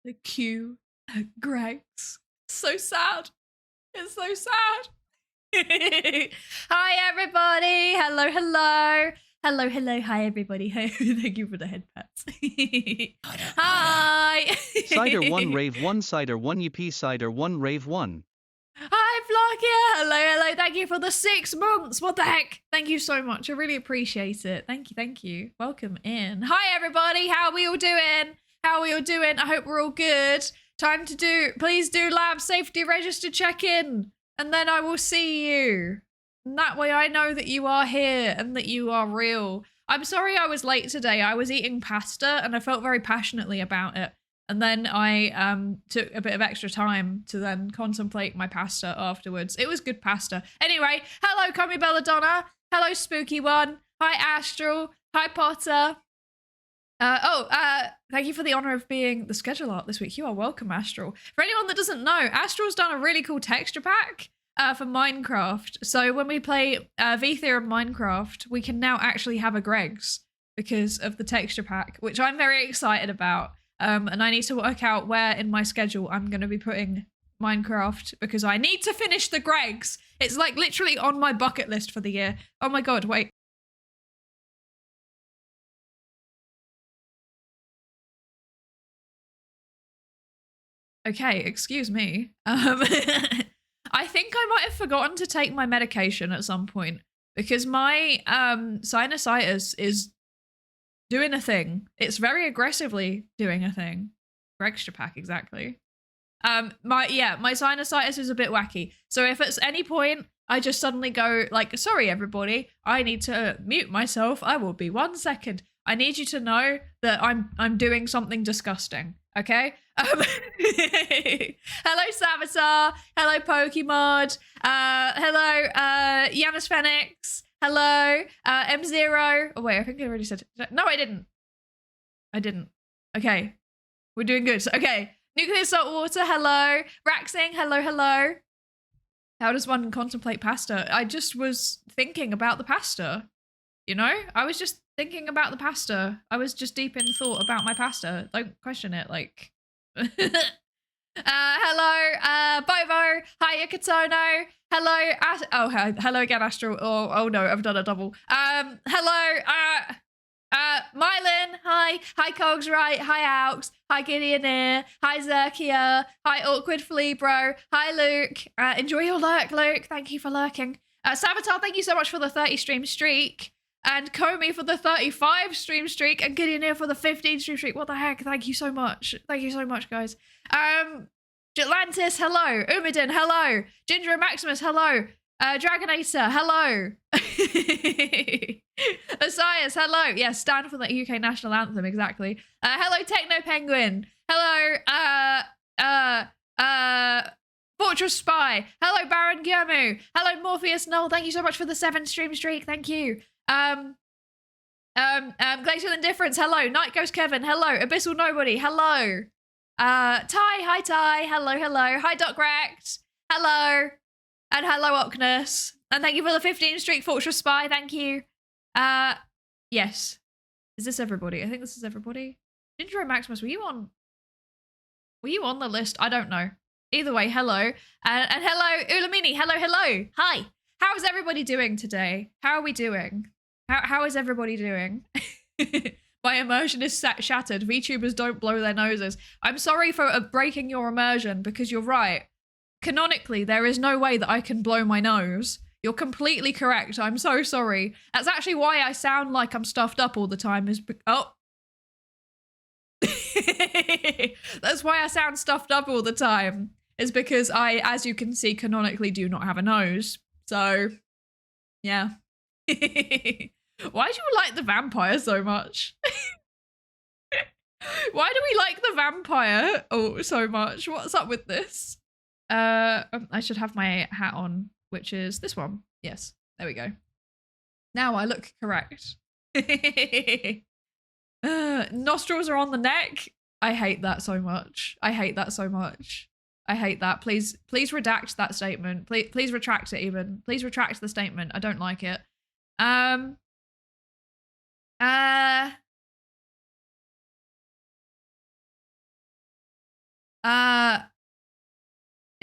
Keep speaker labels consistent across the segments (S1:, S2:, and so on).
S1: the Q, Greg's. So sad. It's so sad. Hi, everybody. Hello, hello. Hello, hello. Hi, everybody. Thank you for the head pats. Hi.
S2: Psydere 1 Rave 1 Psydere 1 UP Psydere 1 Rave 1.
S1: Hi, Flockia. Hello, hello. Thank you for the 6 months. What the heck? Thank you so much. I really appreciate it. Thank you, thank you. Welcome in. Hi, everybody. How are we all doing? How are we all doing? I hope we're all good. Time to do, please do lab safety register check-in. And then I will see you. And that way I know that you are here and that you are real. I'm sorry I was late today. I was eating pasta and I felt very passionately about it. And then I took a bit of extra time to then contemplate my pasta afterwards. It was good pasta. Anyway, hello, Comi Belladonna. Hello, Spooky One. Hi, Astral. Hi, Potter. Thank you for the honor of being the schedule art this week. You are welcome, Astral. For anyone that doesn't know, Astral's done a really cool texture pack for Minecraft. So when we play vtuberen Minecraft, we can now actually have a Greg's because of the texture pack, which I'm very excited about. And I need to work out where in my schedule I'm going to be putting Minecraft because I need to finish the Greg's. It's like literally on my bucket list for the year. Oh my god, wait. Okay, excuse me. I think I might have forgotten to take my medication at some point because my sinusitis is doing a thing. It's very aggressively doing a thing. Extra pack, exactly. My sinusitis is a bit wacky. So if at any point I just suddenly go like, sorry everybody, I need to mute myself, I will be 1 second. I need you to know that I'm doing something disgusting. Okay? Hello Savitar. Hello Pokemod. Hello Yanis Phoenix. Hello M0. Oh wait, I think I already said it. No, I didn't. Okay. We're doing good. So, okay. Nuclear Saltwater. Hello. Raxing. Hello, hello. How does one contemplate pasta? I just was thinking about the pasta. You know? I was just thinking about the pasta. I was just deep in thought about my pasta. Don't question it, like. Hello, Bobo. Hi, Yakatono. Hello, hello again, Astral. Oh no, I've done a double. Hello, Mylan. Hi, Cogs Right. Hi, Aux. Hi, Gideoneer. Hi, Zerkia. Hi, Awkward Flea Bro. Hi, Luke. Enjoy your lurk, Luke. Thank you for lurking. Savitar, thank you so much for the 30 stream streak. And Comey for the 35 stream streak, and Gideoneer for the 15 stream streak. What the heck? Thank you so much. Thank you so much, guys. Atlantis, hello. Umidin, hello. Ginger and Maximus, hello. Dragonator, hello. Osias, hello. Yeah, stand for the UK national anthem, exactly. Hello, Techno Penguin. Hello, Fortress Spy. Hello, Baron Gyamu. Hello, Morpheus Null. Thank you so much for the 7 stream streak. Thank you. Glacial Indifference. Hello. Night Ghost Kevin. Hello. Abyssal Nobody. Hello. Ty. Hi, Ty. Hello, hello. Hi, Doc Rect. Hello. And hello, Ocnus. And thank you for the 15 streak, Fortress Spy. Thank you. Yes. Is this everybody? I think this is everybody. Ginger and Maximus, were you on the list? I don't know. Either way, hello. And hello, Ulamini. Hello, hello. Hi. How is everybody doing today? How are we doing? How is everybody doing? My immersion is shattered. VTubers don't blow their noses. I'm sorry for breaking your immersion because you're right. Canonically, there is no way that I can blow my nose. You're completely correct. I'm so sorry. That's actually why I sound like I'm stuffed up all the time. Oh. That's why I sound stuffed up all the time. Is because I, as you can see, canonically do not have a nose. So, yeah. Why do you like the vampire so much? Why do we like the vampire so much? What's up with this? I should have my hat on, which is this one. Yes, there we go. Now I look correct. Nostrils are on the neck. I hate that so much. I hate that so much. I hate that. Please redact that statement. Please retract it even. Please retract the statement. I don't like it. Is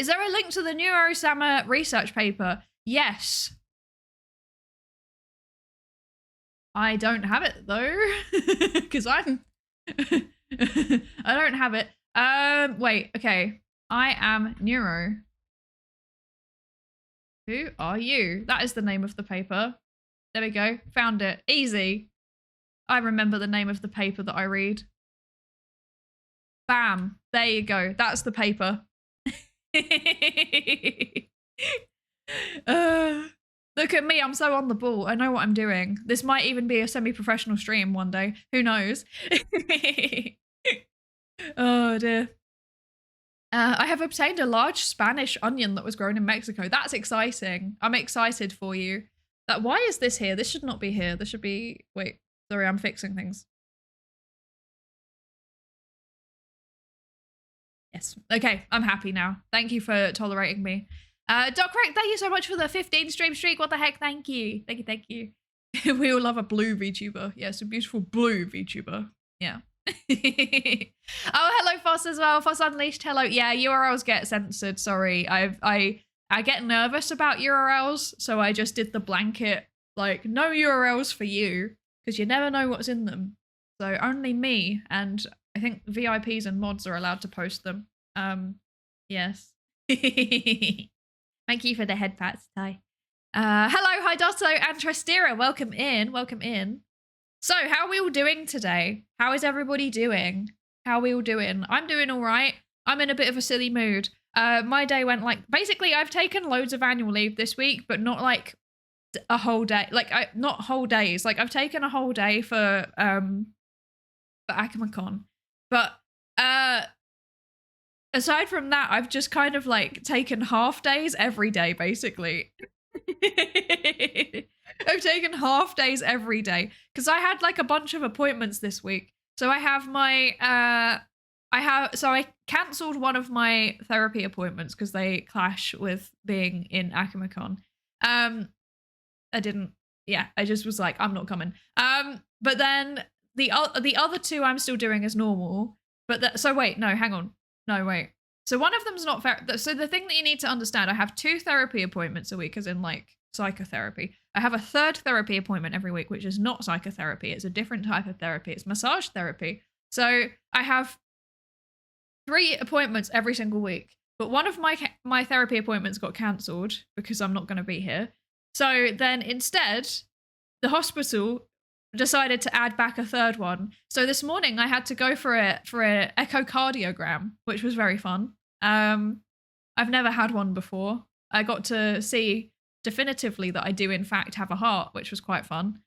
S1: there a link to the neuro-sama research paper? Yes. I don't have it though, because I'm. I don't have it. Wait. Okay. I am neuro. Who are you? That is the name of the paper. There we go. Found it. Easy. I remember the name of the paper that I read. Bam. There you go. That's the paper. Look at me. I'm so on the ball. I know what I'm doing. This might even be a semi-professional stream one day. Who knows? Oh, dear. I have obtained a large Spanish onion that was grown in Mexico. That's exciting. I'm excited for you. Why is this here? This should not be here. This should be... Wait. Sorry, I'm fixing things. Yes. Okay, I'm happy now. Thank you for tolerating me. Doc Rick, thank you so much for the 15 stream streak. What the heck? Thank you. Thank you, thank you. We all love a blue VTuber. Yes, a beautiful blue VTuber. Yeah. Oh, hello, Foss as well. Foss Unleashed, hello. Yeah, URLs get censored. Sorry. I get nervous about URLs, so I just did the blanket, like, no URLs for you, because you never know what's in them. So only me and I think VIPs and mods are allowed to post them. Yes. Thank you for the head pats, Ty. Hello, hi Dotto and Tristira. Welcome in. Welcome in. So, how are we all doing today? How is everybody doing? How are we all doing? I'm doing all right. I'm in a bit of a silly mood. My day went like... Basically, I've taken loads of annual leave this week, but not like a whole day. Like, not whole days. Like, I've taken a whole day for AcamaCon. But aside from that, I've just kind of like taken half days every day, basically. I've taken half days every day because I had like a bunch of appointments this week. So I have my I cancelled one of my therapy appointments because they clash with being in AcamaCon. I just was like, I'm not coming. But then the other two I'm still doing as normal. But so wait, no, hang on. No, wait. So one of them's not fair. So the thing that you need to understand, I have 2 therapy appointments a week, as in like psychotherapy. I have a 3rd therapy appointment every week, which is not psychotherapy. It's a different type of therapy. It's massage therapy. So I have 3 appointments every single week. But one of my therapy appointments got cancelled because I'm not going to be here. So then instead, the hospital decided to add back a 3rd one. So this morning I had to go for a echocardiogram, which was very fun. I've never had one before. I got to see definitively that I do in fact have a heart, which was quite fun.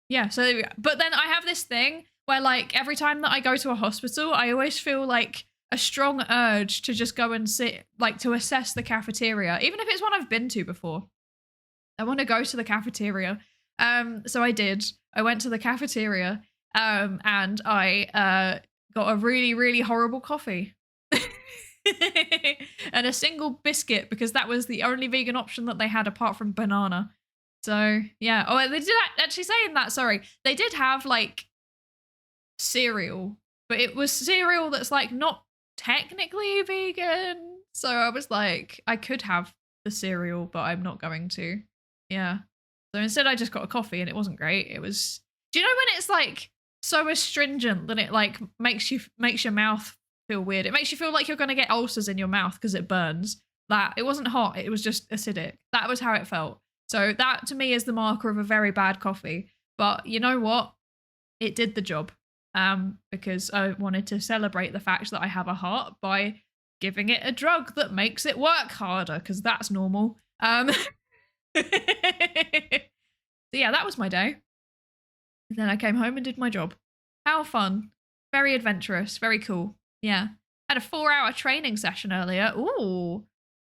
S1: Yeah, so but then I have this thing where like every time that I go to a hospital, I always feel like a strong urge to just go and sit, like to assess the cafeteria, even if it's one I've been to before. I want to go to the cafeteria. So I did. I went to the cafeteria and I got a really, really horrible coffee. And a single biscuit because that was the only vegan option that they had apart from banana. So, yeah. Oh, they did actually saying that, sorry. They did have like cereal, but it was cereal that's like not technically vegan. So I was like, I could have the cereal, but I'm not going to. Yeah. So instead I just got a coffee and it wasn't great. It was, do you know when it's like so astringent that it like makes your mouth feel weird? It makes you feel like you're going to get ulcers in your mouth because it burns. That it wasn't hot, it was just acidic. That was how it felt. So that to me is the marker of a very bad coffee. But you know what? It did the job. Because I wanted to celebrate the fact that I have a heart by giving it a drug that makes it work harder, because that's normal. So yeah, that was my day. Then I came home and did my job. How fun. Very adventurous. Very cool. Yeah. Had a 4-hour training session earlier. Ooh.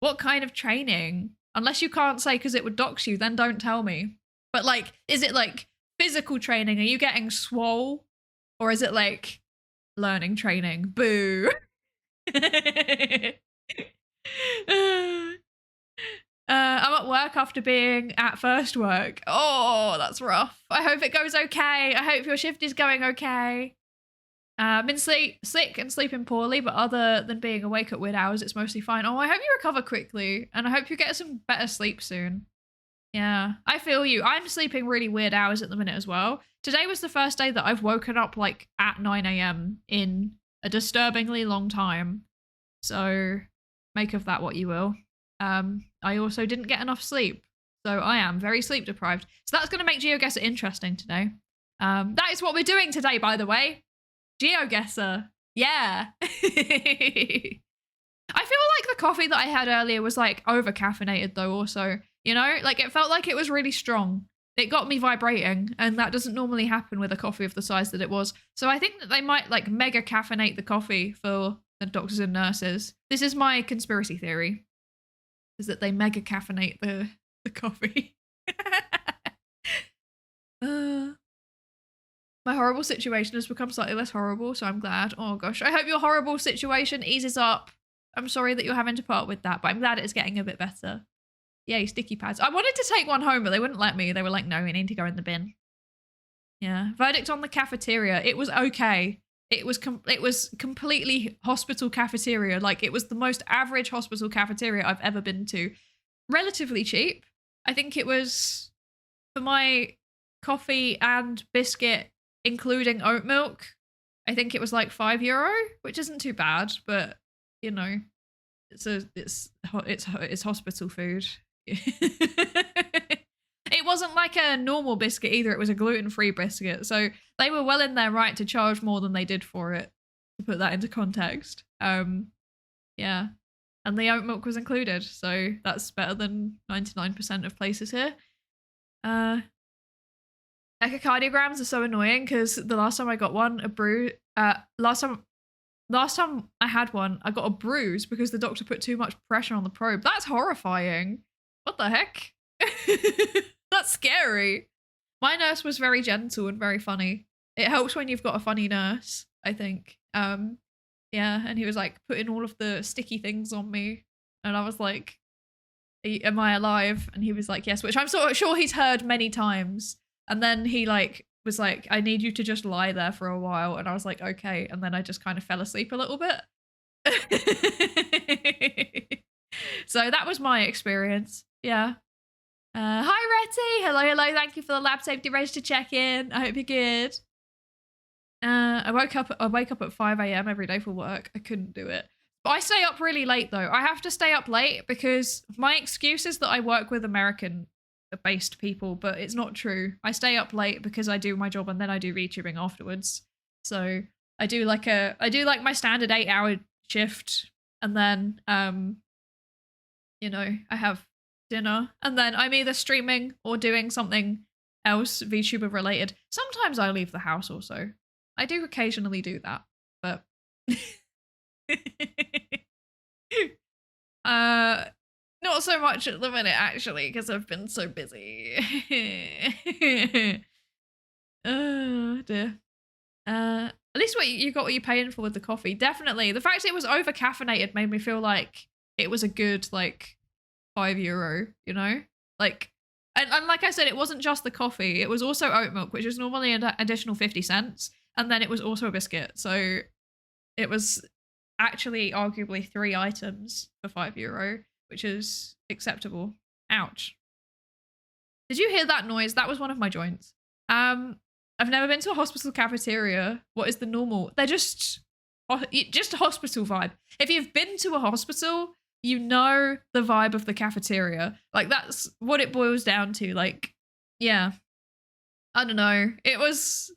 S1: What kind of training? Unless you can't say because it would dox you, then don't tell me. But like, is it like physical training? Are you getting swole? Or is it like learning training? Boo. I'm at work after being at first work. Oh, that's rough. I hope it goes okay. I hope your shift is going okay. Been sick and sleeping poorly, but other than being awake at weird hours, it's mostly fine. Oh, I hope you recover quickly, and I hope you get some better sleep soon. Yeah, I feel you. I'm sleeping really weird hours at the minute as well. Today was the first day that I've woken up like at 9 a.m. in a disturbingly long time. So make of that what you will. I also didn't get enough sleep, so I am very sleep deprived. So that's going to make GeoGuessr interesting today. That is what we're doing today, by the way. GeoGuessr. Yeah. I feel like the coffee that I had earlier was like over caffeinated though also, you know, like it felt like it was really strong. It got me vibrating, and that doesn't normally happen with a coffee of the size that it was. So I think that they might like mega caffeinate the coffee for the doctors and nurses. This is my conspiracy theory, is that they mega caffeinate the coffee. My horrible situation has become slightly less horrible, so I'm glad. Oh gosh, I hope your horrible situation eases up. I'm sorry that you're having to part with that, but I'm glad it's getting a bit better. Yay, sticky pads. I wanted to take one home, but they wouldn't let me. They were like, no, we need to go in the bin. Yeah, verdict on the cafeteria. It was okay. It was completely hospital cafeteria. Like, it was the most average hospital cafeteria I've ever been to. Relatively cheap. I think it was, for my coffee and biscuit, including oat milk, I think it was like €5, which isn't too bad, but you know, it's hospital food. It wasn't like a normal biscuit either. It was a gluten-free biscuit, so they were well in their right to charge more than they did for it, to put that into context. Yeah, and the oat milk was included, so that's better than 99% of places here. Echocardiograms are so annoying because the last time I got one, last time I had one, I got a bruise because the doctor put too much pressure on the probe. That's horrifying. What the heck? That's scary. My nurse was very gentle and very funny. It helps when you've got a funny nurse, I think. Yeah, and he was like putting all of the sticky things on me, and I was like, am I alive? And he was like, yes, which I'm sort of sure he's heard many times. And then he like was like, I need you to just lie there for a while. And I was like, okay. And then I just kind of fell asleep a little bit. So that was my experience. Yeah. Hi, Retty. Hello, hello. Thank you for the lab safety race to check in. I hope you're good. I wake up at 5 a.m. every day for work. I couldn't do it. But I stay up really late though. I have to stay up late because my excuse is that I work with American-based people, but it's not true. I stay up late because I do my job and then I do VTubing afterwards. So I do like my standard 8-hour shift, and then you know, I have dinner, and then I'm either streaming or doing something else VTuber related. Sometimes I leave the house also. I do occasionally do that, but not so much at the minute actually, because I've been so busy. Oh dear. At least you got what you're paying for with the coffee. Definitely. The fact it was over caffeinated made me feel like it was a good like €5, you know? Like, and like I said, it wasn't just the coffee. It was also oat milk, which is normally an additional 50 cents. And then it was also a biscuit. So it was actually arguably 3 items for €5, which is acceptable. Ouch. Did you hear that noise? That was one of my joints. I've never been to a hospital cafeteria. What is the normal? They're just a hospital vibe. If you've been to a hospital, you know the vibe of the cafeteria. Like, that's what it boils down to. Like, yeah. I don't know. It was...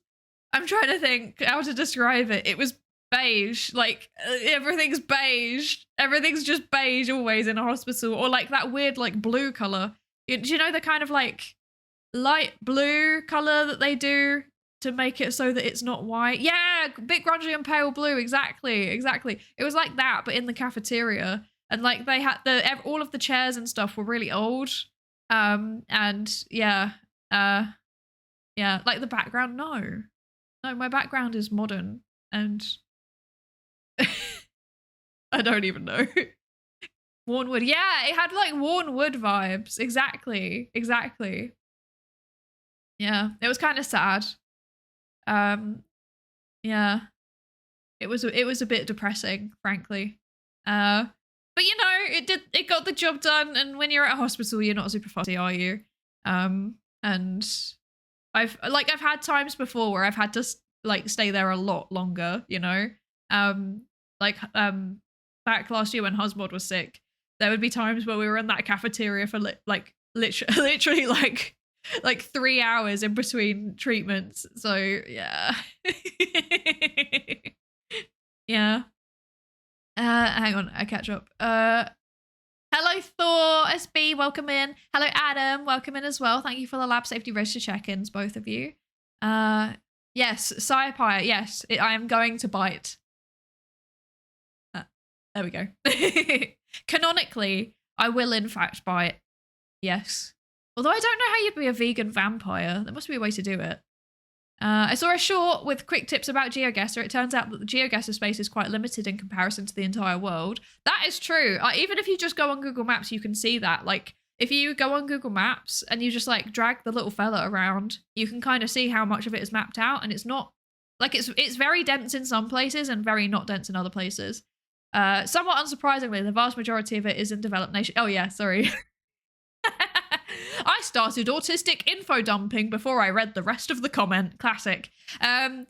S1: I'm trying to think how to describe it. It was beige. Like, everything's beige. Everything's just beige always in a hospital. Or like that weird like blue color. Do you know the kind of like light blue color that they do to make it so that it's not white? Yeah, bit grungy and pale blue. Exactly. It was like that, but in the cafeteria. And like they had all of the chairs and stuff were really old. And yeah. Yeah, like the background, no, my background is modern, and I don't even know. Worn wood. Yeah, it had like worn wood vibes. Exactly. Yeah, it was kind of sad. Yeah. It was a bit depressing, frankly. But you know, it got the job done, and when you're at a hospital, you're not super fussy, are you? And I've had times before where I've had to like stay there a lot longer, you know? Back last year when Husmod was sick, there would be times where we were in that cafeteria for literally like 3 hours in between treatments. So yeah. Yeah. Hang on, I catch up. Hello Thor, SB, welcome in. Hello Adam, welcome in as well. Thank you for the lab safety register check-ins, both of you. Yes, Psypire, yes, I am going to bite. There we go. Canonically, I will in fact bite. Yes. Although I don't know how you'd be a vegan vampire. There must be a way to do it. I saw a short with quick tips about GeoGuessr. It turns out that the GeoGuessr space is quite limited in comparison to the entire world. That is true. Even if you just go on Google Maps, you can see that. Like, if you go on Google Maps and you just like drag the little fella around, you can kind of see how much of it is mapped out, and it's not like it's very dense in some places and very not dense in other places. Somewhat unsurprisingly, the vast majority of it is in developed nations. Oh yeah, sorry. I started autistic info dumping before I read the rest of the comment. Classic. Somewhat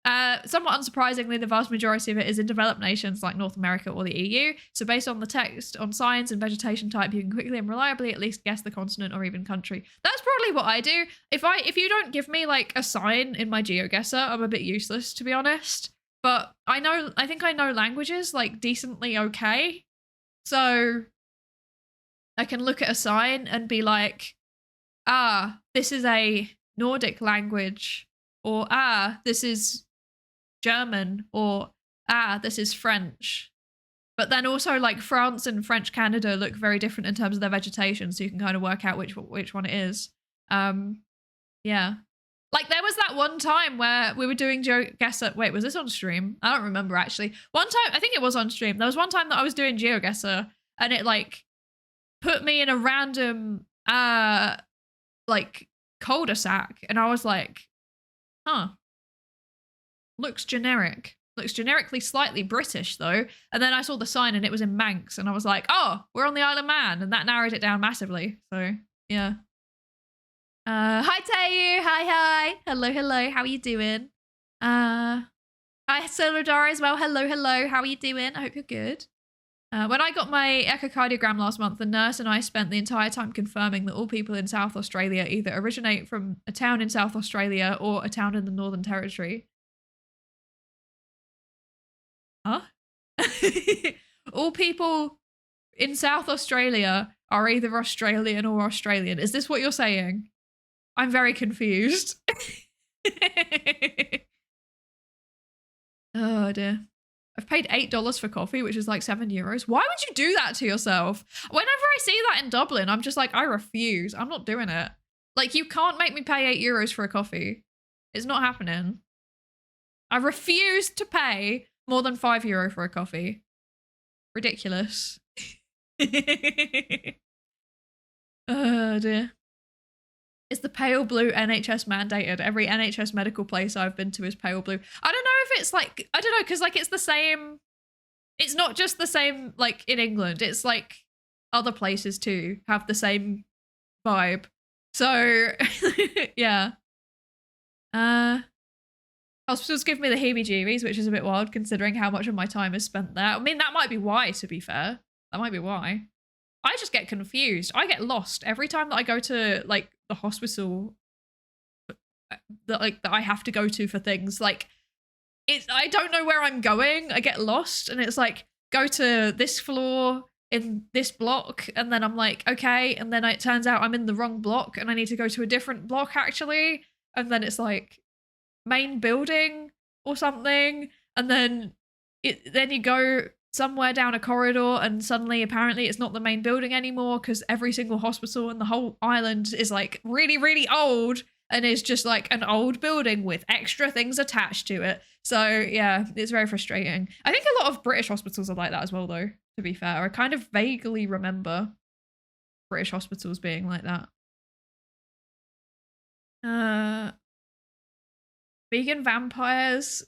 S1: unsurprisingly, the vast majority of it is in developed nations like North America or the EU. So based on the text on science and vegetation type, you can quickly and reliably at least guess the continent or even country. That's probably what I do. If you don't give me like a sign in my GeoGuessr, I'm a bit useless, to be honest. But I think I know languages like decently okay. So I can look at a sign and be like, this is a Nordic language, or this is German, or this is French. But then also like France and French Canada look very different in terms of their vegetation, so you can kind of work out which one it is. Yeah. Like there was that one time where we were doing GeoGuessr. Wait, was this on stream? I don't remember actually. One time, I think it was on stream. There was one time that I was doing GeoGuessr and it like put me in a random like cul-de-sac, and I was like, looks generic. Looks generically slightly British though. And then I saw the sign and it was in Manx, and I was like, oh, we're on the Isle of Man, and that narrowed it down massively. So yeah. Hi Tayu, hi. Hello, how are you doing? Hi Solodar as well, hello, how are you doing? I hope you're good. When I got my echocardiogram last month, the nurse and I spent the entire time confirming that all people in South Australia either originate from a town in South Australia or a town in the Northern Territory. Huh? All people in South Australia are either Australian or Australian. Is this what you're saying? I'm very confused. Oh dear. I've paid $8 for coffee, which is like €7. Why would you do that to yourself? Whenever I see that in Dublin, I'm just like, I refuse. I'm not doing it. Like, you can't make me pay €8 for a coffee. It's not happening. I refuse to pay more than €5 for a coffee. Ridiculous. Oh dear. Is the pale blue NHS mandated? Every NHS medical place I've been to is pale blue. I don't know if it's like, I don't know, because like it's the same, it's not just the same like in England, it's like other places too have the same vibe. So yeah. Hospitals give me the heebie-jeebies, which is a bit wild considering how much of my time is spent there. I mean, that might be why, to be fair. That might be why. I just get confused. I get lost every time that I go to like the hospital that I have to go to for things. Like I don't know where I'm going. I get lost, and it's like, go to this floor in this block, and then I'm like, okay, and then it turns out I'm in the wrong block and I need to go to a different block actually, and then it's like main building or something, and then you go somewhere down a corridor and suddenly apparently it's not the main building anymore because every single hospital in the whole island is like really, really old and is just like an old building with extra things attached to it. So yeah, it's very frustrating. I think a lot of British hospitals are like that as well though, to be fair. I kind of vaguely remember British hospitals being like that. Vegan vampires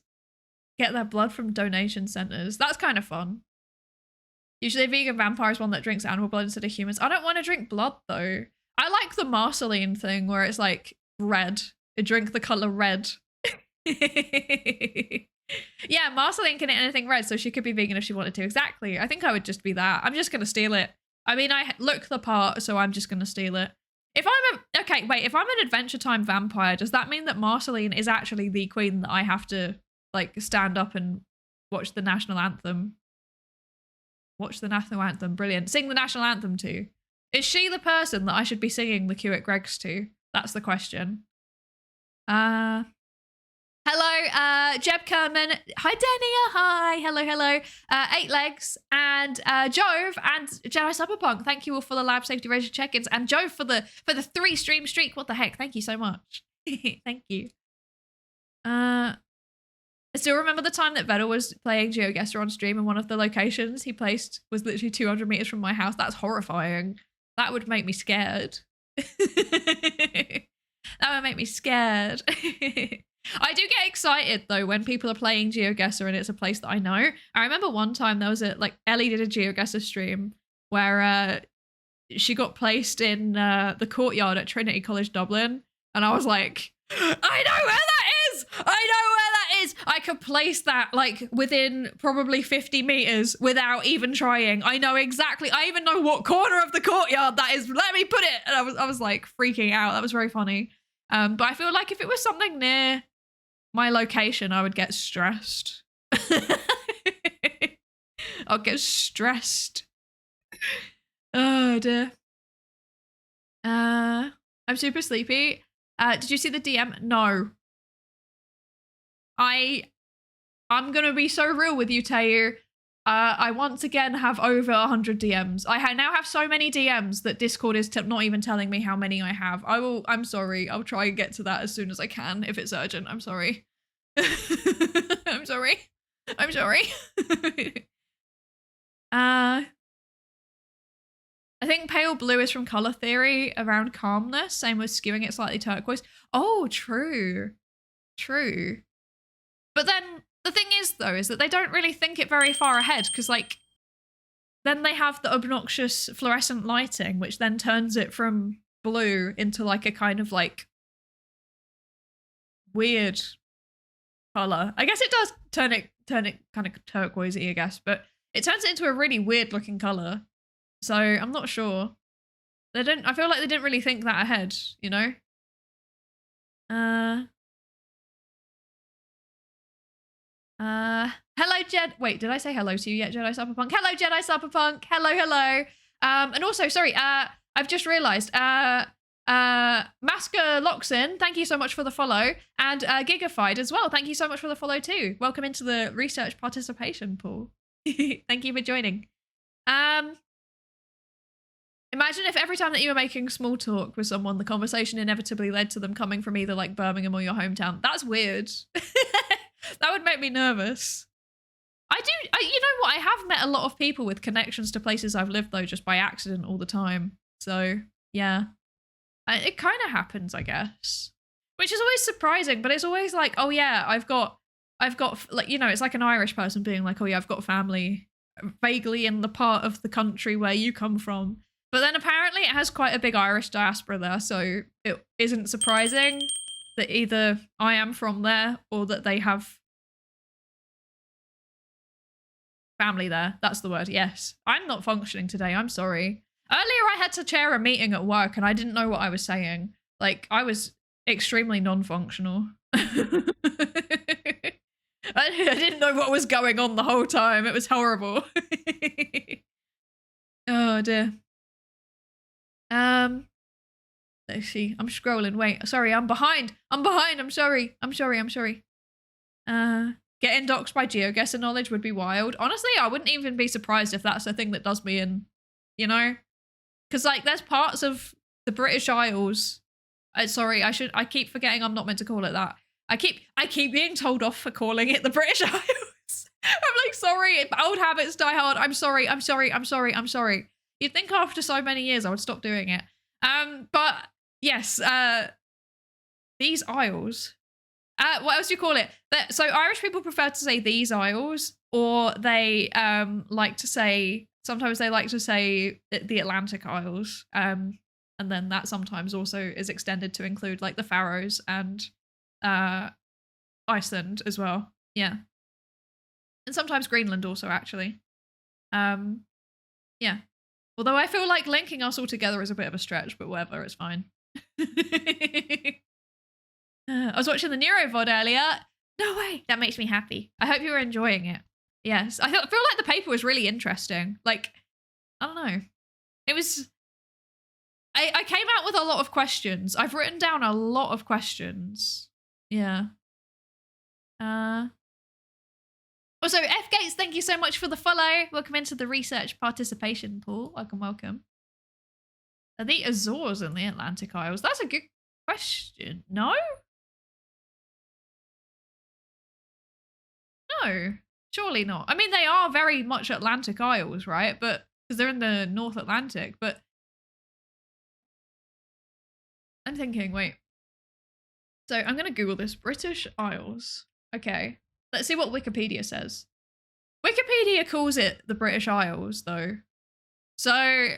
S1: get their blood from donation centers. That's kind of fun. Usually a vegan vampire is one that drinks animal blood instead of humans. I don't want to drink blood though. I like the Marceline thing where it's like red. I drink the color red. Yeah, Marceline can eat anything red, so she could be vegan if she wanted to. Exactly. I think I would just be that. I'm just going to steal it. I mean, I look the part, so I'm just going to steal it. If I'm if I'm an Adventure Time vampire, does that mean that Marceline is actually the queen that I have to like stand up and watch the national anthem? Watch the national anthem. Brilliant. Sing the national anthem to. Is she the person that I should be singing the Q at Greg's to? That's the question. Hello, Jeb Kerman. Hi, Denia. Hi. Hello. 8 Legs and Jove and Jedi Cyberpunk. Thank you all for the lab safety ratio check-ins and Jove for the 3 stream streak. What the heck? Thank you so much. Thank you. I still remember the time that Vettel was playing GeoGuessr on stream, and one of the locations he placed was literally 200 meters from my house. That's horrifying. That would make me scared. That would make me scared. I do get excited though when people are playing GeoGuessr and it's a place that I know. I remember one time there was Ellie did a GeoGuessr stream where she got placed in the courtyard at Trinity College Dublin, and I was like, I know where that is! I know where that is! I could place that like within probably 50 meters without even trying. I know exactly. I even know what corner of the courtyard that is. Let me put it. And I was like freaking out. That was very funny. But I feel like if it was something near my location, I would get stressed. I'll get stressed. Oh dear. I'm super sleepy. Did you see the DM? No. I'm gonna be so real with you, Tayu. I once again have over 100 DMs. I now have so many DMs that Discord is not even telling me how many I have. I'm sorry. I'll try and get to that as soon as I can if it's urgent. I'm sorry. I'm sorry. I'm sorry. I think pale blue is from color theory around calmness. Same with skewing it slightly turquoise. Oh, true. True. But then the thing is, though, is that they don't really think it very far ahead because, like, then they have the obnoxious fluorescent lighting, which then turns it from blue into, like, a kind of, like, weird color. I guess it does turn it kind of turquoisey, I guess, but it turns it into a really weird-looking color. So I'm not sure. I feel like they didn't really think that ahead, you know? Hello, Jed. Wait, did I say hello to you yet, Jedi Cyberpunk? Hello, Jedi Cyberpunk. Hello. And also, sorry, I've just realized, Masker Loxin, thank you so much for the follow. And Gigafied as well. Thank you so much for the follow too. Welcome into the research participation pool. Thank you for joining. Imagine if every time that you were making small talk with someone, the conversation inevitably led to them coming from either like Birmingham or your hometown. That's weird. That would make me nervous. You know what? I have met a lot of people with connections to places I've lived though, just by accident all the time. So yeah, it kind of happens, I guess, which is always surprising, but it's always like, oh yeah, I've got like, you know, it's like an Irish person being like, oh yeah, I've got family vaguely in the part of the country where you come from. But then apparently it has quite a big Irish diaspora there, so it isn't surprising that either I am from there or that they have family there. That's the word, yes. I'm not functioning today, I'm sorry. Earlier I had to chair a meeting at work and I didn't know what I was saying. Like, I was extremely non-functional. I didn't know what was going on the whole time. It was horrible. Oh dear. Let's see. I'm scrolling. Wait, sorry, I'm behind. I'm sorry. Getting doxed by GeoGuessr knowledge would be wild. Honestly, I wouldn't even be surprised if that's the thing that does me in, you know? Because like there's parts of the British Isles. Sorry, I keep forgetting I'm not meant to call it that. I keep being told off for calling it the British Isles. I'm like, sorry, old habits die hard. I'm sorry. You'd think after so many years I would stop doing it. But yes, these isles What else do you call it? So Irish people prefer to say these isles, or they like to say, sometimes they like to say the Atlantic Isles. And then that sometimes also is extended to include like the Faroes and Iceland as well. Yeah. And sometimes Greenland also, actually. Yeah. Although I feel like linking us all together is a bit of a stretch, but whatever, it's fine. I was watching the Neurovod earlier. No way. That makes me happy. I hope you were enjoying it. Yes. I feel like the paper was really interesting. Like, I don't know. It was... I came out with a lot of questions. I've written down a lot of questions. Yeah. Also, F Gates, thank you so much for the follow. Welcome into the research participation pool. Welcome, welcome. Are the Azores in the Atlantic Isles? That's a good question. No? No, surely not. I mean, they are very much Atlantic Isles, right? But because they're in the North Atlantic, but I'm thinking, wait. So I'm going to Google this. British Isles. Okay. Let's see what Wikipedia says. Wikipedia calls it the British Isles, though. So,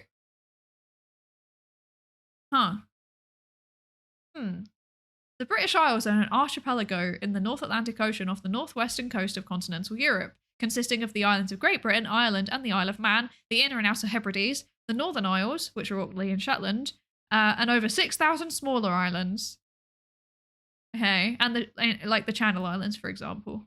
S1: The British Isles are an archipelago in the North Atlantic Ocean off the northwestern coast of continental Europe, consisting of the islands of Great Britain, Ireland, and the Isle of Man, the Inner and Outer Hebrides, the Northern Isles, which are Orkney and Shetland, and over 6,000 smaller islands. Okay, and the Channel Islands, for example.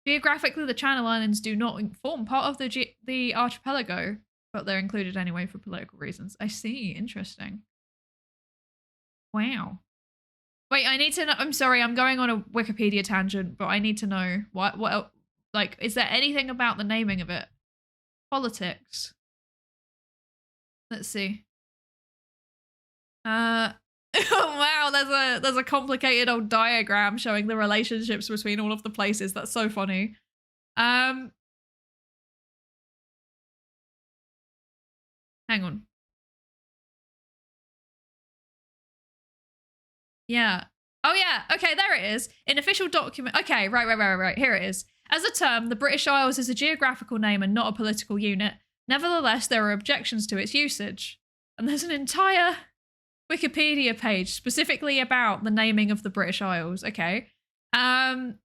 S1: Geographically, the Channel Islands do not form part of the archipelago, but they're included anyway for political reasons. I see. Interesting. Wow. Wait, I need to know. I'm sorry, I'm going on a Wikipedia tangent, but I need to know what like, is there anything about the naming of it? Politics. Let's see. Oh wow, there's a complicated old diagram showing the relationships between all of the places. That's so funny. Hang on. Yeah. Oh yeah. Okay, there it is. In official document. Okay, right. Here it is. As a term, the British Isles is a geographical name and not a political unit. Nevertheless, there are objections to its usage. And there's an entire Wikipedia page specifically about the naming of the British Isles. Okay. In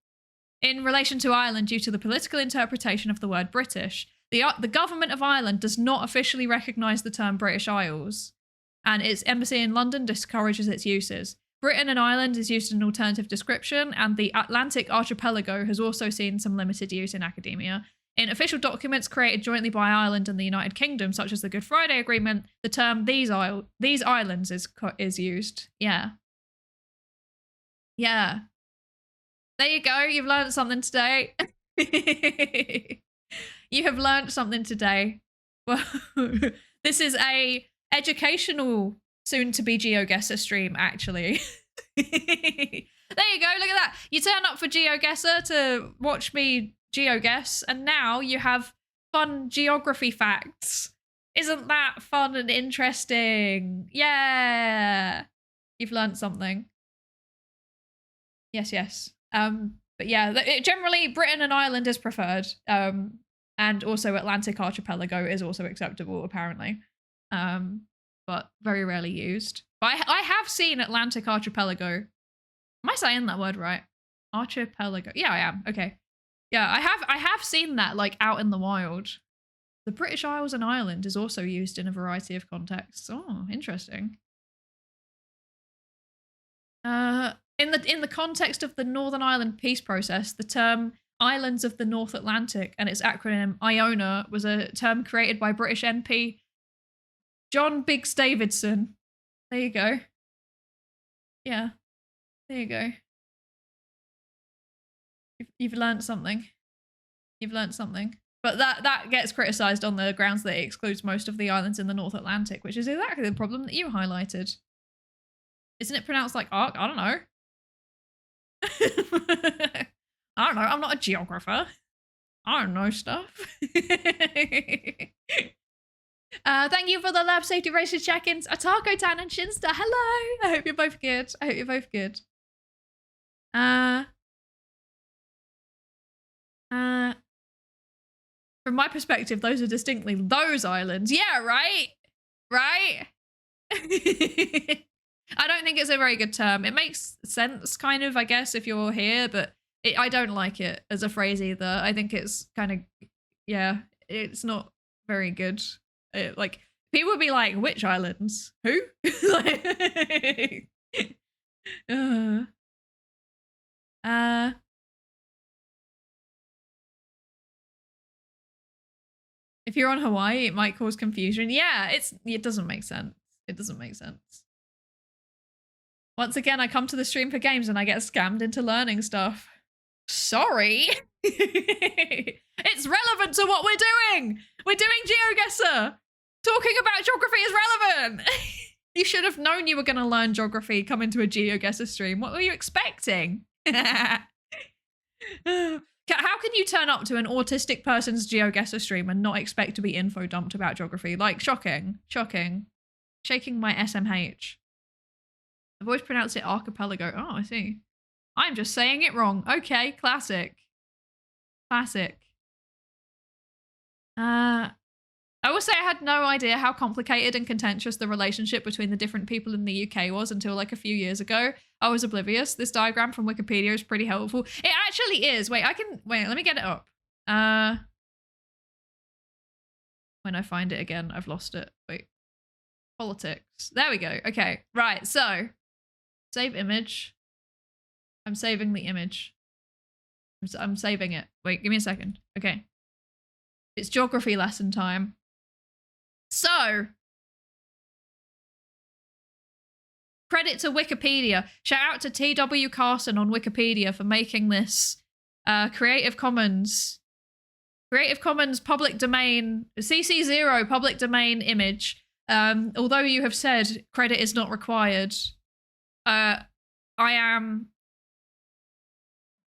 S1: relation to Ireland, due to the political interpretation of the word British, the government of Ireland does not officially recognise the term British Isles, and its embassy in London discourages its uses. Britain and Ireland is used as an alternative description, and the Atlantic archipelago has also seen some limited use in academia. In official documents created jointly by Ireland and the United Kingdom, such as the Good Friday Agreement, the term these islands is used. Yeah. Yeah. There you go. You've learned something today. You have learned something today. Well, this is a educational soon-to-be GeoGuessr stream, actually. There you go. Look at that. You turn up for GeoGuessr to watch me GeoGuess, and now you have fun geography facts. Isn't that fun and interesting? Yeah. You've learned something. Yes. But yeah, generally Britain and Ireland is preferred. And also Atlantic archipelago is also acceptable, apparently. But very rarely used. But I have seen Atlantic archipelago. Am I saying that word right? Archipelago. Yeah, I am. Okay. Yeah, I have seen that like out in the wild. The British Isles and Ireland is also used in a variety of contexts. Oh, interesting. In the context of the Northern Ireland peace process, the term Islands of the North Atlantic and its acronym IONA was a term created by British MP John Biggs Davidson. There you go. Yeah. There you go. You've learned something. You've learned something. But that gets criticised on the grounds that it excludes most of the islands in the North Atlantic, which is exactly the problem that you highlighted. Isn't it pronounced like arc? I don't know. I don't know. I'm not a geographer. I don't know stuff. Thank you for the lab safety racer check-ins. Atako, Tan, and Shinsta. Hello. I hope you're both good. I hope you're both good. From my perspective, those are distinctly those islands. Yeah, right? Right? I don't think it's a very good term. It makes sense, kind of, I guess, if you're here, but I don't like it as a phrase either. I think it's kind of, yeah, it's not very good. Like, people would be like, which islands? Who? Like, if you're on Hawaii, it might cause confusion. Yeah, it doesn't make sense. It doesn't make sense. Once again, I come to the stream for games and I get scammed into learning stuff. Sorry. It's relevant to what we're doing. We're doing GeoGuessr. Talking about geography is relevant. You should have known you were going to learn geography coming to a GeoGuessr stream. What were you expecting? How can you turn up to an autistic person's GeoGuessr stream and not expect to be info dumped about geography? Like, shocking. Shocking. Shaking my SMH. I've always pronounced it archipelago. Oh, I see. I'm just saying it wrong. Okay, classic. Classic. I will say I had no idea how complicated and contentious the relationship between the different people in the UK was until like a few years ago. I was oblivious. This diagram from Wikipedia is pretty helpful. It actually is. Wait, let me get it up. When I find it again, I've lost it. Wait. Politics. There we go. Okay, right, so save image. I'm saving the image. I'm saving it. Wait, give me a second. Okay. It's geography lesson time. So, credit to Wikipedia. Shout out to TW Carson on Wikipedia for making this Creative Commons public domain, CC0 public domain image. Although you have said credit is not required, I am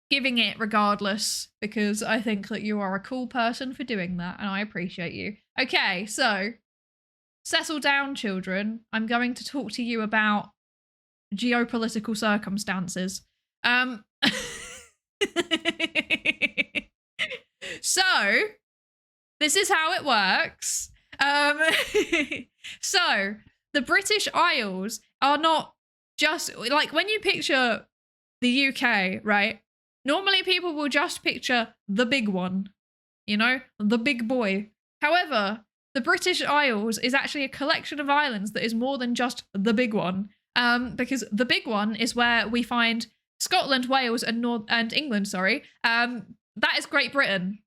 S1: giving it regardless because I think that you are a cool person for doing that and I appreciate you. Okay, so settle down, children. I'm going to talk to you about geopolitical circumstances. So, this is how it works. So, the British Isles are not just, like, when you picture the UK, right? Normally people will just picture the big one, you know, the big boy. However, the British Isles is actually a collection of islands that is more than just the big one. Because the big one is where we find Scotland, Wales, and England, sorry. That is Great Britain.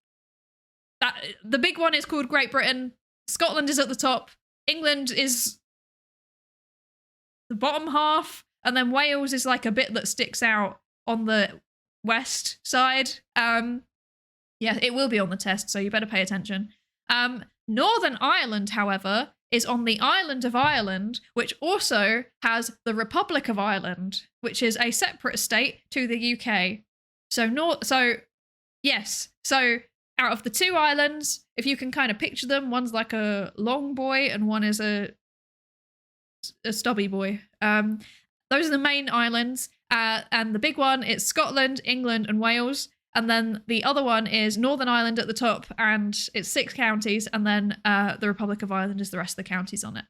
S1: The big one is called Great Britain. Scotland is at the top. England is the bottom half. And then Wales is like a bit that sticks out on the west side. Yeah, it will be on the test, so you better pay attention. Northern Ireland, however, is on the island of Ireland, which also has the Republic of Ireland, which is a separate state to the UK. So out of the two islands, if you can kind of picture them, one's like a long boy and one is a stubby boy. Those are the main islands, and the big one is Scotland, England, and Wales. And then the other one is Northern Ireland at the top, and it's 6 counties, and then the Republic of Ireland is the rest of the counties on it.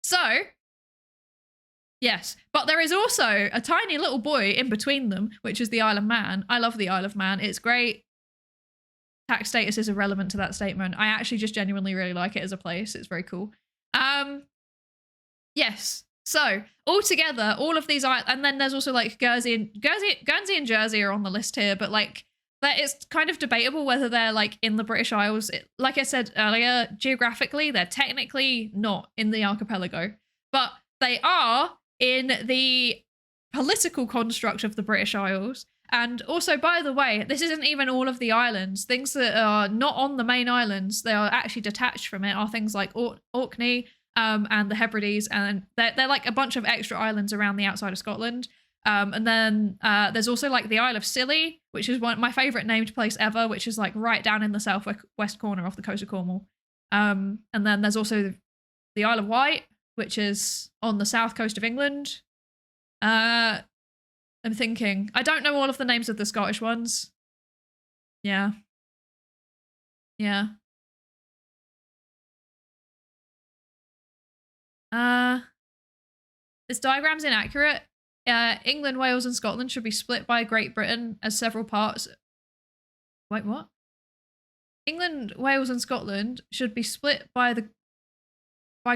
S1: So, yes. But there is also a tiny little boy in between them, which is the Isle of Man. I love the Isle of Man. It's great. Tax status is irrelevant to that statement. I actually just genuinely really like it as a place. It's very cool. Yes. So, altogether, all of these islands, and then there's also like Guernsey and Jersey are on the list here, but like, it's kind of debatable whether they're like in the British Isles. Like I said earlier, geographically, they're technically not in the archipelago, but they are in the political construct of the British Isles. And also, by the way, this isn't even all of the islands. Things that are not on the main islands, they are actually detached from it, are things like Orkney and the Hebrides, and they're like a bunch of extra islands around the outside of Scotland. And then there's also like the Isle of Scilly, which is my favourite named place ever, which is like right down in the southwest corner off the coast of Cornwall. And then there's also the Isle of Wight, which is on the south coast of England. I'm thinking. I don't know all of the names of the Scottish ones. Yeah. Yeah. This diagram's inaccurate. England, Wales, and Scotland should be split by Great Britain as several parts. Wait, what? England, Wales, and Scotland should be split by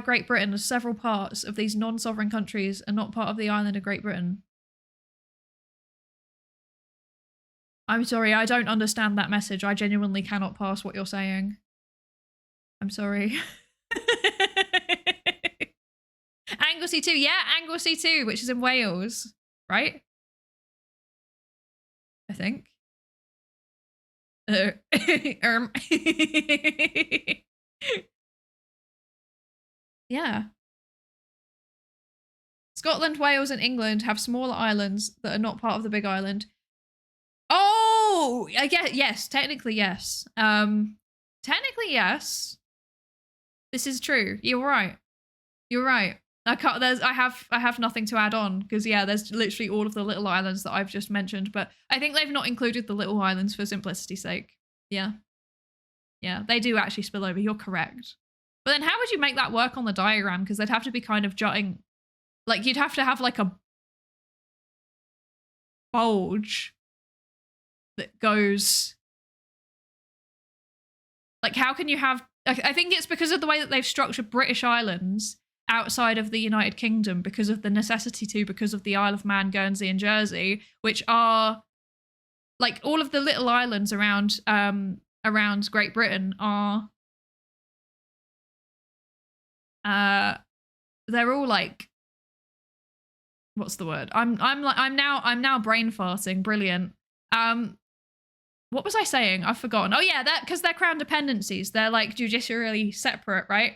S1: Great Britain as several parts of these non-sovereign countries and not part of the island of Great Britain. I'm sorry, I don't understand that message. I genuinely cannot pass what you're saying. I'm sorry. Anglesey 2, yeah, Anglesey 2, which is in Wales, right? I think. Yeah. Scotland, Wales, and England have smaller islands that are not part of the big island. Oh, I guess yes. Technically, yes. Technically, yes. This is true. You're right. You're right. I have nothing to add on because yeah, there's literally all of the little islands that I've just mentioned, but I think they've not included the little islands for simplicity's sake. Yeah. Yeah, they do actually spill over. You're correct. But then how would you make that work on the diagram? Because they'd have to be kind of jutting, like you'd have to have like a bulge that goes, like how can you have, I think it's because of the way that they've structured British islands outside of the United Kingdom because of the necessity to, because of the Isle of Man, Guernsey, and Jersey, which are like all of the little islands around Great Britain are they're all like, what's the word? I'm now brain farting. Brilliant. What was I saying? I've forgotten. Oh yeah, that because they're crown dependencies. They're like judicially separate, right?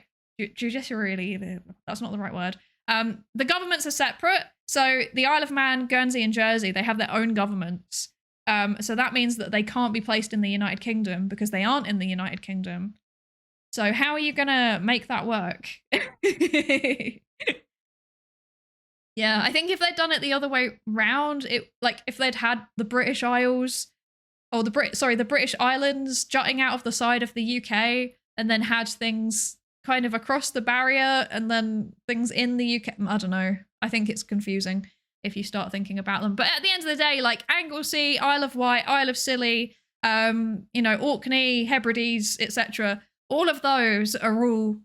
S1: Judicially, that's not the right word. The governments are separate. So the Isle of Man, Guernsey, and Jersey, they have their own governments. So that means that they can't be placed in the United Kingdom because they aren't in the United Kingdom. So how are you gonna make that work? Yeah, I think if they'd done it the other way round, it like if they'd had the British Isles or the British Islands jutting out of the side of the UK and then had things kind of across the barrier and then things in the UK. I don't know. I think it's confusing if you start thinking about them. But at the end of the day, like Anglesey, Isle of Wight, Isle of Scilly, you know, Orkney, Hebrides, etc. All of those are all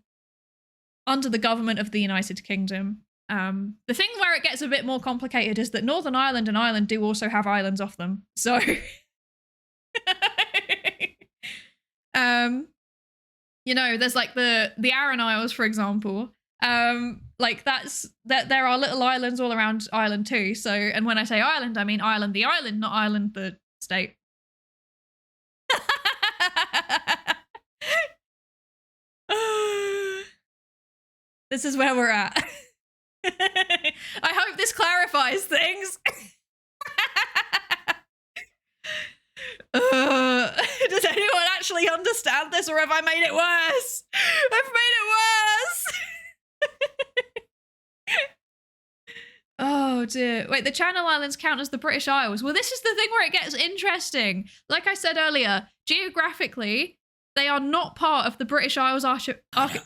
S1: under the government of the United Kingdom. The thing where it gets a bit more complicated is that Northern Ireland and Ireland do also have islands off them. So, you know, there's like the Aran Isles, for example. Like there are little islands all around Ireland too. So, and when I say island, I mean Ireland the island, not Ireland the state. This is where we're at. I hope this clarifies things. Does anyone actually understand this, or have I made it worse? I've made it worse. Oh dear. Wait, the Channel Islands count as the British Isles. Well, this is the thing where it gets interesting. Like I said earlier, geographically, they are not part of the British Isles archipelago.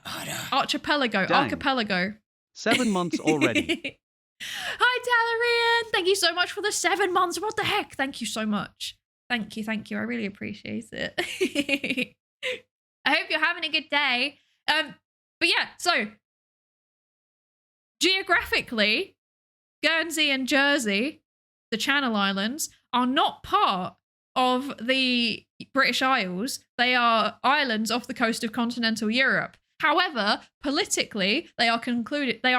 S2: Dang.
S1: Archipelago.
S2: 7 months already.
S1: Hi, Talarian. Thank you so much for the 7 months. What the heck? Thank you so much. Thank you. I really appreciate it. I hope you're having a good day. But yeah, so geographically, Guernsey and Jersey, the Channel Islands, are not part of the British Isles. They are islands off the coast of continental Europe. However, politically, they are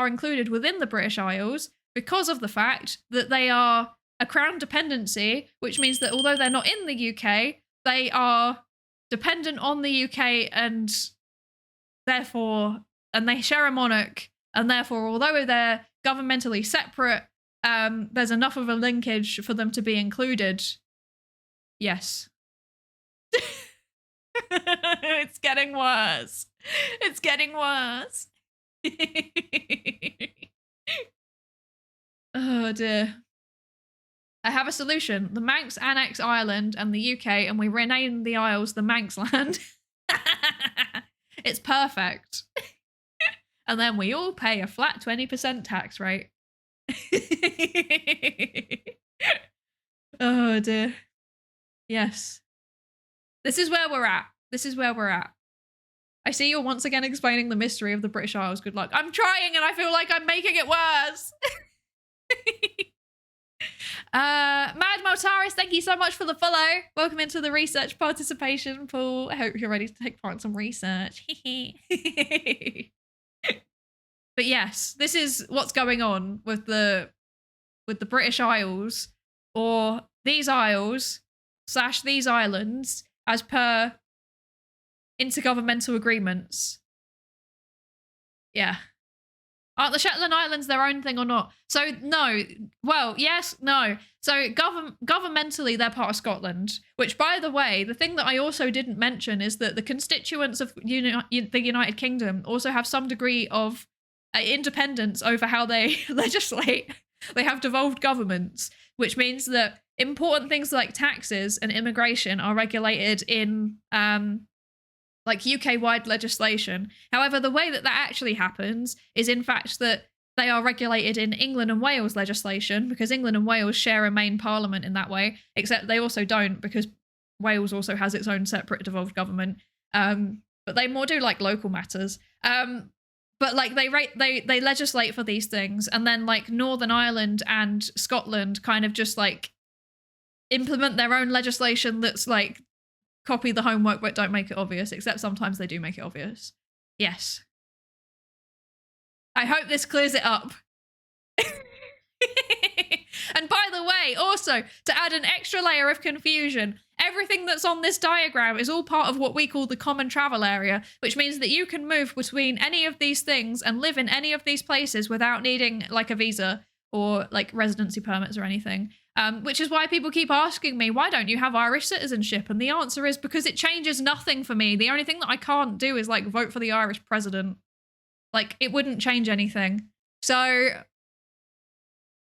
S1: included within the British Isles because of the fact that they are a crown dependency, which means that although they're not in the UK, they are dependent on the UK and they share a monarch, and therefore, although they're governmentally separate, there's enough of a linkage for them to be included. Yes. It's getting worse. It's getting worse. Oh dear. I have a solution. The Manx annex Ireland and the UK, and we rename the Isles the Manxland. It's perfect. And then we all pay a flat 20% tax rate. Oh dear. Yes. This is where we're at. This is where we're at. I see you're once again explaining the mystery of the British Isles. Good luck. I'm trying and I feel like I'm making it worse. Mad Maltaris, thank you so much for the follow. Welcome into the research participation pool. I hope you're ready to take part in some research. But yes, this is what's going on with the British Isles, or these isles / these islands, as per intergovernmental agreements. Yeah. Aren't the Shetland Islands their own thing or not? So no. Well, yes, no. So governmentally, they're part of Scotland, which, by the way, the thing that I also didn't mention is that the constituents of the United Kingdom also have some degree of independence over how they legislate. They have devolved governments, which means that important things like taxes and immigration are regulated in like UK-wide legislation. However, the way that actually happens is, in fact, that they are regulated in England and Wales legislation, because England and Wales share a main parliament in that way, except they also don't, because Wales also has its own separate devolved government. But they more do like local matters. But like they legislate for these things, and then like Northern Ireland and Scotland kind of just like implement their own legislation that's like copy the homework but don't make it obvious, except sometimes they do make it obvious. Yes. I hope this clears it up. And by the way, also, to add an extra layer of confusion, everything that's on this diagram is all part of what we call the common travel area, which means that you can move between any of these things and live in any of these places without needing like a visa or like residency permits or anything. Which is why people keep asking me, why don't you have Irish citizenship? And the answer is because it changes nothing for me. The only thing that I can't do is like vote for the Irish president. Like, it wouldn't change anything. So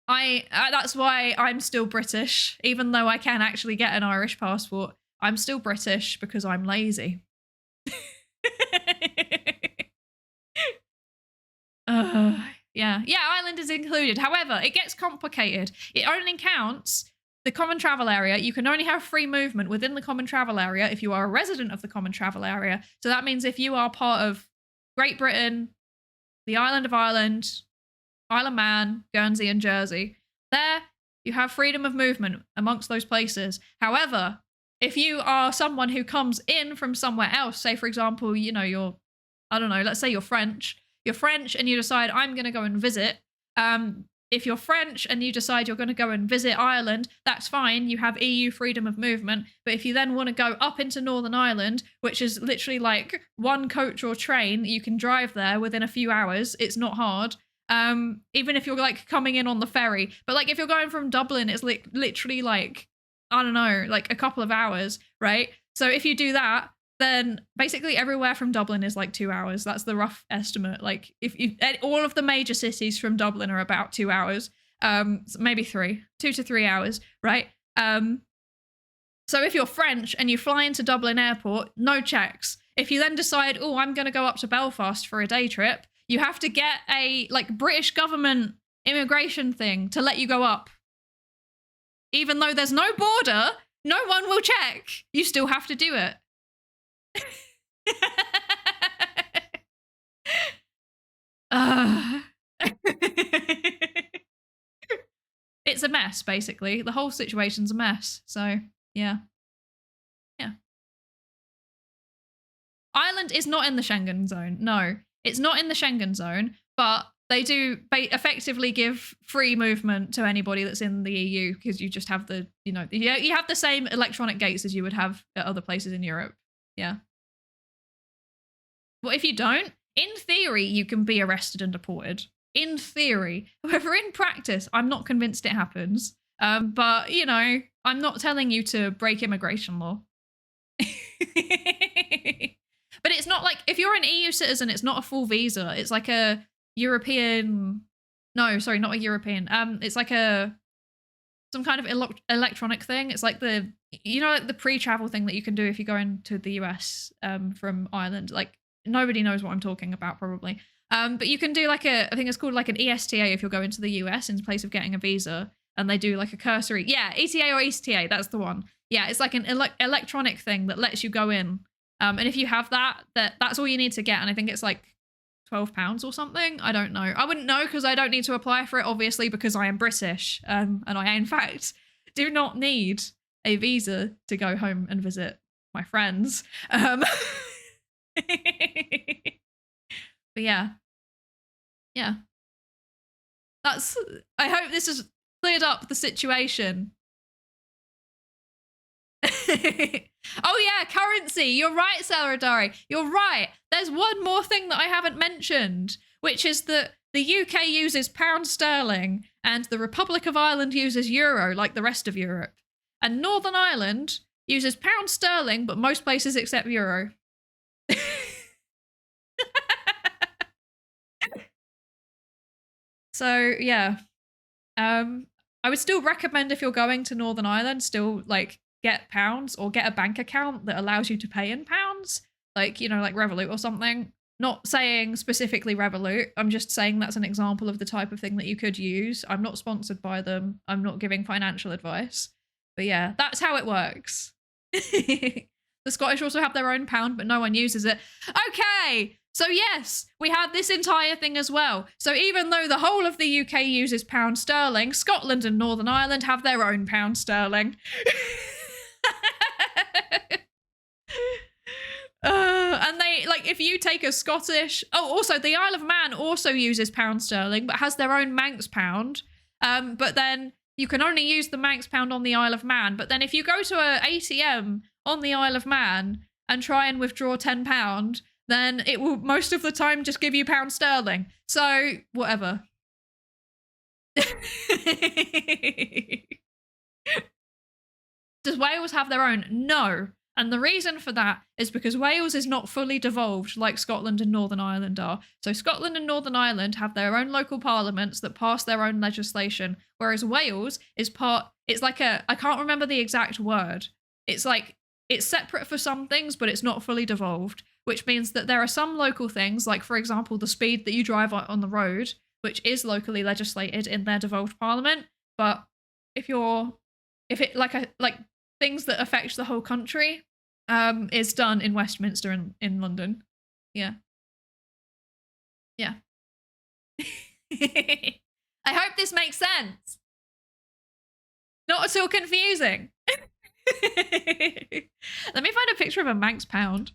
S1: that's why I'm still British, even though I can actually get an Irish passport. I'm still British because I'm lazy. Yeah, Ireland is included. However, it gets complicated. It only counts the common travel area. You can only have free movement within the common travel area if you are a resident of the common travel area. So that means if you are part of Great Britain, the island of Ireland, Isle of Man, Guernsey, and Jersey, there you have freedom of movement amongst those places. However, if you are someone who comes in from somewhere else, say for example, you know, let's say you're French and you decide, I'm going to go and visit. If you're French and you decide you're going to go and visit Ireland, that's fine. You have EU freedom of movement. But if you then want to go up into Northern Ireland, which is literally like one coach or train, you can drive there within a few hours. It's not hard. Even if you're like coming in on the ferry. But like if you're going from Dublin, it's literally like, I don't know, like a couple of hours, right? So if you do that, then basically everywhere from Dublin is like 2 hours. That's the rough estimate. Like if all of the major cities from Dublin are about 2 hours, maybe 2 to 3 hours, right? So if you're French and you fly into Dublin airport, no checks. If you then decide, oh, I'm going to go up to Belfast for a day trip, you have to get a like British government immigration thing to let you go up. Even though there's no border, no one will check. You still have to do it. It's a mess, basically. The whole situation's a mess. So, yeah. Ireland is not in the Schengen zone. No, it's not in the Schengen zone, but they do effectively give free movement to anybody that's in the EU, because you just have the, you have the same electronic gates as you would have at other places in Europe. Yeah. Well, if you don't, in theory, you can be arrested and deported. In theory. However, in practice, I'm not convinced it happens. But, I'm not telling you to break immigration law. But it's not like, if you're an EU citizen, it's not a full visa. It's like a European, no, sorry, not a European. It's like some kind of electronic thing. It's like like the pre-travel thing that you can do if you go into the US from Ireland. Like, nobody knows what I'm talking about probably. But you can do like I think it's called like an ESTA if you're going to the US in place of getting a visa. And they do like a cursory, ETA or ESTA, that's the one. Yeah, it's like an electronic thing that lets you go in. And if you have that's all you need to get. And I think it's like £12 or something. I don't know. I wouldn't know because I don't need to apply for it, obviously, because I am British. And I, in fact, do not need a visa to go home and visit my friends. But yeah. Yeah. I hope this has cleared up the situation. Oh yeah, currency. You're right, Saradari. You're right. There's one more thing that I haven't mentioned, which is that the UK uses pound sterling and the Republic of Ireland uses euro like the rest of Europe. And Northern Ireland uses pound sterling, but most places accept euro. So yeah. I would still recommend if you're going to Northern Ireland, still like get pounds or get a bank account that allows you to pay in pounds, like, like Revolut or something. Not saying specifically Revolut. I'm just saying that's an example of the type of thing that you could use. I'm not sponsored by them. I'm not giving financial advice. But yeah, that's how it works. The Scottish also have their own pound, but no one uses it. Okay. So yes, we have this entire thing as well. So even though the whole of the UK uses pound sterling, Scotland and Northern Ireland have their own pound sterling. And they, like, if you take a Scottish... Oh, also, the Isle of Man also uses pound sterling, but has their own Manx pound. But then you can only use the Manx pound on the Isle of Man. But then if you go to an ATM on the Isle of Man and try and withdraw £10... then it will most of the time just give you pound sterling. So, whatever. Does Wales have their own? No. And the reason for that is because Wales is not fully devolved like Scotland and Northern Ireland are. So Scotland and Northern Ireland have their own local parliaments that pass their own legislation, whereas Wales is it's like I can't remember the exact word. It's like, it's separate for some things, but it's not fully devolved, which means that there are some local things, like, for example, the speed that you drive on the road, which is locally legislated in their devolved parliament. But if things that affect the whole country, is done in Westminster in London. Yeah. Yeah. I hope this makes sense. Not at all confusing. Let me find a picture of a Manx pound.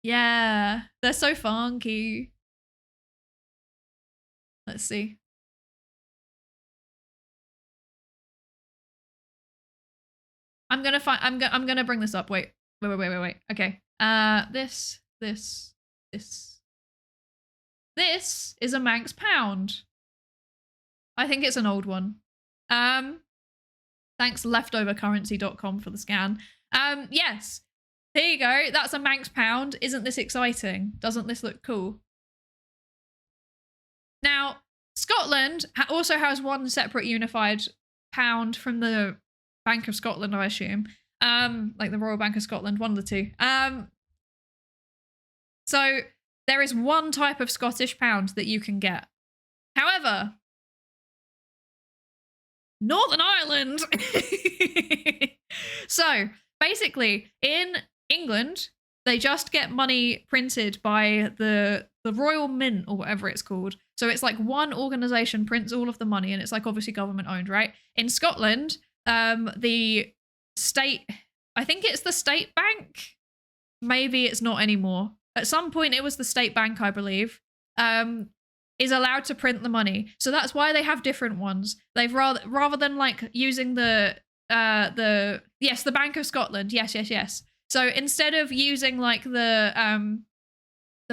S1: Yeah, they're so funky. Let's see. I'm gonna bring this up. Wait. Okay. This is a Manx pound. I think it's an old one. Thanks leftovercurrency.com for the scan. Yes. Here you go. That's a Manx pound. Isn't this exciting? Doesn't this look cool? Now, Scotland also has one separate unified pound from the Bank of Scotland, I assume. Like the Royal Bank of Scotland, one of the two. So there is one type of Scottish pound that you can get. However, Northern Ireland. So basically, in England, they just get money printed by the Royal Mint or whatever it's called. So it's like one organization prints all of the money, and it's like obviously government owned, right? In Scotland, the state, I think it's the state bank. Maybe it's not anymore. At some point, it was the state bank, I believe. Is allowed to print the money. So that's why they have different ones. They've rather than like using the Bank of Scotland. Yes. So instead of using like the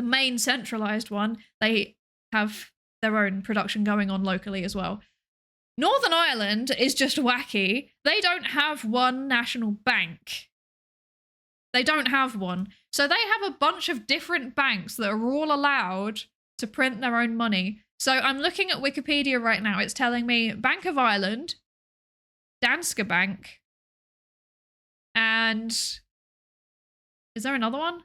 S1: main centralized one, they have their own production going on locally as well. Northern Ireland is just wacky. They don't have one national bank. They don't have one. So they have a bunch of different banks that are all allowed to print their own money. So I'm looking at Wikipedia right now. It's telling me Bank of Ireland, Danske Bank, and is there another one?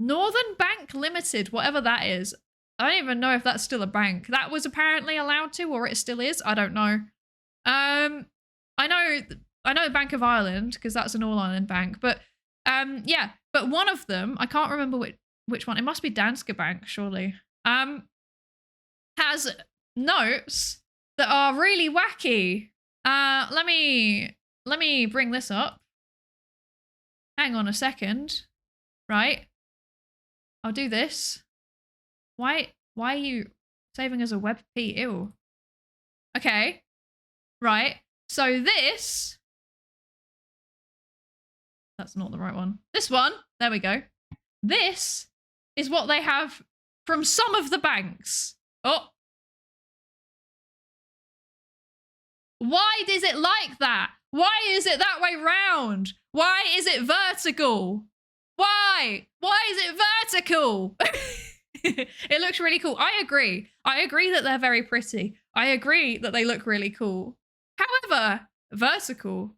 S1: Northern Bank Limited, whatever that is. I don't even know if that's still a bank. That was apparently allowed to, or it still is. I don't know. I know Bank of Ireland because that's an all-island bank. But yeah. But one of them, I can't remember which one. It must be Danske Bank, surely. Has notes that are really wacky. Let me bring this up. Hang on a second. Right. I'll do this. Why are you saving as a WebP? Ew. Okay. Right. So this... That's not the right one. This one. There we go. This is what they have from some of the banks. Oh. Why is it like that? Why is it that way round? Why is it vertical? Why? Why is it vertical? It looks really cool. I agree. I agree that they're very pretty. I agree that they look really cool. However, vertical,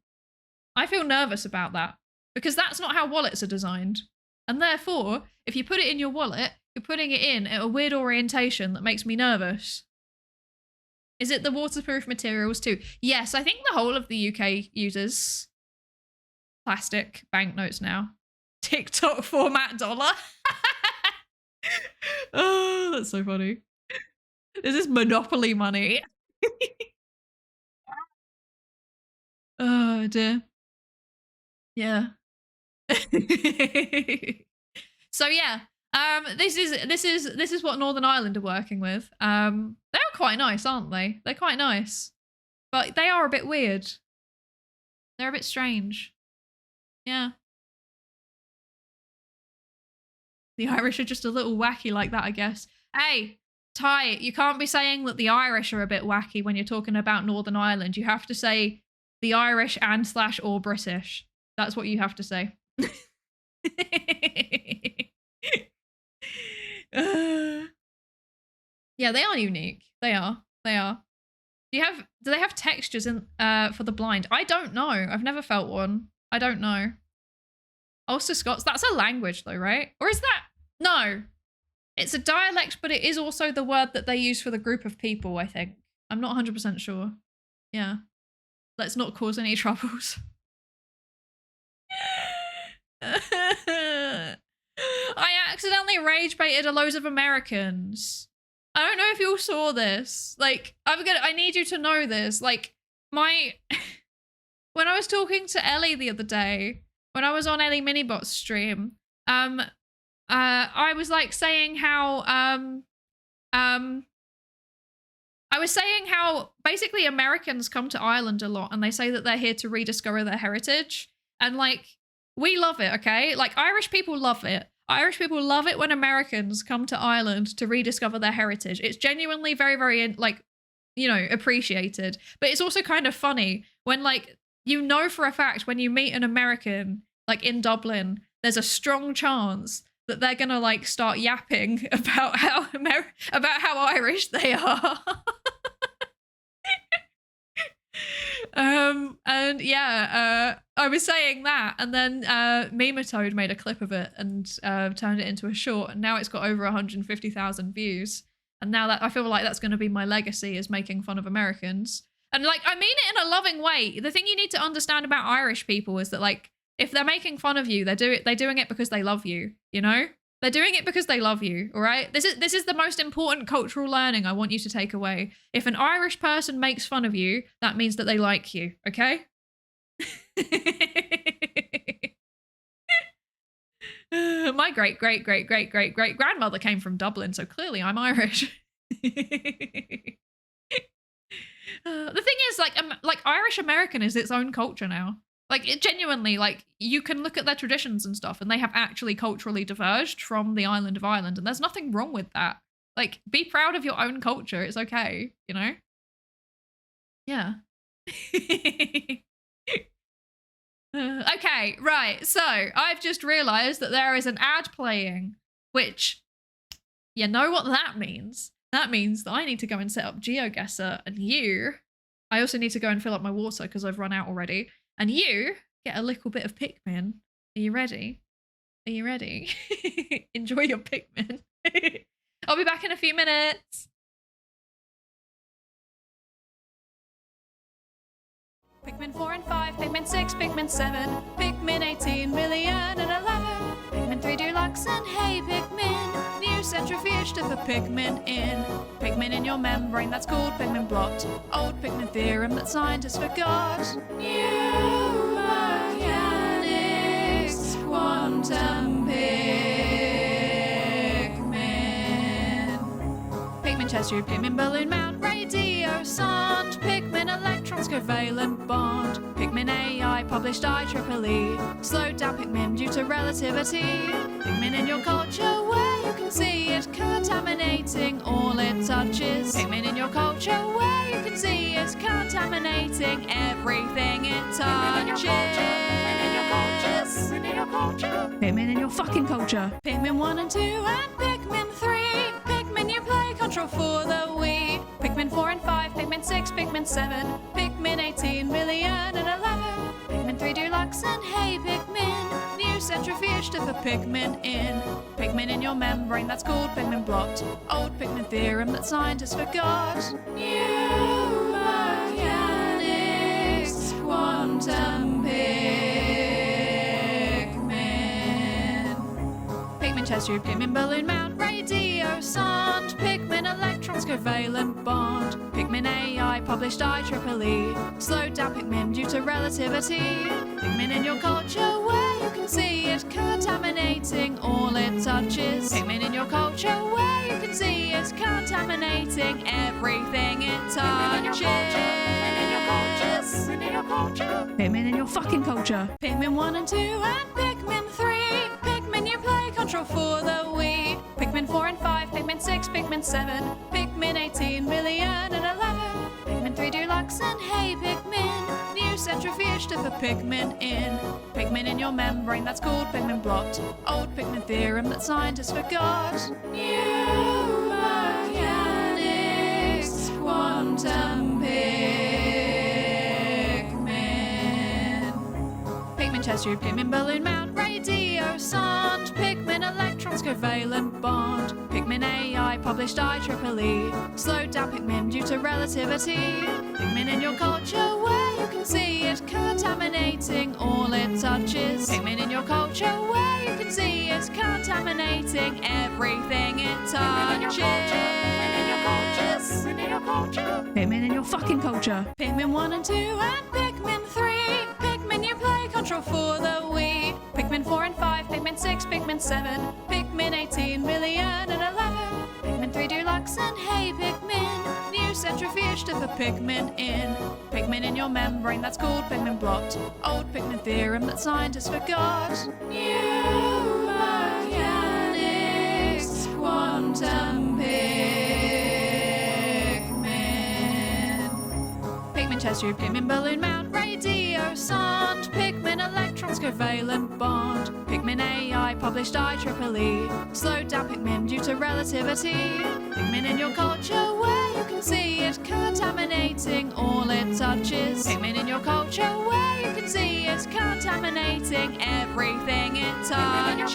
S1: I feel nervous about that because that's not how wallets are designed. And therefore, if you put it in your wallet, you're putting it in at a weird orientation that makes me nervous. Is it the waterproof materials too? Yes, I think the whole of the UK uses plastic banknotes now. TikTok format dollar. Oh, that's so funny. This is Monopoly money. Oh dear. Yeah. So yeah, this is what Northern Ireland are working with. They're quite nice, aren't they? They're quite nice, but they are a bit weird. They're a bit strange. Yeah. The Irish are just a little wacky like that, I guess. Hey, Ty, you can't be saying that the Irish are a bit wacky when you're talking about Northern Ireland. You have to say the Irish and / or British. That's what you have to say. Yeah, they are unique. They are. They are. Do they have textures in for the blind? I don't know. I've never felt one. I don't know. Ulster Scots, that's a language though, right? Or is that? No. It's a dialect, but it is also the word that they use for the group of people, I think. I'm not 100% sure. Yeah. Let's not cause any troubles. I accidentally rage baited a load of Americans. I don't know if you all saw this. Like, I need you to know this. Like, when I was talking to Ellie the other day, when I was on Ellie Minibot's stream, I was like saying how, I was saying how basically Americans come to Ireland a lot and they say that they're here to rediscover their heritage. And like, we love it, okay? Like Irish people love it. Irish people love it when Americans come to Ireland to rediscover their heritage. It's genuinely very, very like, you know, appreciated. But it's also kind of funny when like, you know for a fact when you meet an American like in Dublin, there's a strong chance that they're gonna like start yapping about how Irish they are. And yeah, I was saying that, and then Mematode made a clip of it and turned it into a short, and now it's got over 150,000 views. And now that I feel like that's going to be my legacy, is making fun of Americans. And like, I mean it in a loving way. The thing you need to understand about Irish people is that like, if they're making fun of you, they're doing it because they love you, you know? They're doing it because they love you, all right? This is the most important cultural learning I want you to take away. If an Irish person makes fun of you, that means that they like you, okay? My great grandmother came from Dublin, so clearly I'm Irish. The thing is, like Irish American is its own culture now. Like, it genuinely, like, you can look at their traditions and stuff, and they have actually culturally diverged from the island of Ireland, and there's nothing wrong with that. Like, be proud of your own culture. It's okay, you know? Yeah. Okay, right. So I've just realized that there is an ad playing, which you know what that means. That means that I need to go and set up GeoGuessr, and I also need to go and fill up my water because I've run out already. And you get a little bit of Pikmin. Are you ready? Are you ready? Enjoy your Pikmin. I'll be back in a few minutes. Pikmin 4 and 5, Pikmin 6, Pikmin 7, Pikmin 18 million and 11, Pikmin 3 Deluxe and hey Pikmin, new centrifuge to put Pikmin in. Pikmin in your membrane, that's called Pikmin blot. Old Pikmin theorem that scientists forgot. New mechanics, quantum Pikmin. Pikmin chest tube, Pikmin balloon mount, radio sonde, Pikmin electrons covalent bond, Pikmin AI published IEEE, slowed down Pikmin due to relativity. Pikmin in your culture where you can see it contaminating all it touches. Pikmin in your culture where you can see it contaminating everything it touches. Pikmin in your culture. Pikmin in your fucking culture. Pikmin 1 and 2 and Pikmin 3. Pikmin you play control for the Wii. Pikmin 4 and 5, Pikmin 6, Pikmin 7, Pikmin 18 million and 11, Pikmin 3 Deluxe and hey Pikmin, new centrifuge to put Pikmin in. Pikmin in your membrane, that's called Pikmin blot. Old Pikmin theorem that scientists forgot. New mechanics, quantum Pikmin. Pikmin chest tube, Pikmin balloon mount, radio sonde, Pikmin electrons covalent bond, Pikmin AI published IEEE, slowed down Pikmin due to relativity. Pikmin in your culture where you can see it contaminating all it touches. Pikmin in your culture where you can see it contaminating everything it touches. Pikmin in your fucking culture. Pikmin 1 and 2 and Pikmin 3. Pikmin you play control for the Wii. Pikmin 4 and 5, Pikmin 6, Pikmin 7, Pikmin 18 million and 11, Pikmin 3 Deluxe and hey Pikmin, new centrifuge to put Pikmin in. Pikmin in your membrane, that's called Pikmin blot. Old Pikmin theorem that scientists forgot. New mechanics, quantum Pikmin. Pikmin chest tube, Pikmin balloon mount, radio sonde, Pikmin electrons covalent bond, Pikmin AI published IEEE, slowed down Pikmin due to relativity. Pikmin in your culture where you can see it contaminating all it touches. Pikmin in your culture where you can see it contaminating everything it touches. Pikmin in your fucking culture. Pikmin 1 and 2 and Pikmin 3. Pikmin you play control for the Wii. Pikmin 4 and 5, Pikmin 6, Pikmin 7, Pikmin 18 million and 11, Pikmin 3 Deluxe and hey Pikmin, new centrifuge to put Pikmin in. Pikmin in your membrane, that's called Pikmin blot. Old Pikmin theorem that scientists forgot. New mechanics, quantum Pikmin. Pikmin chest tube, Pikmin balloon mount, radio sonde, Pikmin electrons covalent bond, Pikmin AI published IEEE, slowed down Pikmin due to relativity. Pikmin in your culture where you can see it contaminating all it touches. Pikmin in your culture where you can see it contaminating everything it touches.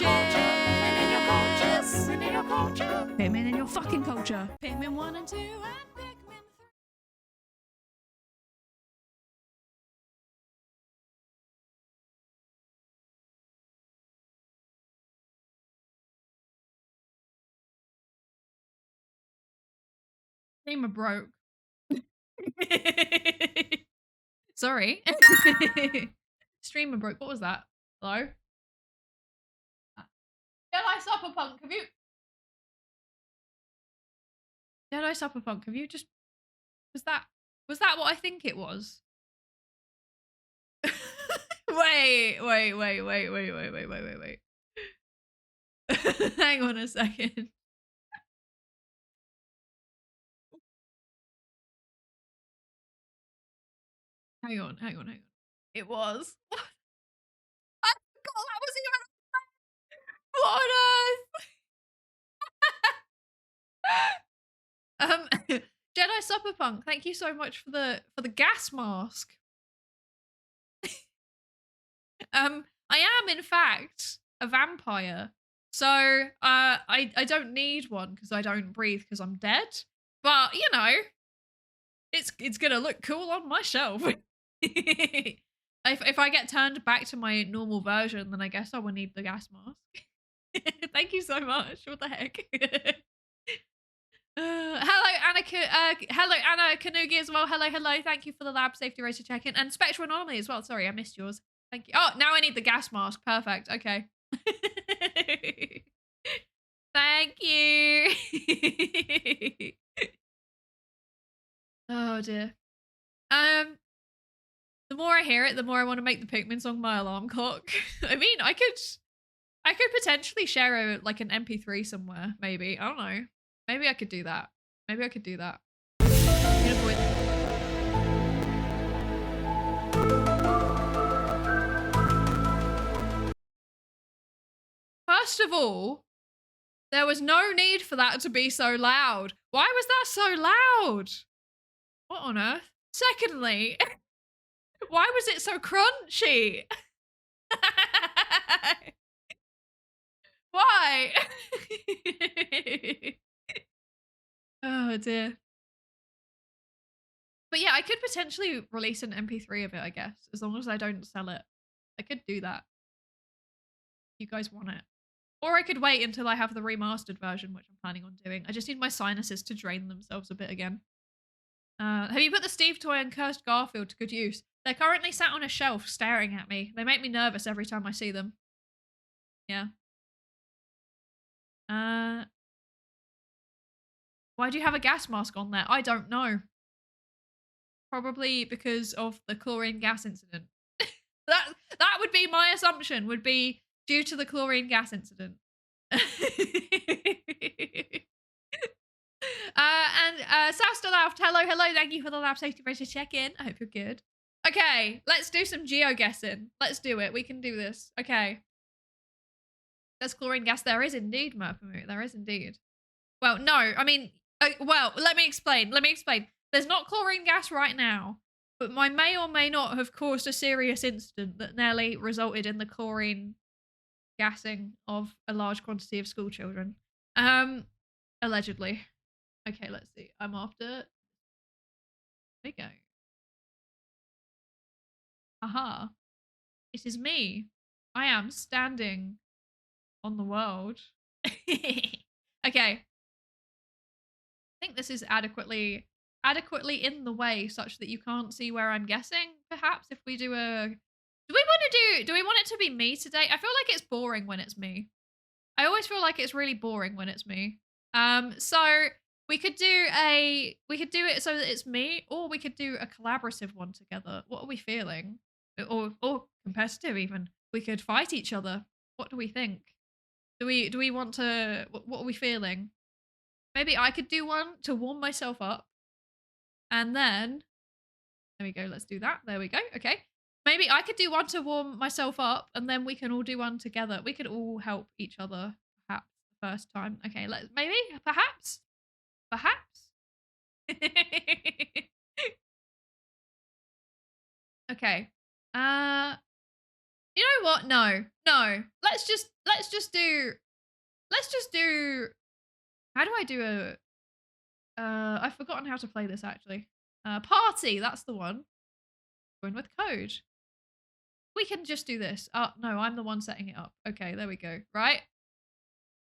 S1: Pikmin in your fucking culture. Pikmin 1 and 2 and Pikmin 3. Streamer broke. Sorry. Streamer broke. What was that? Hello? Jedi Cyberpunk, have you... Jedi Cyberpunk, have you just... Was that what I think it was? Wait. Hang on a second. Hang on. It was. I forgot that was even. What on earth? Jedi Supperpunk, thank you so much for the gas mask. I am in fact a vampire, so I don't need one because I don't breathe because I'm dead. But you know, it's gonna look cool on my shelf. If I get turned back to my normal version, then I guess I will need the gas mask. Thank you so much. What the heck? Hello, Anna. Hello, Anna Kanugi as well. Hello. Thank you for the lab safety racer check-in and Spectral Anomaly as well. Sorry, I missed yours. Thank you. Oh, now I need the gas mask. Perfect. Okay. Thank you. Oh dear. The more I hear it, the more I want to make the Pikmin song my alarm clock. I mean, I could potentially share like an MP3 somewhere. Maybe I don't know. Maybe I could do that. First of all, there was no need for that to be so loud. Why was that so loud? What on earth? Secondly, why was it so crunchy? Why? Oh dear. But yeah, I could potentially release an MP3 of it, I guess, as long as I don't sell it. I could do that. You guys want it. Or I could wait until I have the remastered version, which I'm planning on doing. I just need my sinuses to drain themselves a bit again. Have you put the Steve toy and Cursed Garfield to good use? They're currently sat on a shelf staring at me. They make me nervous every time I see them. Yeah. Why do you have a gas mask on there? I don't know. Probably because of the chlorine gas incident. that would be my assumption, would be due to the chlorine gas incident. South hello, thank you for the lab safety racer check-in. I hope you're good. Okay, let's do some GeoGuessing. Let's do it. We can do this. Okay. There's chlorine gas. There is indeed, Murphy. There is indeed. Well, no, I mean, well, let me explain. There's not chlorine gas right now, but I may or may not have caused a serious incident that nearly resulted in the chlorine gassing of a large quantity of school children. Allegedly. Okay, let's see. I'm after. There we go. Aha. It is me. I am standing on the world. Okay. I think this is adequately in the way such that you can't see where I'm guessing. Perhaps if we do a do we want it to be me today? I feel like it's boring when it's me. I always feel like it's really boring when it's me. So we could do it so that it's me, or we could do a collaborative one together. What are we feeling? Or competitive even. We could fight each other. What do we think? Do we want to what are we feeling? Maybe I could do one to warm myself up. And then there we go, let's do that. There we go. Okay. Maybe I could do one to warm myself up, and then we can all do one together. We could all help each other, perhaps, the first time. Okay, maybe, perhaps. Okay. You know what? No. Let's just do. How do I do a? I've forgotten how to play this actually. Party. That's the one. Join with code. We can just do this. Oh, no, I'm the one setting it up. Okay, there we go. Right?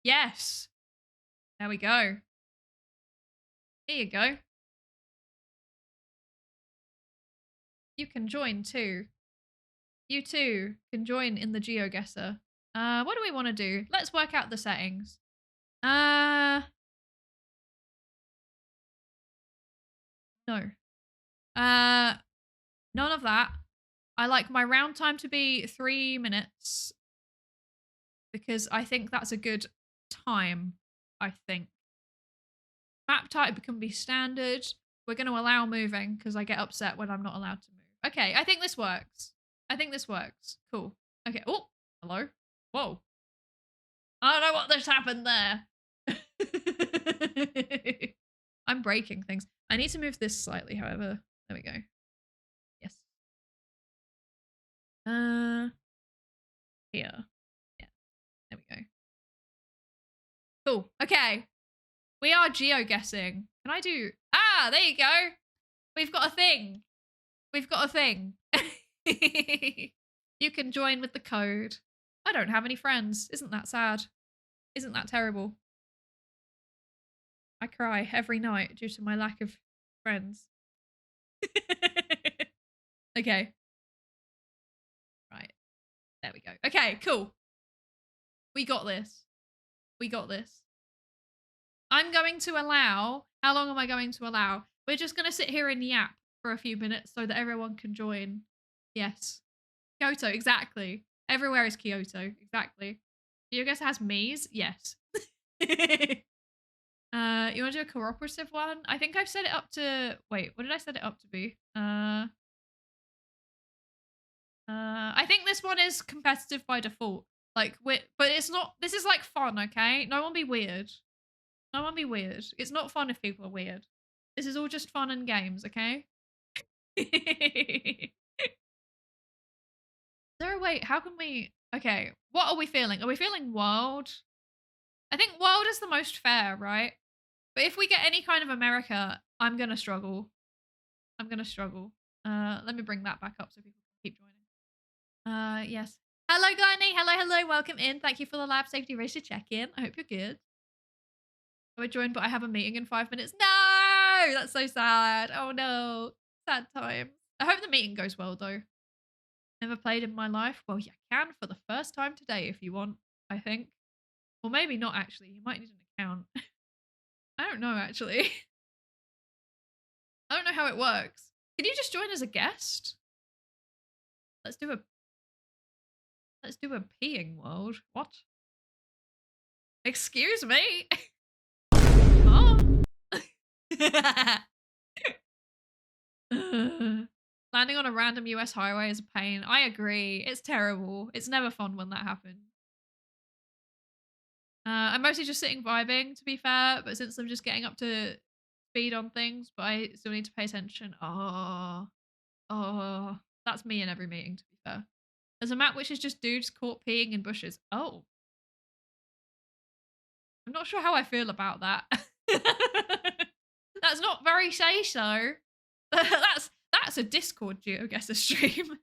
S1: Yes. There we go. Here you go. You can join too. You too can join in the GeoGuessr. What do we want to do? Let's work out the settings. No. None of that. I like my round time to be 3 minutes because I think that's a good time, I think. Map type can be standard. We're going to allow moving because I get upset when I'm not allowed to move. Okay, I think this works. I think this works. Cool. Okay. Oh, hello. Whoa. I don't know what just happened there. I'm breaking things. I need to move this slightly, however. There we go. Yes. Here. Yeah. There we go. Cool. Okay. We are GeoGuessing. Can I do... Ah, there you go. We've got a thing. We've got a thing. You can join with the code. I don't have any friends. Isn't that sad? Isn't that terrible? I cry every night due to my lack of friends. Okay. Right. There we go. Okay, cool. We got this. We got this. I'm going to allow... How long am I going to allow? We're just going to sit here and yap for a few minutes so that everyone can join. Yes. Kyoto, exactly. Everywhere is Kyoto, exactly. GeoGuessr has me's? Yes. You want to do a cooperative one? I think I've set it up to... Wait, what did I set it up to be? I think this one is competitive by default. Like, but it's not... This is like fun, okay? No one be weird. No one be weird. It's not fun if people are weird. This is all just fun and games, okay? Is there a way? How can we... Okay, what are we feeling? Are we feeling world? I think world is the most fair, right? But if we get any kind of America, I'm gonna struggle. I'm gonna struggle. Let me bring that back up so people can keep joining. Yes. Hello, Gurney. Hello, hello. Welcome in. Thank you for the lab safety racer check-in. I hope you're good. I would join, but I have a meeting in 5 minutes. No! That's so sad. Oh no. Sad time. I hope the meeting goes well though. Never played in my life. Well, you can for the first time today if you want, I think. Or maybe not actually. You might need an account. I don't know actually. I don't know how it works. Can you just join as a guest? Let's do a peeing world. What? Excuse me? Oh. Landing on a random US highway is a pain. I agree. It's terrible. It's never fun when that happens. I'm mostly just sitting vibing, to be fair, but since I'm just getting up to speed on things, but I still need to pay attention. Oh, that's me in every meeting, to be fair. There's a map which is just dudes caught peeing in bushes. Oh. I'm not sure how I feel about that. That's not very say-so. That's a Discord GeoGuessr stream.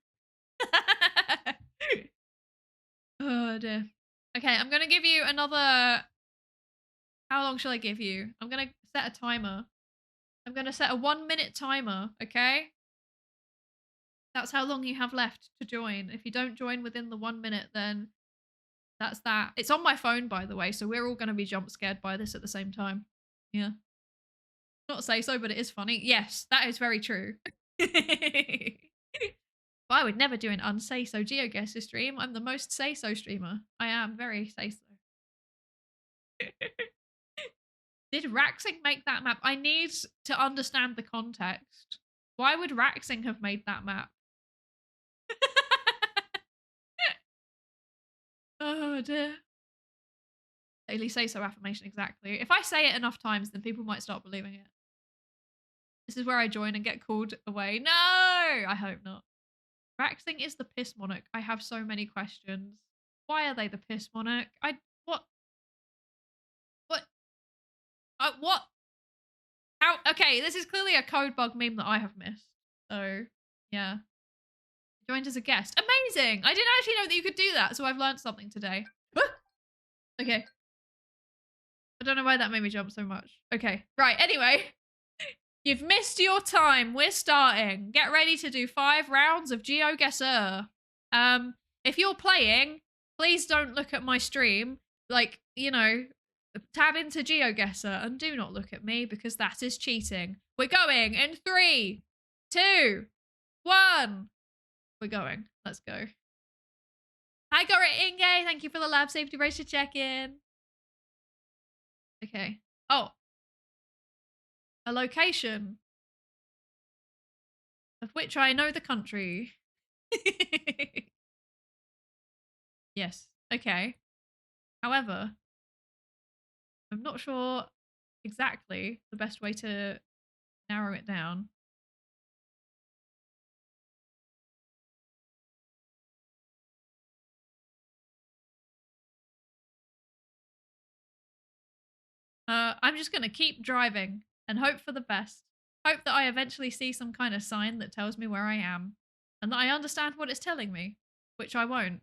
S1: Oh dear. Okay, I'm gonna give you another... How long shall I give you? I'm gonna set a timer. I'm gonna set a 1-minute timer, okay? That's how long you have left to join. If you don't join within the 1 minute, then that's that. It's on my phone, by the way, so we're all gonna be jump scared by this at the same time. Yeah. Not say so, but it is funny. Yes, that is very true. But I would never do an unsay-so GeoGuessr stream. I'm the most say-so streamer. I am very say-so. Did Raxing make that map? I need to understand the context. Why would Raxing have made that map? Oh dear. Daily say-so affirmation, exactly. If I say it enough times, then people might start believing it. This is where I join and get called away. No! I hope not. Raxing is the piss monarch. I have so many questions. Why are they the piss monarch? What? What? How? Okay, this is clearly a code bug meme that I have missed. So, yeah. Joined as a guest. Amazing! I didn't actually know that you could do that, so I've learned something today. Okay. I don't know why that made me jump so much. Okay, right, anyway. You've missed your time. We're starting. Get ready to do 5 rounds of GeoGuessr. If you're playing, please don't look at my stream. Like, you know, tab into GeoGuessr and do not look at me because that is cheating. We're going in 3, 2, 1. We're going. Let's go. Hi, Gora Inge. Thank you for the lab safety racer check-in. Okay. Oh. A location. of which I know the country. Yes. Okay. However, I'm not sure exactly the best way to narrow it down. I'm just gonna keep driving and hope for the best. Hope that I eventually see some kind of sign that tells me where I am and that I understand what it's telling me, which I won't.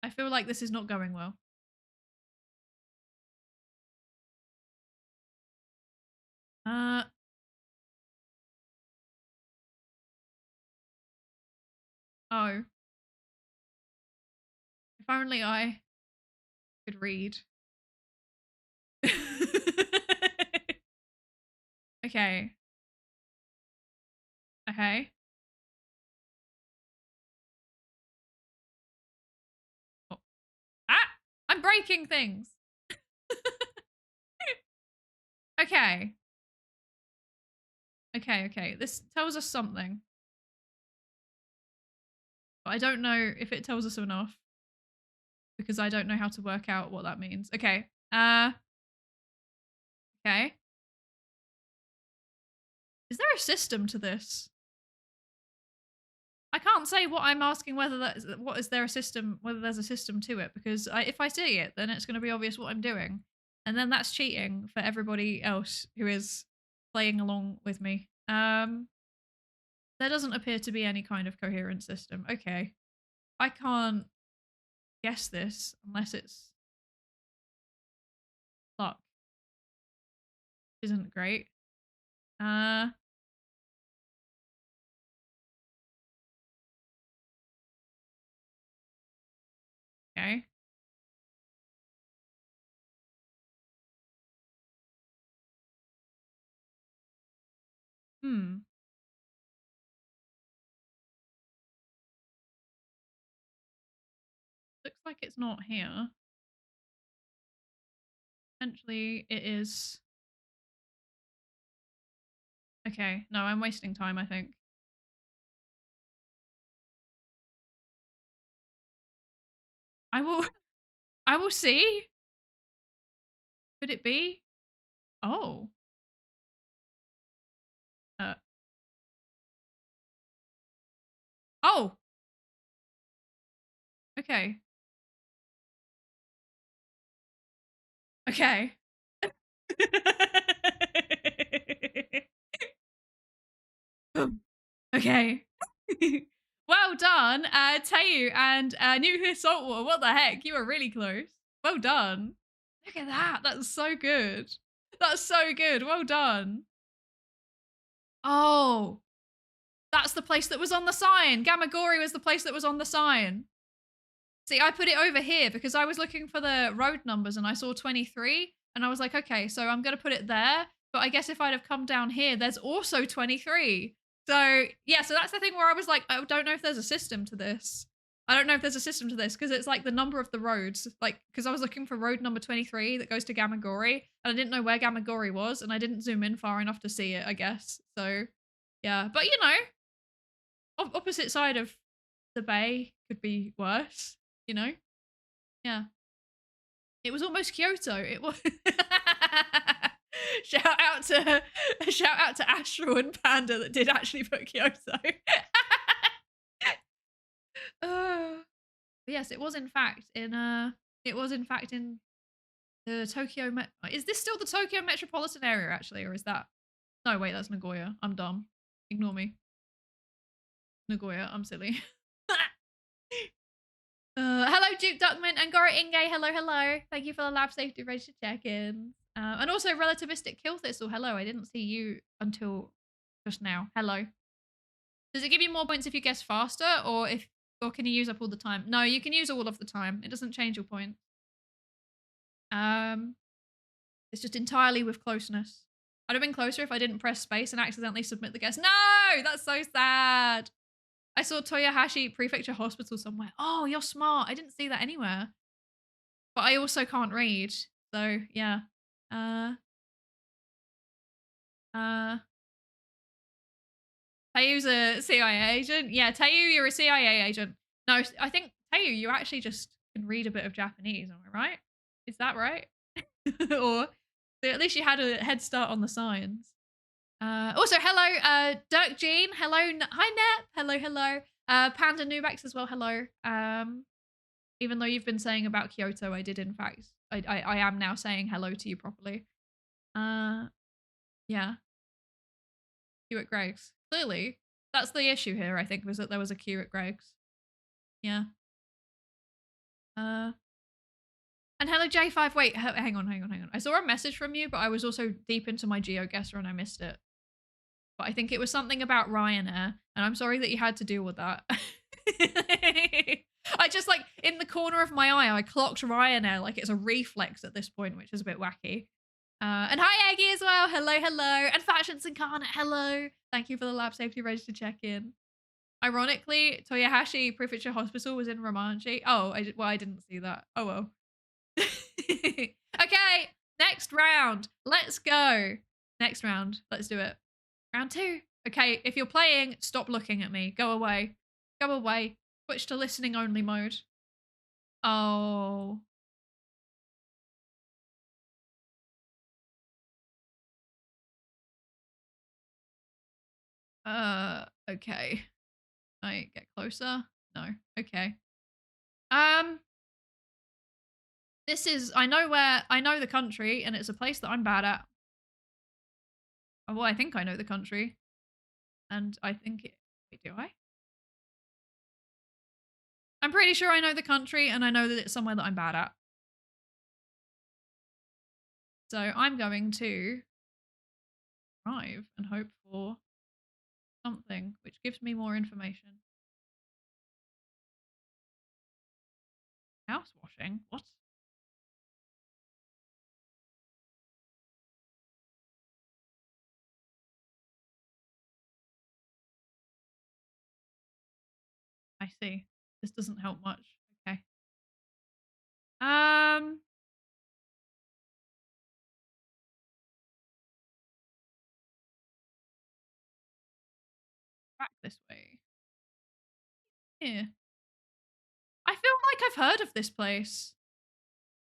S1: I feel like this is not going well. Uh, oh. If only I could read. Okay. Okay. Oh. Ah! I'm breaking things. Okay. Okay. This tells us something. But I don't know if it tells us enough because I don't know how to work out what that means. Okay. Okay. Is there a system to this? I can't say what I'm asking whether that's what is there a system whether there's a system to it because if I see it then it's going to be obvious what I'm doing. And then that's cheating for everybody else who is playing along with me. There doesn't appear to be any kind of coherent system. Okay. I can't guess this unless it's luck. Isn't great. Uh okay. Hmm. Looks like it's not here. Potentially it is. Okay, no, I'm wasting time, I think. I will I will see. Could it be? Oh. Uh oh. Okay. Okay. Okay. Well done, Tayu and New Here Saltwater. What the heck? You were really close. Well done. Look at that. That's so good. That's so good. Well done. Oh, that's the place that was on the sign. Gamagori was the place that was on the sign. See, I put it over here because I was looking for the road numbers and I saw 23 and I was like, okay, so I'm going to put it there. But I guess if I'd have come down here, there's also 23. So yeah, so that's the thing where I was like, I don't know if there's a system to this. I don't know if there's a system to this because it's like the number of the roads, like, because I was looking for road number 23 that goes to Gamagori and I didn't know where Gamagori was and I didn't zoom in far enough to see it, I guess. So yeah, but you know, opposite side of the bay could be worse, you know? Yeah. It was almost Kyoto. It was shout out to Astral and Panda that did actually put Kyoto. uh, yes, it was in fact in the Tokyo is this still the Tokyo metropolitan area actually, or is that no wait, that's Nagoya. I'm dumb. Ignore me. Nagoya, I'm silly. Hello, Duke Duckman and Gora Inge. Hello. Thank you for the lab safety register check-in. And also relativistic kill thistle. Hello, I didn't see you until just now. Hello. Does it give you more points if you guess faster, or can you use up all the time? No, you can use all of the time. It doesn't change your point. It's just entirely with closeness. I'd have been closer if I didn't press space and accidentally submit the guess. No, that's so sad. I saw Toyohashi Prefecture Hospital somewhere. Oh, you're smart. I didn't see that anywhere. But I also can't read. So, yeah. Uh Tayu's a CIA agent. Yeah, Tayu, you're a CIA agent. No, I think Tayu, you actually just can read a bit of Japanese. Am I right? Is that right? Or so at least you had a head start on the science. Also, hello, Dirk Jean. Hello, hi Nep. Hello, hello. Panda Nubax as well. Hello. Even though you've been saying about Kyoto, I did in fact. I am now saying hello to you properly. Yeah. Queue at Greg's. Clearly, that's the issue here. I think was that there was a queue at Greg's. Yeah. And hello J5. Wait, hang on. I saw a message from you, but I was also deep into my GeoGuessr and I missed it. But I think it was something about Ryanair, and I'm sorry that you had to deal with that. I just like in the corner of my eye, I clocked Ryanair like it's a reflex at this point, which is a bit wacky. And hi Eggy as well. Hello, hello. And Fashions Incarnate. Hello. Thank you for the lab safety register check-in. Ironically, Toyohashi Prefecture Hospital was in Romanji. Oh, I didn't see that. Oh well. Okay, next round. Let's go. Next round. Let's do it. Round 2. Okay, if you're playing, stop looking at me. Go away. Go away. Switch to listening only mode. Oh. Okay. I get closer? No. Okay. This is, I know the country, and it's a place that I'm bad at. Oh, well, I think I know the country. And I think it, wait, do I? I'm pretty sure I know the country, and I know that it's somewhere that I'm bad at. So I'm going to drive and hope for something which gives me more information. House washing? What? I see. This doesn't help much. Okay. Back this way. Here. I feel like I've heard of this place.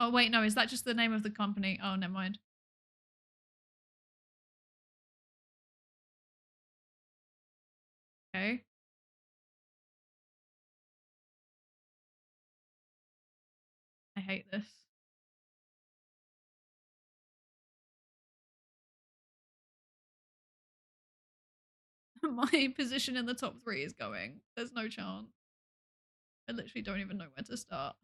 S1: Oh wait, no, is that just the name of the company? Oh, never mind. Okay. I hate this. My position in the top 3 is going. There's no chance. I literally don't even know where to start.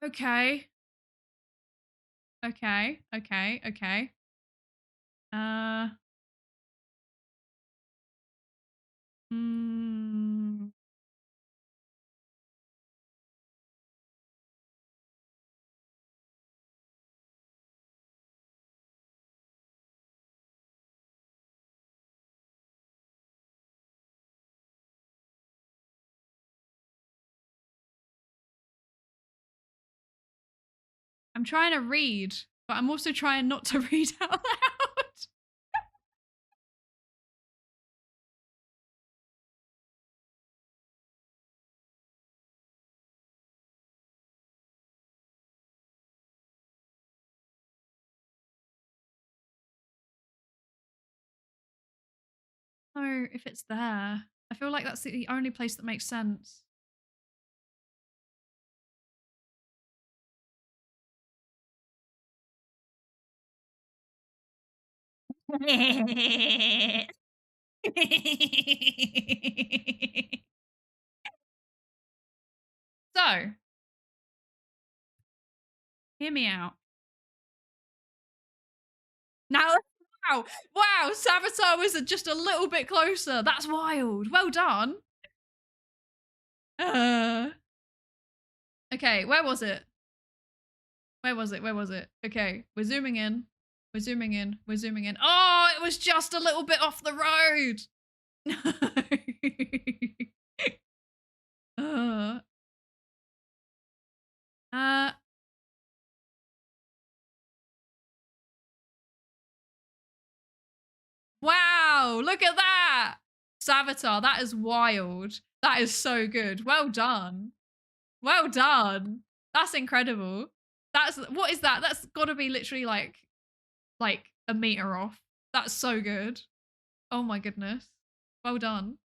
S1: Okay. Okay. Okay. Okay. I'm trying to read, but I'm also trying not to read out loud. No, if it's there. I feel like that's the only place that makes sense. So, hear me out. Now, wow, Savitar was just a little bit closer. That's wild. Well done. Okay, where was it? Where was it? Okay, we're zooming in. We're zooming in. Oh, That was just a little bit off the road. No. uh, wow, look at that. Savitar, that is wild. That is so good. Well done. Well done. That's incredible. What is that? That's got to be literally like a meter off. That's so good. Oh my goodness. Well done.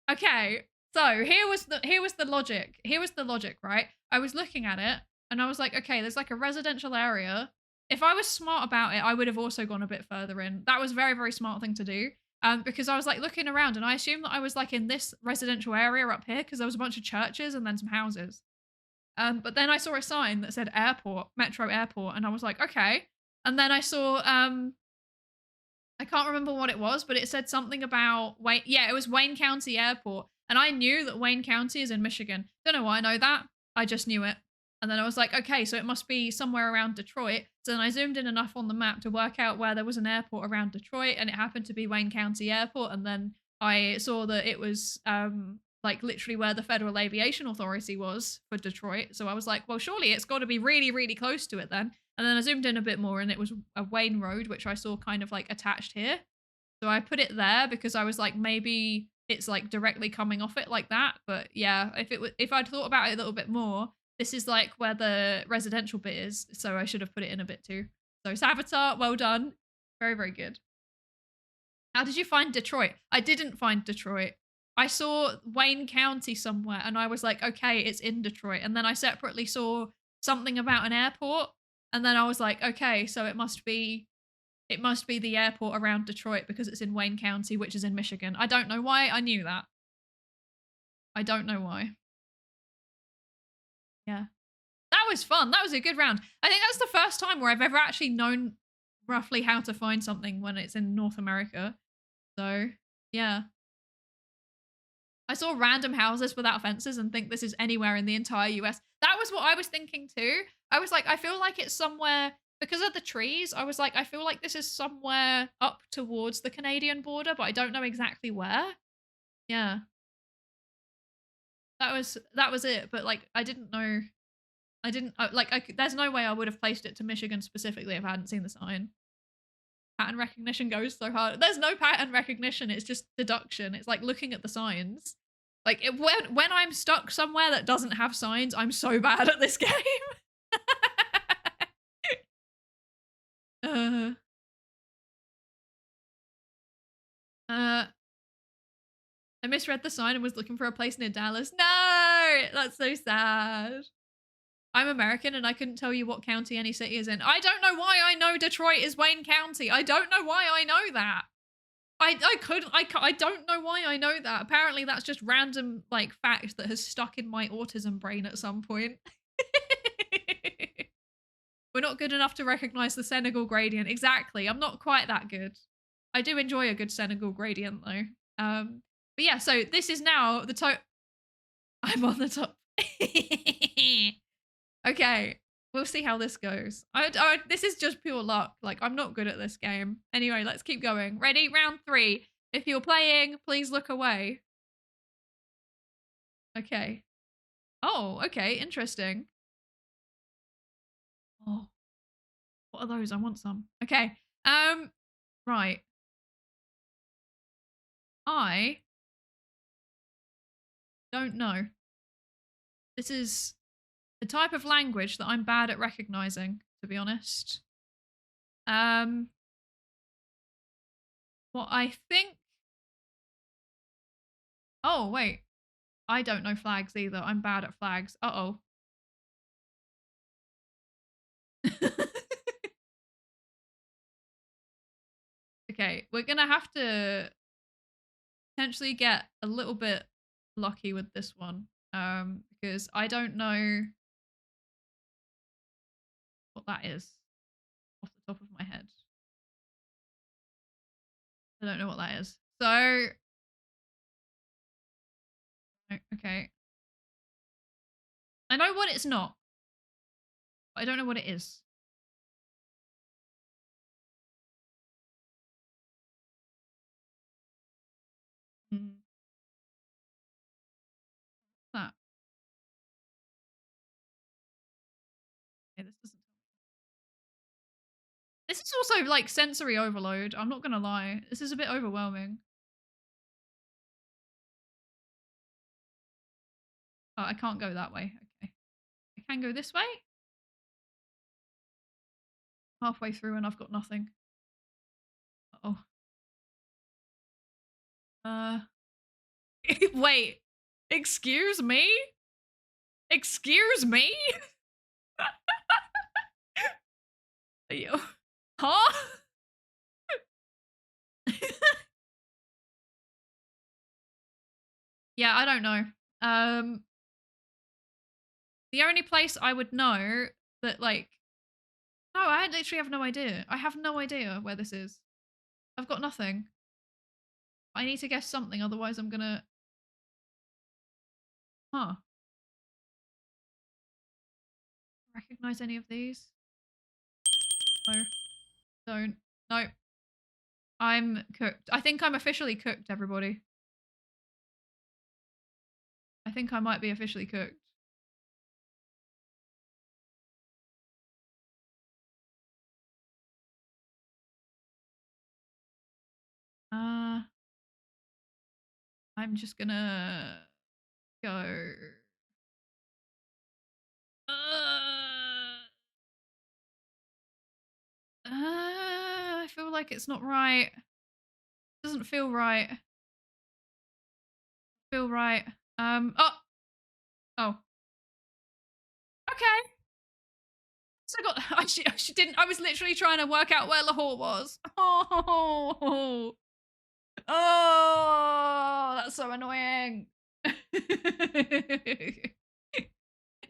S1: Okay. So here was the logic. Here was the logic, right? I was looking at it and I was like, okay, there's like a residential area. If I was smart about it, I would have also gone a bit further in. That was a very, very smart thing to do. Because I was like looking around and I assumed that I was like in this residential area up here because there was a bunch of churches and then some houses. But then I saw a sign that said airport, metro airport, and I was like, okay. And then I saw I can't remember what it was, but it said something about Wayne. Yeah, it was Wayne County Airport. And I knew that Wayne County is in Michigan. Don't know why I know that. I just knew it. And then I was like, okay, so it must be somewhere around Detroit. So then I zoomed in enough on the map to work out where there was an airport around Detroit, and it happened to be Wayne County Airport. And then I saw that it was like literally where the Federal Aviation Authority was for Detroit. So I was like, well, surely it's got to be really, really close to it then. And then I zoomed in a bit more and it was a Wayne Road, which I saw kind of like attached here. So I put it there because I was like, maybe it's like directly coming off it like that. But yeah, if I'd thought about it a little bit more, this is like where the residential bit is. So I should have put it in a bit too. So Savitar, well done. Very, very good. How did you find Detroit? I didn't find Detroit. I saw Wayne County somewhere and I was like, okay, it's in Detroit. And then I separately saw something about an airport. And then I was like, okay, so it must be the airport around Detroit because it's in Wayne County, which is in Michigan. I don't know why I knew that. I don't know why. Yeah. That was fun. That was a good round. I think that's the first time where I've ever actually known roughly how to find something when it's in North America. So, yeah. I saw random houses without fences and think this is anywhere in the entire US. That was what I was thinking too. I was like, I feel like it's somewhere because of the trees. I was like, I feel like this is somewhere up towards the Canadian border, but I don't know exactly where. Yeah. That was it. But like, I didn't know. There's no way I would have placed it to Michigan specifically if I hadn't seen the sign. Pattern recognition goes so hard. There's no pattern recognition. It's just deduction. It's like looking at the signs. Like when I'm stuck somewhere that doesn't have signs, I'm so bad at this game. I misread the sign and was looking for a place near Dallas. No, that's so sad. I'm American and I couldn't tell you what county any city is in. I don't know why I know Detroit is Wayne County. I don't know why I know that. I don't know why I know that. Apparently that's just random like fact that has stuck in my autism brain at some point. We're not good enough to recognize the Senegal gradient. Exactly. I'm not quite that good. I do enjoy a good Senegal gradient though. But yeah, so this is now the top. I'm on the top. Okay, we'll see how this goes. This is just pure luck. Like, I'm not good at this game. Anyway, let's keep going. Ready? Round 3. If you're playing, please look away. Okay. Oh, okay. Interesting. Oh, what are those? I want some. Okay. Right. I don't know. This is the type of language that I'm bad at recognizing, to be honest. What I think... Oh, wait. I don't know flags either. I'm bad at flags. Uh-oh. Okay, we're gonna have to potentially get a little bit lucky with this one. Because I don't know what that is off the top of my head. I don't know what that is. So, okay. I know what it's not, but I don't know what it is. Hmm. That. Okay, this doesn't. This is also like sensory overload. I'm not gonna lie. This is a bit overwhelming. Oh, I can't go that way. Okay. I can go this way. Halfway through and I've got nothing. Uh-oh. Wait. Excuse me? Excuse me? Yo. Huh? Yeah, I don't know. The only place I would know that like no, I literally have no idea. I have no idea where this is. I've got nothing. I need to guess something, otherwise I'm gonna. Huh. Recognize any of these? No. Don't. No. I'm cooked. I think I'm officially cooked, everybody. I think I might be officially cooked. I'm just gonna go. I feel like it's not right. It doesn't feel right. Feel right. Oh. Oh. Okay. So I got. She didn't. I was literally trying to work out where Lahore was. Oh. Oh. That's so annoying.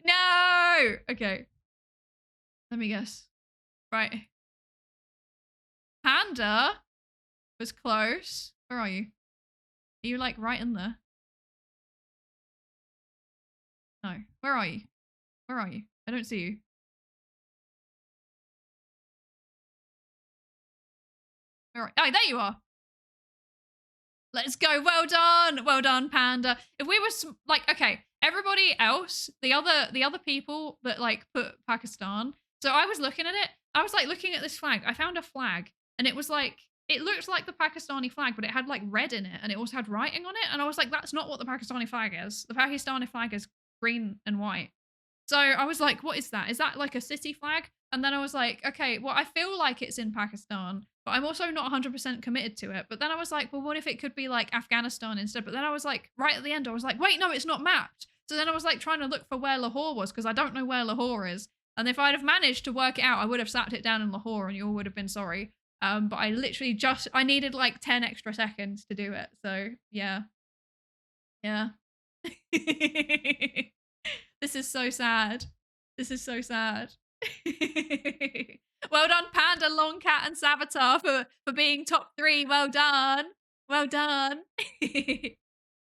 S1: No. Okay. Let me guess. Right. Panda was close. Where are you? Are you like right in there? No. Where are you? Where are you? I don't see you. Where are you? Oh, there you are. Let's go. Well done. Well done, Panda. If we were like, okay, everybody else, the other people that like put Pakistan. So I was looking at it. I was like looking at this flag. I found a flag and it was like, it looked like the Pakistani flag, but it had like red in it and it also had writing on it. And I was like, that's not what the Pakistani flag is. The Pakistani flag is green and white. So I was like, what is that? Is that like a city flag? And then I was like, okay, well, I feel like it's in Pakistan, but I'm also not 100% committed to it. But then I was like, well, what if it could be like Afghanistan instead? But then I was like, right at the end, I was like, wait, no, it's not mapped. So then I was like trying to look for where Lahore was because I don't know where Lahore is. And if I'd have managed to work it out, I would have sat it down in Lahore and you all would have been sorry. But I literally I needed like 10 extra seconds to do it. So yeah. Yeah. This is so sad. This is so sad. Well done, Panda, Longcat, and Savitar for being top 3. Well done. Well done.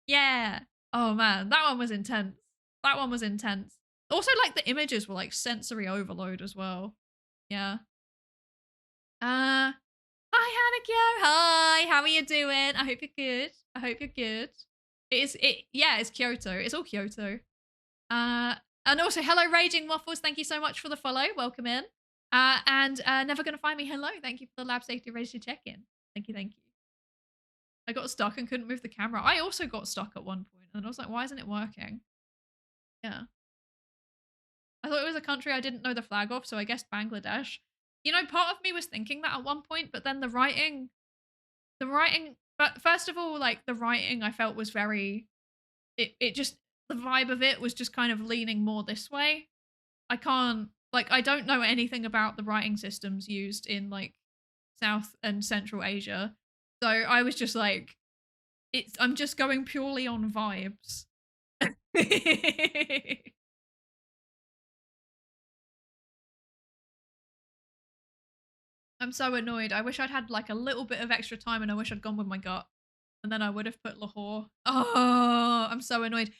S1: Yeah. Oh man, that one was intense. That one was intense. Also, like the images were like sensory overload as well. Yeah. Hi Hanakyo. Hi, how are you doing? I hope you're good. I hope you're good. It's Kyoto. It's all Kyoto. And also, hello, Raging Waffles. Thank you so much for the follow. Welcome in. And Never Gonna Find Me. Hello. Thank you for the lab safety register check-in. Thank you, thank you. I got stuck and couldn't move the camera. I also got stuck at one point, and I was like, why isn't it working? Yeah. I thought it was a country I didn't know the flag of, so I guessed Bangladesh. You know, part of me was thinking that at one point, but then the writing, but first of all, like the writing I felt was very, it just, the vibe of it was just kind of leaning more this way. I can't, like, I don't know anything about the writing systems used in like South and Central Asia. So I was just like, I'm just going purely on vibes. I'm so annoyed. I wish I'd had like a little bit of extra time and I wish I'd gone with my gut. And then I would have put Lahore. Oh, I'm so annoyed.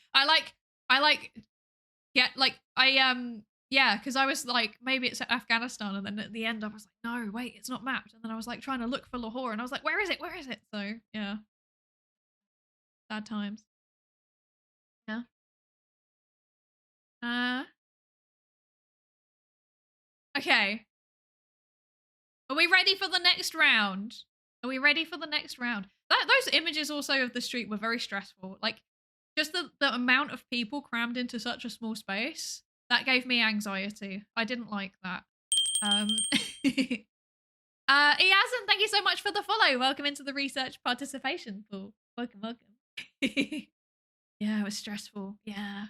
S1: Yeah, because I was like, maybe it's Afghanistan, and then at the end I was like, no, wait, it's not mapped. And then I was like trying to look for Lahore, and I was like, where is it? Where is it? So yeah. Sad times. Yeah. Okay. Are we ready for the next round? Are we ready for the next round? Those images also of the street were very stressful. Like, just the amount of people crammed into such a small space, that gave me anxiety. I didn't like that. Eason, thank you so much for the follow. Welcome into the research participation pool. Welcome, welcome. Yeah, it was stressful. Yeah.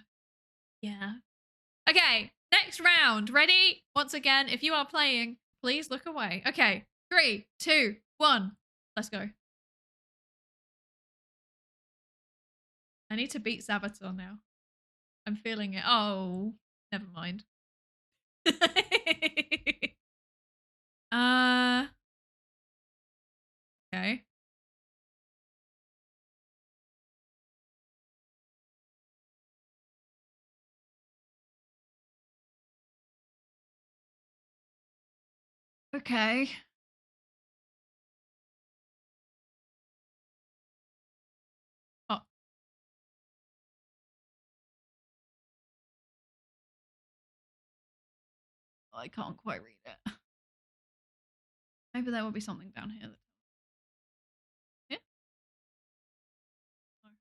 S1: Yeah. Okay, next round. Ready? Once again, if you are playing, please look away. Okay, 3, 2, 1. Let's go. I need to beat Saboteur now. I'm feeling it. Oh, never mind. Okay. Okay. Oh. I can't quite read it. Maybe there will be something down here. Yeah? No.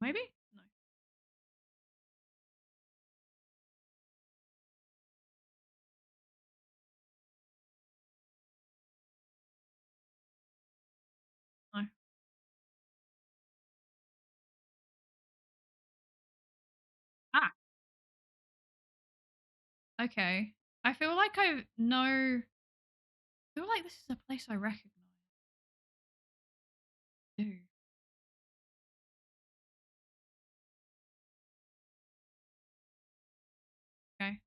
S1: Maybe? No. No. Ah. Okay. I feel like I know. I feel like this is a place I recognize. Ooh. Okay.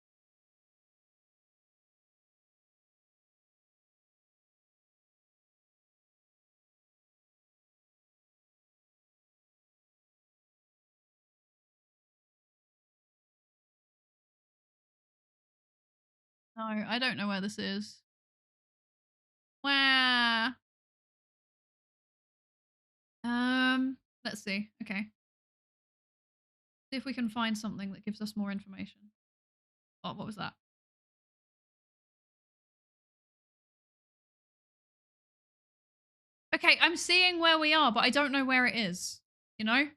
S1: No, I don't know where this is. Where? Let's see. Okay. See if we can find something that gives us more information. Oh, what was that? Okay, I'm seeing where we are, but I don't know where it is. You know?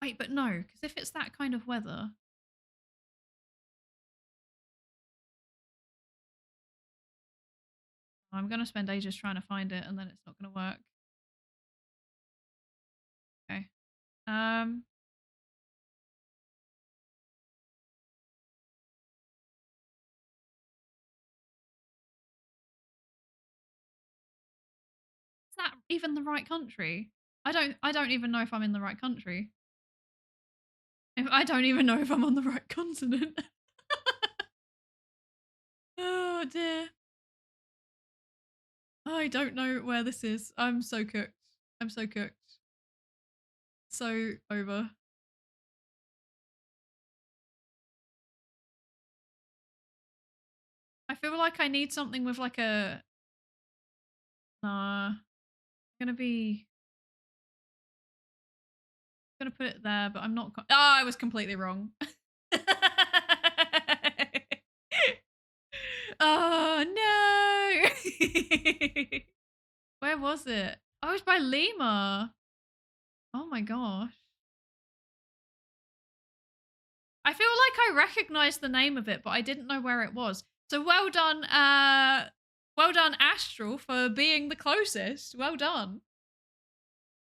S1: Wait, but no, because if it's that kind of weather. I'm going to spend ages trying to find it and then it's not going to work. Okay. Is that even the right country? I don't even know if I'm in the right country. I don't even know if I'm on the right continent. Oh dear. I don't know where this is. I'm so cooked. I'm so cooked. So over. I feel like I need something with like a. I'm gonna be. I'm gonna put it there, but I'm not. Oh, I was completely wrong. Oh no! Where was it? Oh, it was by Lima. Oh my gosh. I feel like I recognized the name of it, but I didn't know where it was. So well done, Astral, for being the closest. Well done.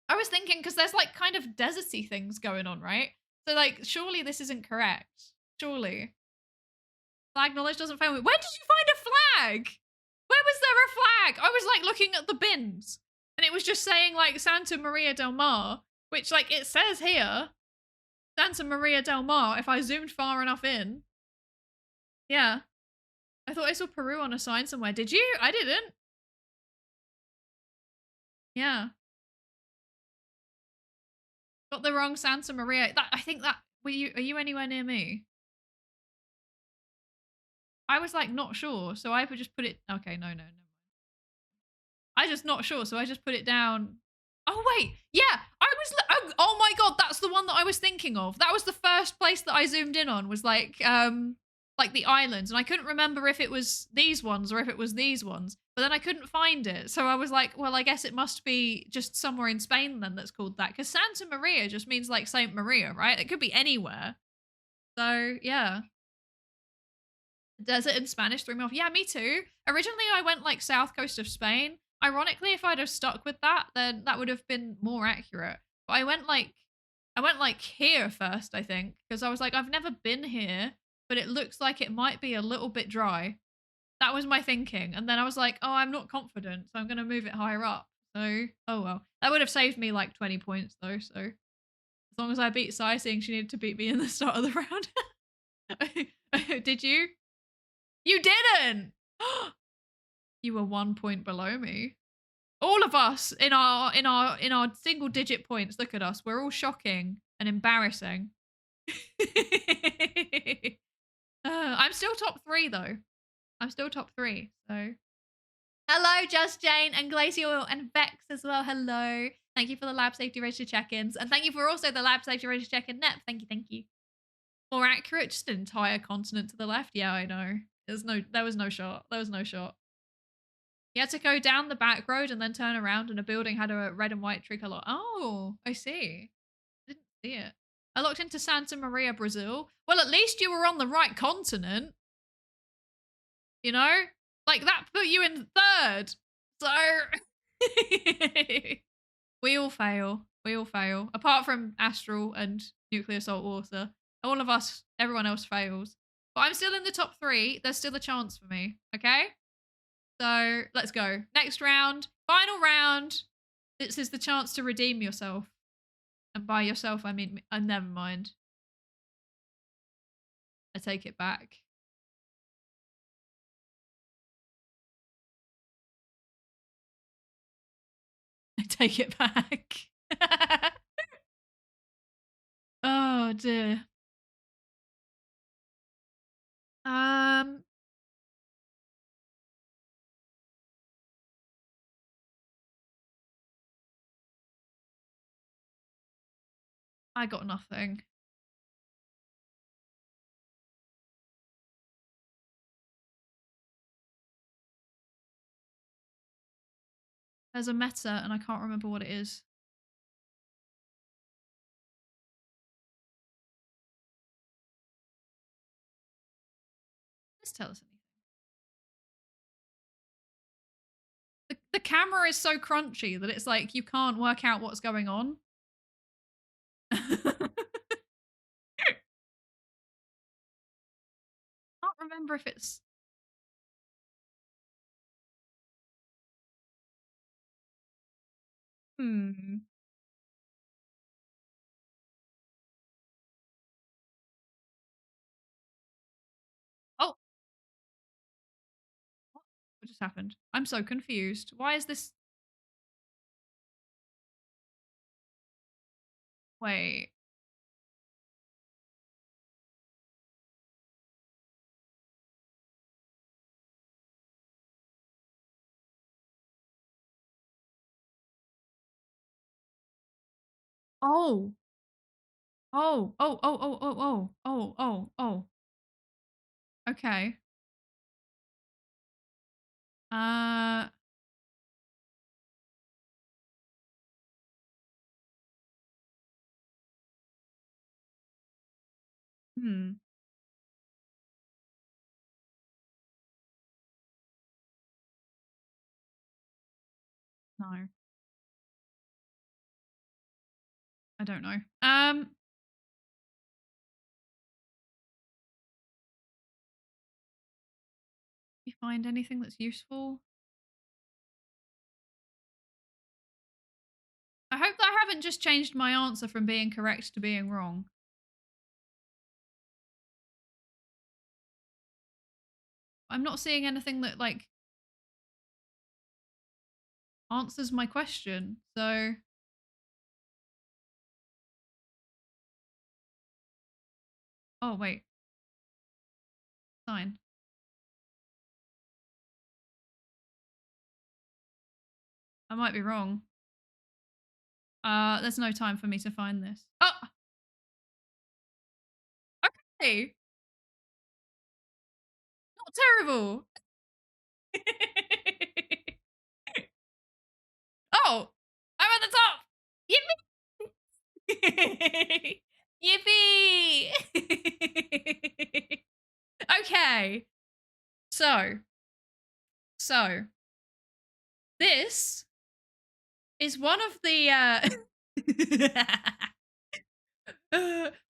S1: I was thinking, because there's like kind of deserty things going on, right? So like, surely this isn't correct. Surely. Flag knowledge doesn't fail me. Where did you find a flag? Where was there a flag? I was like looking at the bins and it was just saying like Santa Maria del Mar, which like it says here, Santa Maria del Mar, if I zoomed far enough in. Yeah. I thought I saw Peru on a sign somewhere. Did you? I didn't. Yeah. Got the wrong Santa Maria. I think that, are you anywhere near me? I was like not sure, so I would just put it. Okay, no. I just not sure, so I just put it down Oh wait, yeah, I was. Oh my god, that's the one that I was thinking of. That was the first place that I zoomed in on. Was like the islands, and I couldn't remember if it was these ones or if it was these ones. But then I couldn't find it, so I was like, well, I guess it must be just somewhere in Spain then that's called that. Because Santa Maria just means like Saint Maria, right? It could be anywhere. So yeah. Desert in Spanish threw me off. Yeah, me too. Originally, I went like south coast of Spain. Ironically, if I'd have stuck with that, then that would have been more accurate. But I went like here first, I think, because I was like, I've never been here, but it looks like it might be a little bit dry. That was my thinking, and then I was like, oh, I'm not confident, so I'm gonna move it higher up. So, oh well, that would have saved me like 20 points though. So as long as I beat Sai, seeing she needed to beat me in the start of the round. Did you? You didn't. You were 1 point below me. All of us in our single digit points. Look at us. We're all shocking and embarrassing. I'm still top 3 though. I'm still top 3. So hello, Just Jane and Glacial and Vex as well. Hello. Thank you for the lab safety register check-ins, and thank you for also the lab safety register check-in. Nep. Thank you. Thank you. More accurate, just an entire continent to the left. Yeah, I know. There was no shot. There was no shot. You had to go down the back road and then turn around, and a building had a red and white tricolor. Oh, I see. I didn't see it. I looked into Santa Maria, Brazil. Well, at least you were on the right continent. You know? Like, that put you in third. So, we all fail. We all fail. Apart from Astral and Nuclear Salt Water. All of us, everyone else fails. But I'm still in the top 3. There's still a chance for me. Okay? So let's go. Next round, final round. This is the chance to redeem yourself. And by yourself, I mean, never mind. I take it back. I take it back. Oh dear. Um, I got nothing. There's a meta and I can't remember what it is. Let's tell us anything. The camera is so crunchy that it's like you can't work out what's going on. Can't remember if it's. Hmm. Oh, what just happened? I'm so confused. Why is this? Wait. Oh. Oh. Oh. Oh. Oh. Oh. Oh. Oh. Oh. Oh. Okay. Uh. Hmm. No. I don't know. You find anything that's useful? I hope that I haven't just changed my answer from being correct to being wrong. I'm not seeing anything that like answers my question. So. Oh wait. Fine. I might be wrong. There's no time for me to find this. Oh, okay. Not terrible. Oh, I'm at the top. Yippee! Yippee! Okay. So this is one of the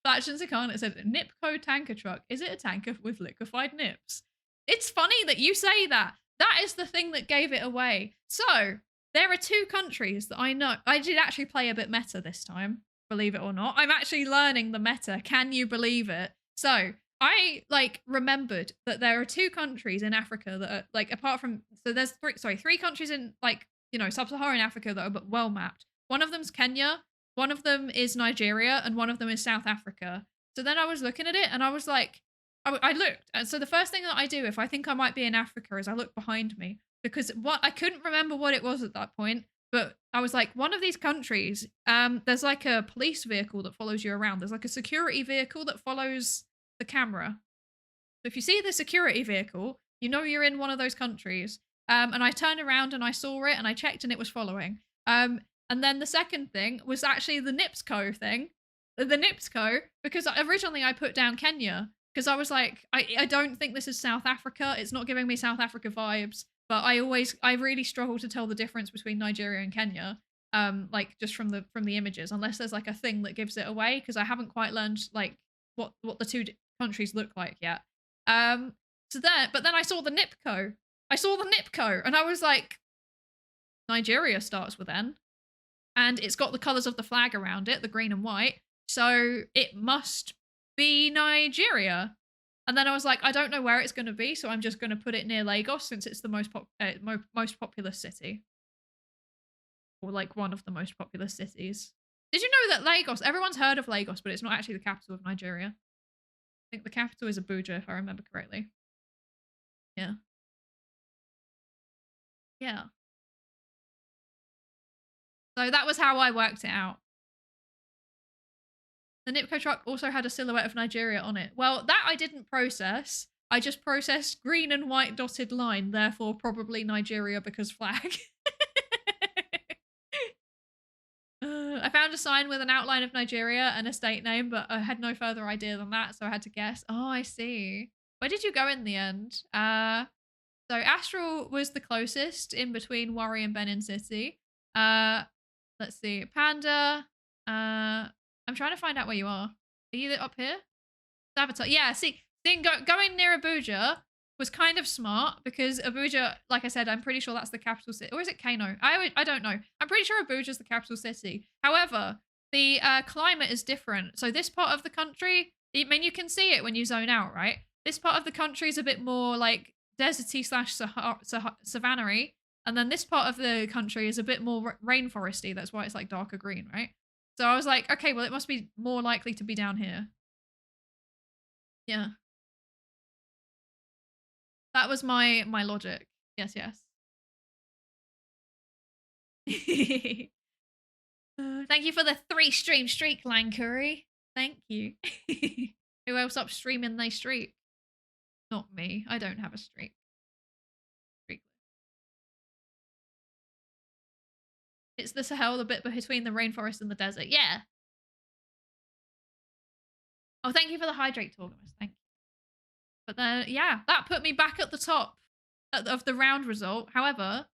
S1: Factions Account. It said Nipco tanker truck. Is it a tanker with liquefied nips? It's funny that you say that. That is the thing that gave it away. So there are two countries that I know. I did actually play a bit meta this time, believe it or not. I'm actually learning the meta. Can you believe it? So I remembered that there are two countries in Africa that are apart from, so there's three countries in sub-Saharan Africa that are well mapped. One of them's Kenya, one of them is Nigeria, and one of them is South Africa. So then I was looking at it and I was like, I looked. And so the first thing that I do if I think I might be in Africa is I look behind me, because I couldn't remember what it was at that point. But I was like, one of these countries, there's like a police vehicle that follows you around. There's like a security vehicle that follows the camera. So if you see the security vehicle, you know you're in one of those countries. And I turned around and I saw it and I checked and it was following. And then the second thing was actually the NIPSCO thing. The NIPSCO, because originally I put down Kenya, because I was like, I don't think this is South Africa. It's not giving me South Africa vibes. But I really struggle to tell the difference between Nigeria and Kenya. Just from the images, unless there's like a thing that gives it away, because I haven't quite learned what the two countries look like yet. But then I saw the NIPCO. And I was like, Nigeria starts with N. And it's got the colours of the flag around it, the green and white. So it must be Nigeria. And then I was like, I don't know where it's going to be, so I'm just going to put it near Lagos, since it's the most populous city. Or one of the most populous cities. Did you know that Lagos, everyone's heard of Lagos, but it's not actually the capital of Nigeria? I think the capital is Abuja, if I remember correctly. Yeah. Yeah. So that was how I worked it out. The Nipco truck also had a silhouette of Nigeria on it. Well, that I didn't process. I just processed green and white dotted line, therefore probably Nigeria because flag. I found a sign with an outline of Nigeria and a state name, but I had no further idea than that, so I had to guess. Oh, I see. Where did you go in the end? So Astral was the closest, in between Warri and Benin City. Let's see. Panda. I'm trying to find out where you are. Are you up here? Sabotage. Yeah, see, going near Abuja was kind of smart, because Abuja, like I said, I'm pretty sure that's the capital city. Or is it Kano? I don't know. I'm pretty sure Abuja's the capital city. However, the climate is different. So this part of the country, I mean, you can see it when you zone out, right? This part of the country is a bit more like deserty / savanna-y. And then this part of the country is a bit more rainforesty. That's why it's like darker green, right? So I was like, okay, well, it must be more likely to be down here. Yeah. That was my logic. Yes, yes. Thank you for the 3-stream streak, Lancurry. Thank you. Who else up streaming they streak? Not me. I don't have a streak. It's the Sahel, the bit between the rainforest and the desert. Yeah. Oh, thank you for the hydrate, Torgamus. Thank you. But then, yeah, that put me back at the top of the round result. However,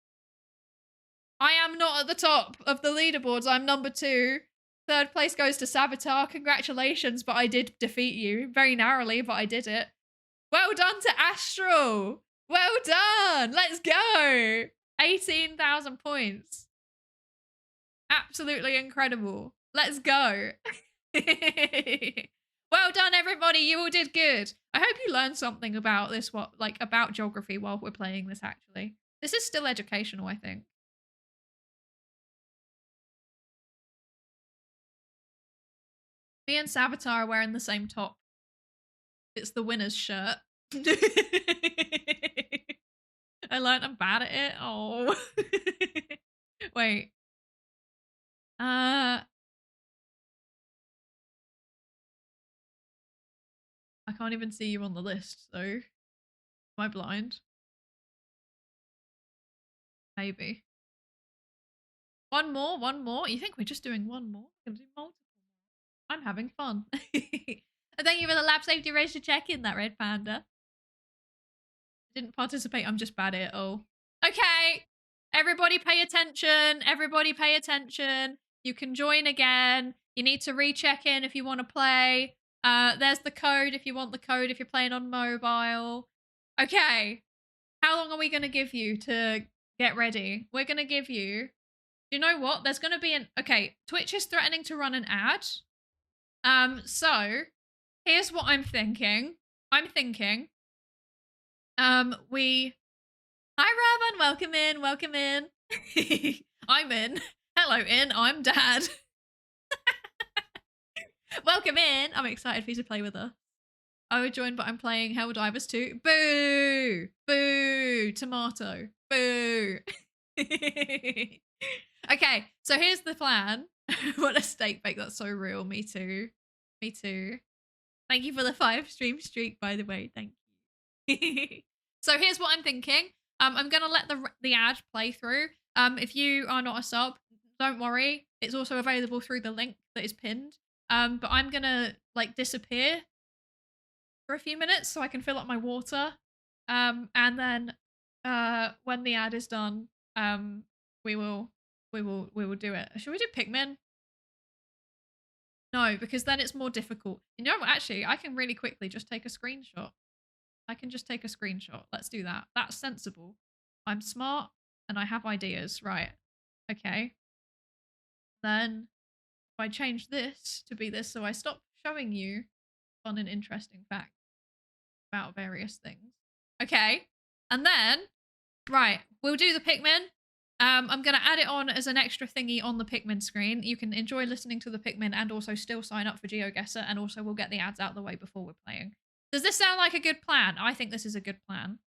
S1: I am not at the top of the leaderboards. I'm number 2. Third place goes to Saboteur. Congratulations, but I did defeat you. Very narrowly, but I did it. Well done to Astral. Well done. Let's go. 18,000 points. Absolutely incredible. Let's go. Well done, everybody. You all did good. I hope you learned something about this, about geography while we're playing this, actually. This is still educational, I think. Me and Saboteur are wearing the same top. It's the winner's shirt. I learned I'm bad at it. Oh. Wait. I can't even see you on the list, so am I blind? Maybe. One more. You think we're just doing one more? We're gonna do multiple. I'm having fun. And thank you for the lab safety race to check in, that red panda. Didn't participate, I'm just bad at it all. Okay, everybody pay attention. Everybody pay attention. You can join again. You need to recheck in if you want to play. There's the code if you want the code if you're playing on mobile. Okay, how long are we going to give you to get ready? We're going to give you... You know what? There's going to be an... Okay, Twitch is threatening to run an ad. So, here's what I'm thinking. Hi, Ravan, welcome in. I'm in. Hello, in. I'm Dad. Welcome in. I'm excited for you to play with us. I would join, but I'm playing Helldivers 2. Boo! Boo! Tomato. Boo! Okay, so here's the plan. What a steak bake. That's so real. Me too. Me too. Thank you for the 5 stream streak, by the way. Thank you. So here's what I'm thinking. I'm going to let the ad play through. If you are not a sub, don't worry. It's also available through the link that is pinned. But I'm going to like disappear for a few minutes so I can fill up my water. And then when the ad is done, we will do it. Should we do Pikmin? No, because then it's more difficult. You know what? Actually, I can really quickly just take a screenshot. I can just take a screenshot. Let's do that. That's sensible. I'm smart and I have ideas. Right. Okay. Then if I change this to be this, so I stop showing you fun and interesting facts about various things. Okay. And then, right, we'll do the Pikmin. I'm going to add it on as an extra thingy on the Pikmin screen. You can enjoy listening to the Pikmin and also still sign up for GeoGuessr, and also we'll get the ads out of the way before we're playing. Does this sound like a good plan? I think this is a good plan.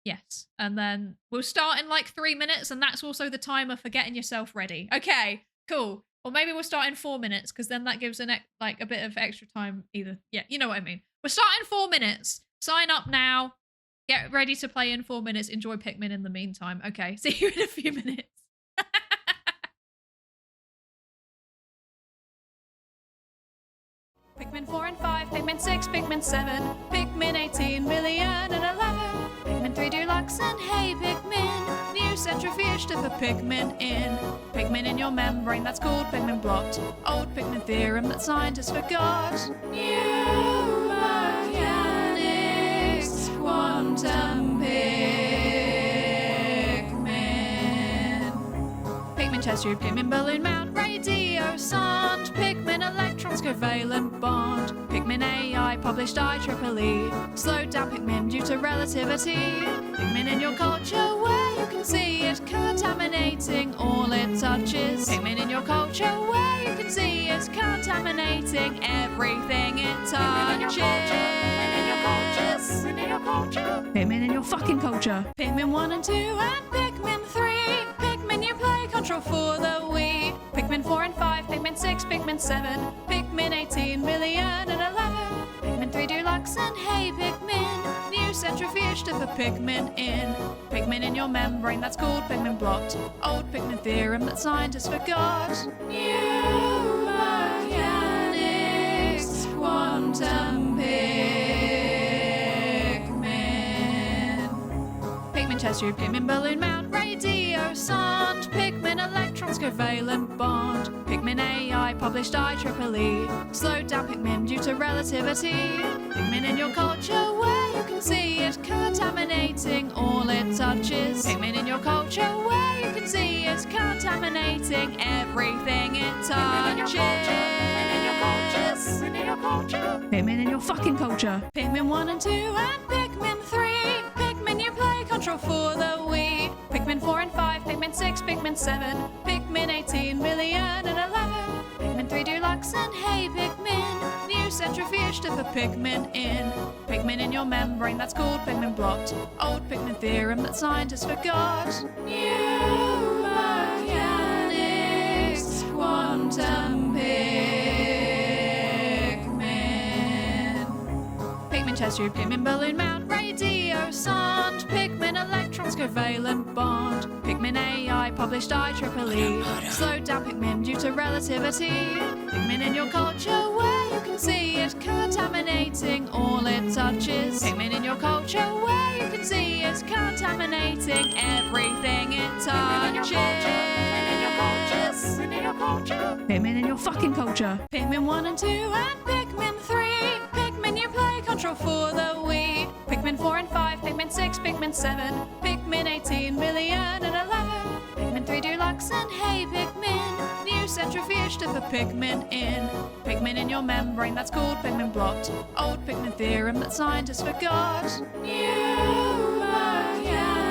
S1: Yes. And then we'll start in like 3 minutes, and that's also the timer for getting yourself ready. Okay, cool. Or maybe we'll start in 4 minutes, because then that gives a bit of extra time either. Yeah, you know what I mean. We're starting 4 minutes. Sign up now. Get ready to play in 4 minutes. Enjoy Pikmin in the meantime. Okay, see you in a few minutes. Pikmin 4 and 5, Pikmin 6, Pikmin 7, Pikmin 18 million and 11, Pikmin 3 Deluxe and hey Pikmin, new centrifuge to put Pikmin in. Pikmin in your membrane, that's called Pikmin blot. Old Pikmin theorem that scientists forgot. New mechanics, quantum Pikmin. Pikmin chest tube, Pikmin balloon mount, radio sound, Pikmin electrons covalent bond, Pikmin AI published IEEE, slowed down Pikmin due to relativity. Pikmin in your culture where you can see it contaminating all it touches. Pikmin in your culture where you can see it contaminating everything it touches. Pikmin in your culture. Pikmin in your fucking culture. Pikmin 1 and 2 and Pikmin 3. Pikmin you play control for the Wii. Pikmin 4 and 5, Pikmin 6, Pikmin 7, Pikmin 18 million and 11, Pikmin 3 Deluxe and hey Pikmin, new centrifuge to put Pikmin in. Pikmin in your membrane, that's called Pikmin blot. Old Pikmin theorem that scientists forgot. New mechanics, quantum Pikmin. Pikmin chest tube, Pikmin balloon mount, radio sound, Pikmin electrons covalent bond, Pikmin AI published IEEE, slowed down Pikmin due to relativity. Pikmin in your culture where you can see it contaminating all it touches. Pikmin in your culture where you can see it contaminating everything it touches. Pikmin in your culture. Pikmin in your culture. Pikmin in your fucking culture. Pikmin 1 and 2 and Pikmin 3. Pikmin you play control for the Wii. Pikmin 4 and 5, Pikmin 6, Pikmin 7, Pikmin 18 million and 11, Pikmin 3 Deluxe and hey Pikmin, new centrifuge to put Pikmin in. Pikmin in your membrane, that's called Pikmin blot. Old Pikmin theorem that scientists forgot. New mechanics. quantum Pikmin. Pikmin chest tube, Pikmin balloon mount, radio sound, Pikmin electrons covalent bond, Pikmin AI published IEEE. Slow down Pikmin due to relativity. Pikmin in your culture where you can see it contaminating all it touches. Pikmin in your culture where you can see it contaminating everything it touches. Pikmin in your culture. Pikmin in your fucking culture. Pikmin 1 and 2 and Pikmin 3. Pikmin you play control for the Wii. Pikmin 4 and 5, Pikmin 6, Pikmin 7, Pikmin 18 million and 11. Pikmin 3 Deluxe and Hey Pikmin. New centrifuge to put Pikmin in. Pikmin in your membrane, that's called Pikmin blocked. Old Pikmin theorem that scientists forgot. New mechanics,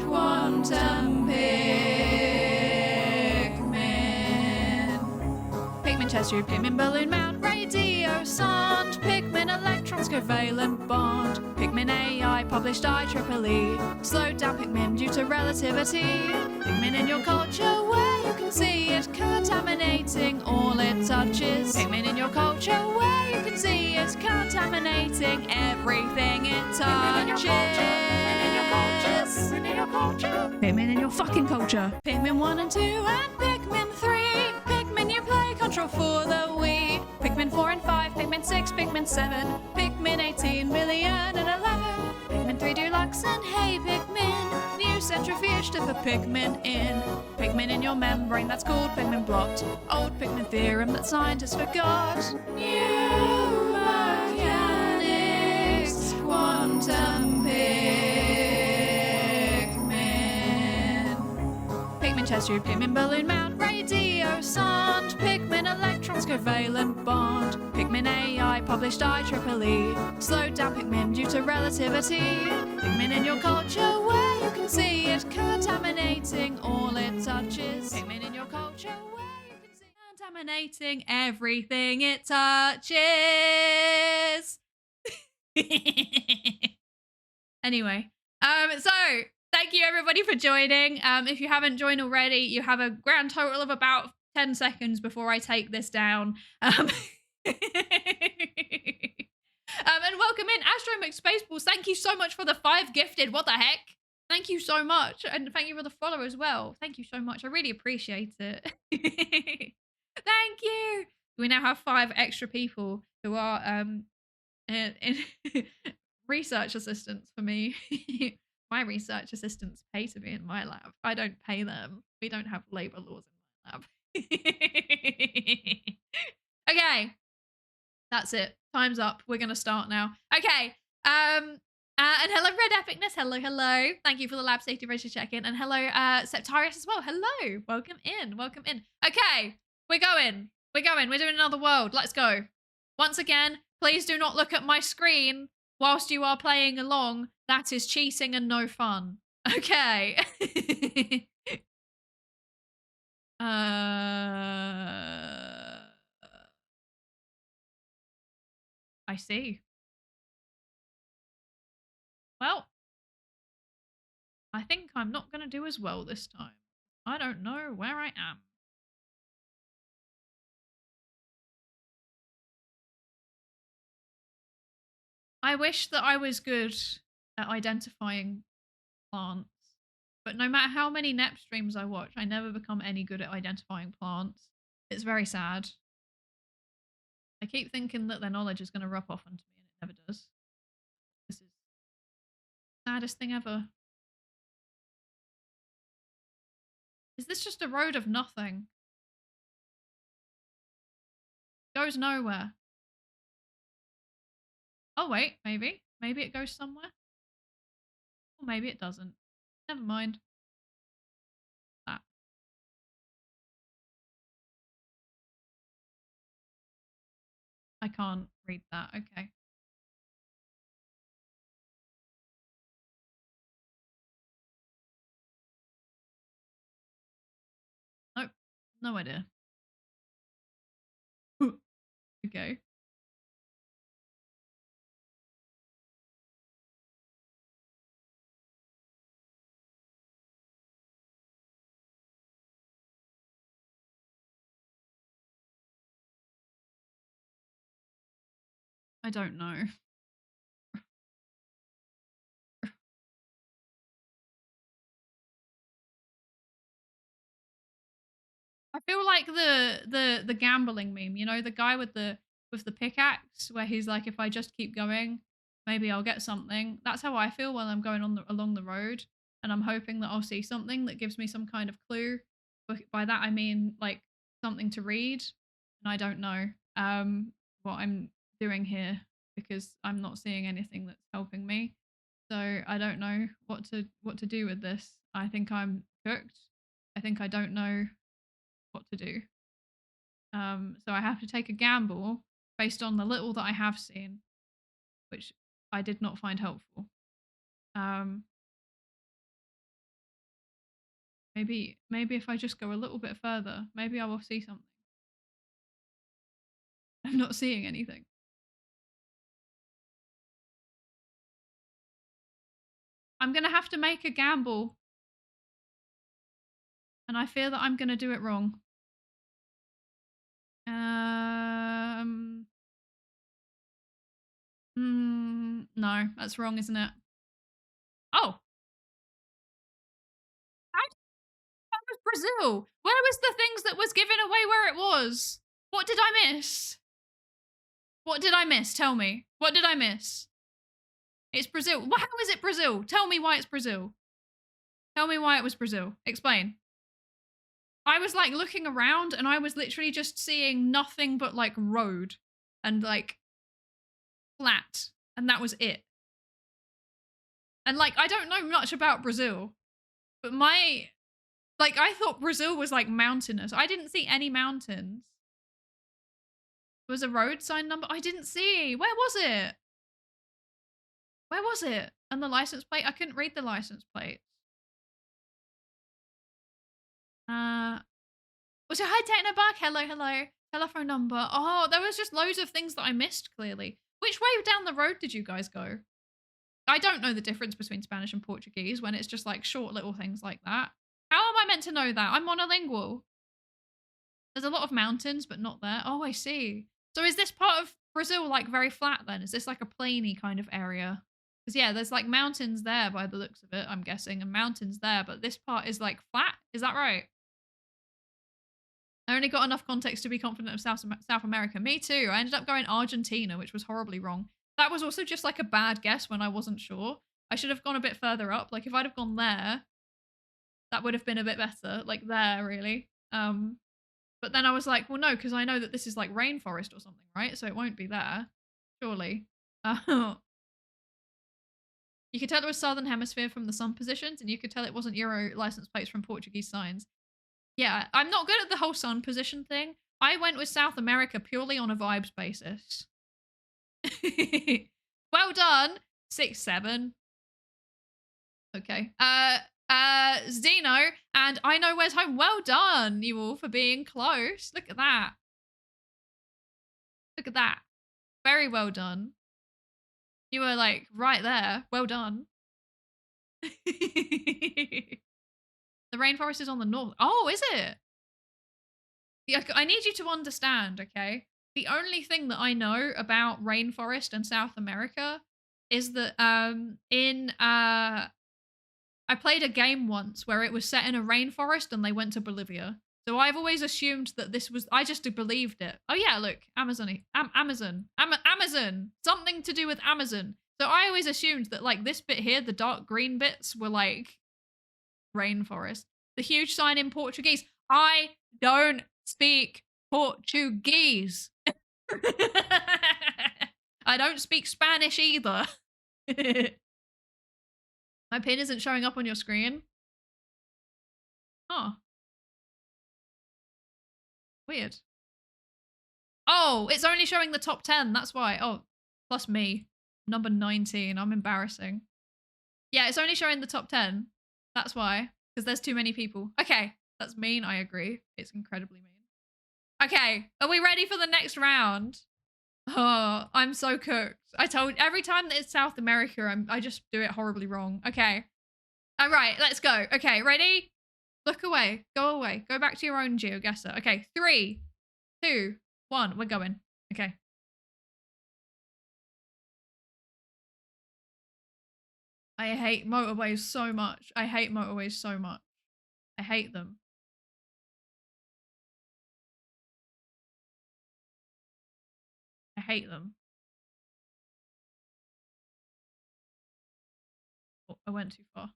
S1: quantum Pikmin. Pikmin chest tube, Pikmin balloon mount, radio sound, Pikmin electrons covalent bond, Pikmin AI published IEEE. Slow down Pikmin due to relativity. Pikmin in your culture where you can see it contaminating all it touches. Pikmin in your culture where you can see it contaminating everything it touches. Pikmin in your culture. Pikmin in your fucking culture. Pikmin 1 and 2 and Pikmin 3. Pikmin you play control for the Wii. Pikmin 4 and 5, Pikmin 6, Pikmin 7, Pikmin 18 million and 11. Pikmin 3 Deluxe and Hey Pikmin. New centrifuge to put Pikmin in. Pikmin in your membrane, that's called Pikmin blocked. Old Pikmin theorem that scientists forgot. New mechanics, quantum Pikmin. Pikmin chest tube, Pikmin balloon mount, radio sound, Pikmin electrons covalent bond, Pikmin AI published IEEE. Slow down Pikmin due to relativity. Pikmin in your culture where you can see it contaminating all it touches. Pikmin in your culture where you can see it contaminating everything it touches. Anyway, so thank you everybody for joining. If you haven't joined already, you have a grand total of about 10 seconds before I take this down. And welcome in Astro McSpaceballs. Thank you so much for the 5 gifted. What the heck? Thank you so much. And thank you for the follow as well. Thank you so much. I really appreciate it. Thank you. We now have 5 extra people who are in research assistants for me. My research assistants pay to be in my lab. I don't pay them. We don't have labor laws in my lab. Okay. That's it. Time's up. We're going to start now. Okay. And hello, Red Epicness. Hello, hello. Thank you for the lab safety register check-in. And hello, Septarius as well. Hello. Welcome in. Welcome in. Okay. We're going. We're going. We're doing another world. Let's go. Once again, please do not look at my screen whilst you are playing along. That is cheating and no fun. Okay. I see. Well, I think I'm not going to do as well this time. I don't know where I am. I wish that I was good at identifying plants, but no matter how many NEP streams I watch, I never become any good at identifying plants. It's very sad. I keep thinking that their knowledge is going to rub off onto me, and it never does. This is the saddest thing ever. Is this just a road of nothing? Goes nowhere. Oh wait, maybe. Maybe it goes somewhere. Or maybe it doesn't. Never mind. That. I can't read that. Okay. Nope. No idea. Okay. I don't know. I feel like the gambling meme, you know, the guy with the pickaxe where he's like, if I just keep going, maybe I'll get something. That's how I feel while I'm going along the road, and I'm hoping that I'll see something that gives me some kind of clue. But by that I mean like something to read, and I don't know what I'm doing here because I'm not seeing anything that's helping me. So I don't know what to do with this. I think I'm cooked. I think I don't know what to do. So I have to take a gamble based on the little that I have seen, which I did not find helpful. Maybe if I just go a little bit further, maybe I will see something. I'm not seeing anything. I'm gonna have to make a gamble, and I fear that I'm gonna do it wrong. No, that's wrong, isn't it? Oh, that was Brazil. Where was the things that was given away where it was? What did I miss? What did I miss? Tell me. What did I miss? It's Brazil. How is it Brazil? Tell me why it's Brazil. Tell me why it was Brazil. Explain. I was like looking around and I was literally just seeing nothing but like road and like flat. And that was it. And like, I don't know much about Brazil, but I thought Brazil was like mountainous. I didn't see any mountains. Was a road sign number? I didn't see. Where was it? Where was it? And the license plate? I couldn't read the license plate. Was it hi Technobuck? Hello, hello. Telephone number. Oh, there was just loads of things that I missed, clearly. Which way down the road did you guys go? I don't know the difference between Spanish and Portuguese when it's just like short little things like that. How am I meant to know that? I'm monolingual. There's a lot of mountains, but not there. Oh, I see. So is this part of Brazil like very flat then? Is this like a plainy kind of area? Because yeah, there's like mountains there by the looks of it, I'm guessing, and mountains there, but this part is like flat. Is that right? I only got enough context to be confident of South America. Me too. I ended up going Argentina, which was horribly wrong. That was also just like a bad guess when I wasn't sure. I should have gone a bit further up. Like if I'd have gone there, that would have been a bit better. Like there, really. But then I was like, well, no, because I know that this is like rainforest or something, right? So it won't be there, surely. You could tell it was Southern Hemisphere from the sun positions, and you could tell it wasn't Euro license plates from Portuguese signs. Yeah, I'm not good at the whole sun position thing. I went with South America purely on a vibes basis. Well done. 6-7. Okay. Zeno, and I know where's home. Well done, you all, for being close. Look at that. Look at that. Very well done. You were like right there. Well done. The rainforest is on the north. Oh, is it? Yeah, I need you to understand, okay? The only thing that I know about rainforest and South America is that I played a game once where it was set in a rainforest and they went to Bolivia. So I've always assumed that this was, I just believed it. Oh yeah, look, Amazon. Something to do with Amazon. So I always assumed that like this bit here, the dark green bits were like rainforest. The huge sign in Portuguese. I don't speak Portuguese. I don't speak Spanish either. My pin isn't showing up on your screen. Oh. Weird. Oh, it's only showing the top 10. That's why. Oh, plus me. Number 19. I'm embarrassing. Yeah, it's only showing the top 10. That's why. Because there's too many people. Okay. That's mean. I agree. It's incredibly mean. Okay. Are we ready for the next round? Oh, I'm so cooked. I told every time that it's South America, I just do it horribly wrong. Okay. All right, let's go. Okay, ready? Look away. Go away. Go back to your own GeoGuessr. Okay, 3, 2, 1. We're going. Okay. I hate motorways so much. I hate motorways so much. I hate them. I hate them. Oh, I went too far.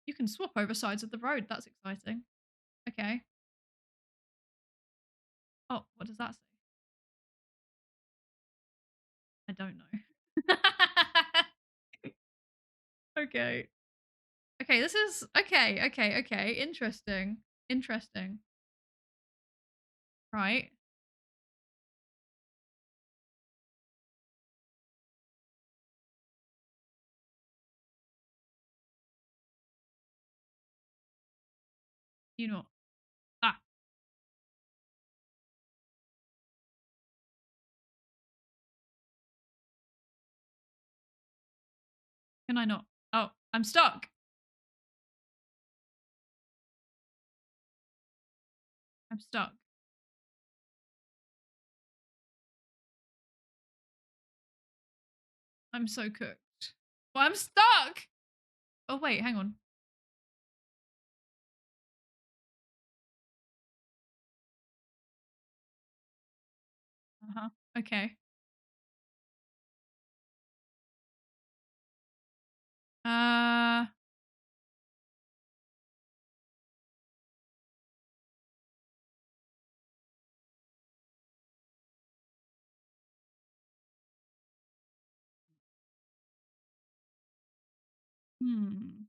S1: You can swap over sides of the road. That's exciting. Okay. Oh, what does that say? I don't know. Okay. Okay, this is okay. Interesting. Interesting. Right. You know. Ah, can I not? Oh, I'm stuck. I'm stuck. I'm so cooked. Well, I'm stuck. Oh wait, hang on. Uh-huh. Okay. Uh hmm.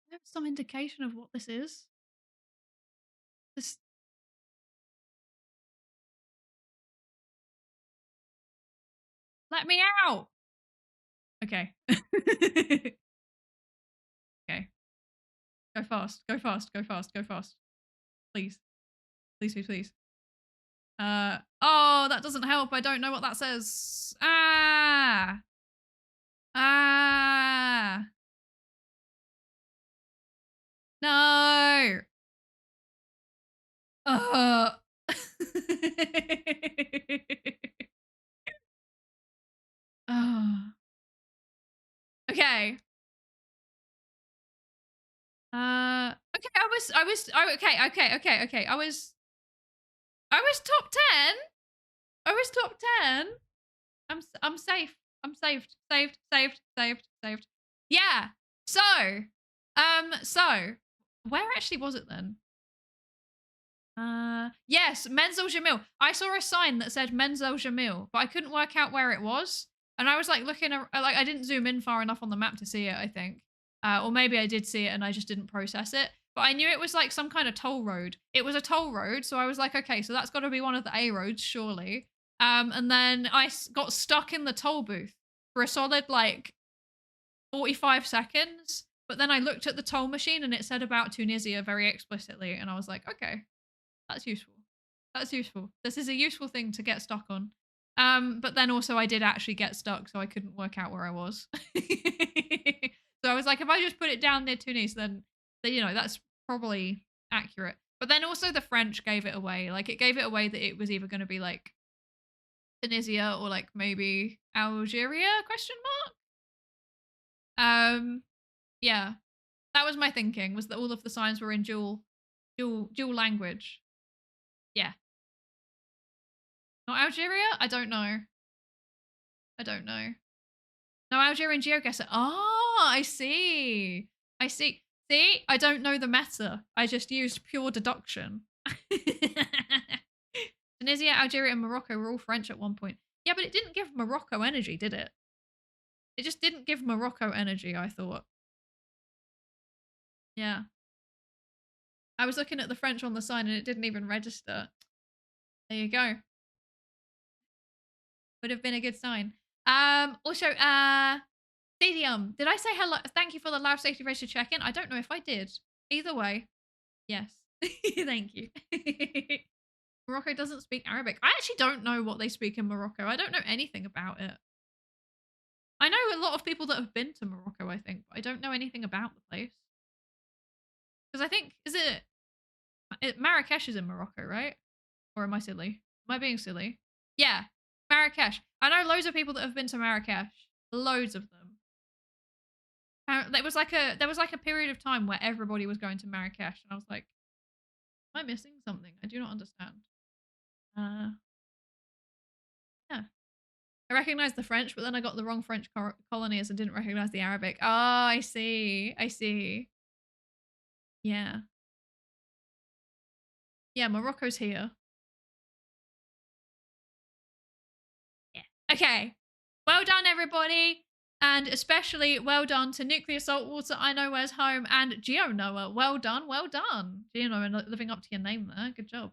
S1: There's some indication of what this is. This let me out. Okay. Okay. Go fast. Go fast. Go fast. Go fast. Please. Please, please, please. Oh, that doesn't help. I don't know what that says. Ah. Ah. No. Uh. Oh. Okay. Okay, okay. I was top 10. I was top 10. I'm safe. I'm saved. Yeah. So where actually was it then? Yes, Menzel Jamil. I saw a sign that said Menzel Jamil, but I couldn't work out where it was. And I was like looking, like I didn't zoom in far enough on the map to see it, I think. Or maybe I did see it and I just didn't process it. But I knew it was like some kind of toll road. It was a toll road, so I was like, okay, so that's got to be one of the A roads, surely. And then I got stuck in the toll booth for a solid like 45 seconds. But then I looked at the toll machine and it said about Tunisia very explicitly, and I was like, okay, that's useful. That's useful. This is a useful thing to get stuck on. But then also I did actually get stuck, so I couldn't work out where I was. So I was like, if I just put it down near Tunis, then you know that's probably accurate. But then also the French gave it away. Like it gave it away that it was either going to be like Tunisia or like maybe Algeria? Question mark. Yeah, that was my thinking. Was that all of the signs were in dual language? Yeah. Not Algeria? I don't know. I don't know. No, Algerian GeoGuessr. Oh, I see. I see. See, I don't know the meta. I just used pure deduction. Tunisia, Algeria, and Morocco were all French at one point. Yeah, but it didn't give Morocco energy, did it? It just didn't give Morocco energy, I thought. Yeah. I was looking at the French on the sign and it didn't even register. There you go. Would have been a good sign. Also, Stadium, did I say hello? Thank you for the live safety racer check-in. I don't know if I did. Either way, yes. Thank you. Morocco doesn't speak Arabic. I actually don't know what they speak in Morocco. I don't know anything about it. I know a lot of people that have been to Morocco, I think, but I don't know anything about the place. Because I think, Marrakesh is in Morocco, right? Or am I silly? Am I being silly? Yeah, Marrakesh. I know loads of people that have been to Marrakesh. Loads of them. There was like a period of time where everybody was going to Marrakesh, and I was like, am I missing something? I do not understand. Yeah. I recognized the French, but then I got the wrong French colonies and didn't recognize the Arabic. Oh, I see. I see. Yeah. Yeah, Morocco's here. Yeah. Okay. Well done, everybody. And especially well done to Nuclear Saltwater, I Know Where's Home, and Geo Noah. Well done, well done. Geo Noah living up to your name there. Good job.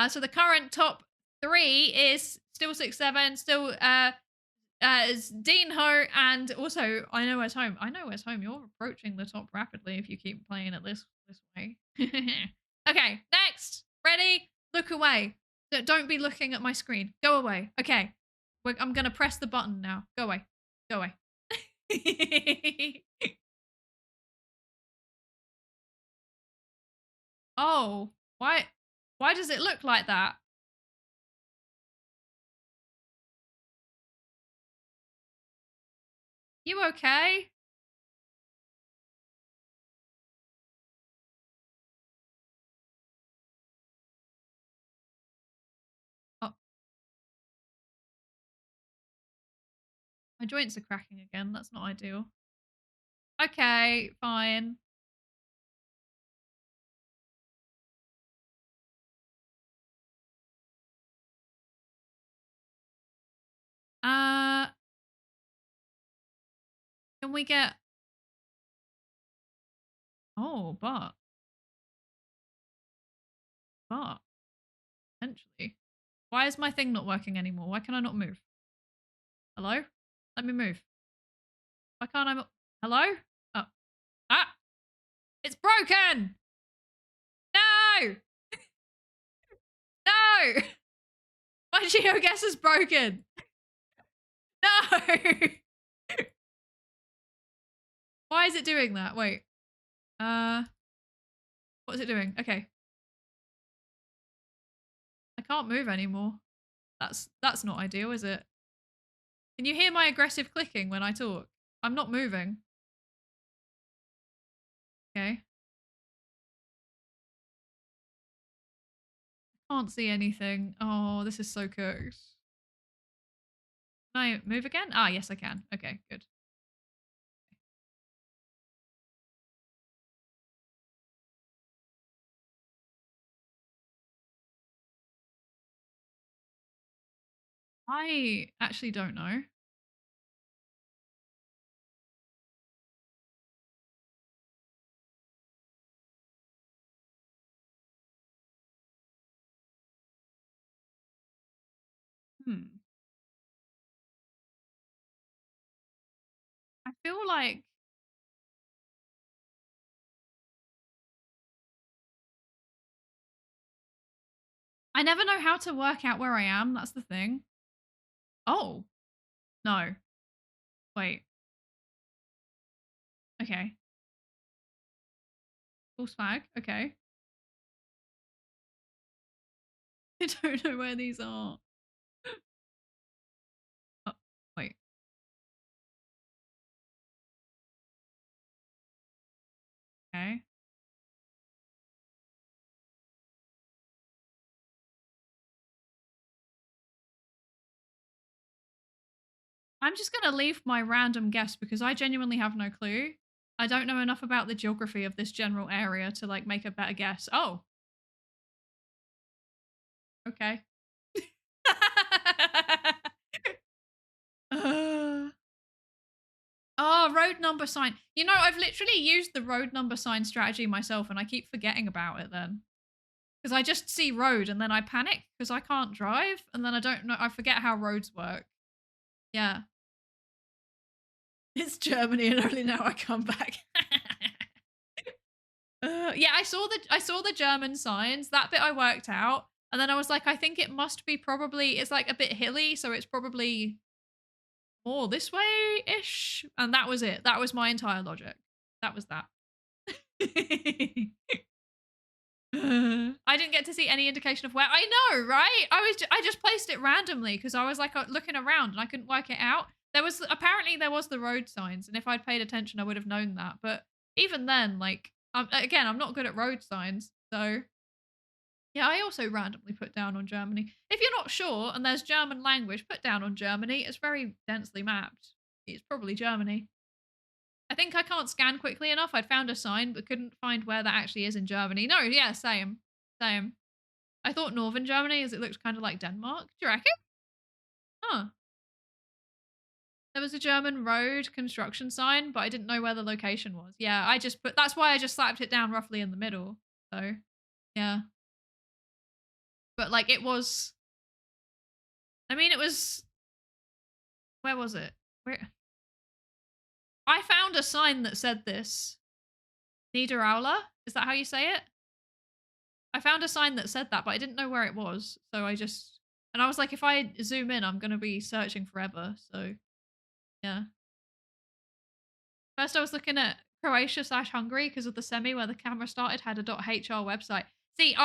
S1: So the current top 3 is still 6-7, still Dean Ho, and also I Know Where's Home. I Know Where's Home. You're approaching the top rapidly if you keep playing it this way. Okay, next. Ready? Look away. Don't be looking at my screen. Go away. Okay. I'm gonna press the button now. Go away. Go away. Oh, why does it look like that? You okay? Oh, my joints are cracking again. That's not ideal. Okay, fine. Can we get... Oh, but potentially. Why is my thing not working anymore? Why can I not move? Hello? Let me move. Why can't I... Hello? Oh. Ah! It's broken! No! No! My GeoGuessr's broken! No! Why is it doing that? Wait. What is it doing? Okay. I can't move anymore. That's not ideal, is it? Can you hear my aggressive clicking when I talk? I'm not moving. Okay. Can't see anything. Oh, this is so cooked. Can I move again? Ah, yes, I can. Okay, good. I actually don't know. I feel like... I never know how to work out where I am. That's the thing. Oh. No. Wait. Okay. False flag. Okay. I don't know where these are. Oh, wait. Okay. I'm just going to leave my random guess because I genuinely have no clue. I don't know enough about the geography of this general area to like make a better guess. Oh. Okay. Oh, road number sign. You know, I've literally used the road number sign strategy myself and I keep forgetting about it then. because I just see road and then I panic because I can't drive and then I don't know. I forget how roads work. Yeah. It's Germany and only now I come back. Yeah, I saw the German signs. That bit I worked out. And then I was like, I think it must be probably, it's like a bit hilly, so it's probably more this way-ish. And that was it. That was my entire logic. That was that. I didn't get to see any indication of where. I know, right? I just placed it randomly because I was like looking around and I couldn't work it out. There was the road signs, and if I'd paid attention, I would have known that. But even then, like again, I'm not good at road signs, so yeah. I also randomly put down on Germany. If you're not sure and there's German language, put down on Germany. It's very densely mapped. It's probably Germany. I think I can't scan quickly enough. I'd found a sign, but couldn't find where that actually is in Germany. No, yeah, same. Same. I thought northern Germany, as it looked kind of like Denmark. Do you reckon? Huh. There was a German road construction sign, but I didn't know where the location was. Yeah, that's why I just slapped it down roughly in the middle. So, yeah. But like it was, it was, where was it? Where? I found a sign that said this. Niederaula? Is that how you say it? I found a sign that said that, but I didn't know where it was. So and I was like, if I zoom in, I'm going to be searching forever. So, yeah. First, I was looking at Croatia/Hungary because of the semi where the camera started had a .hr website. See,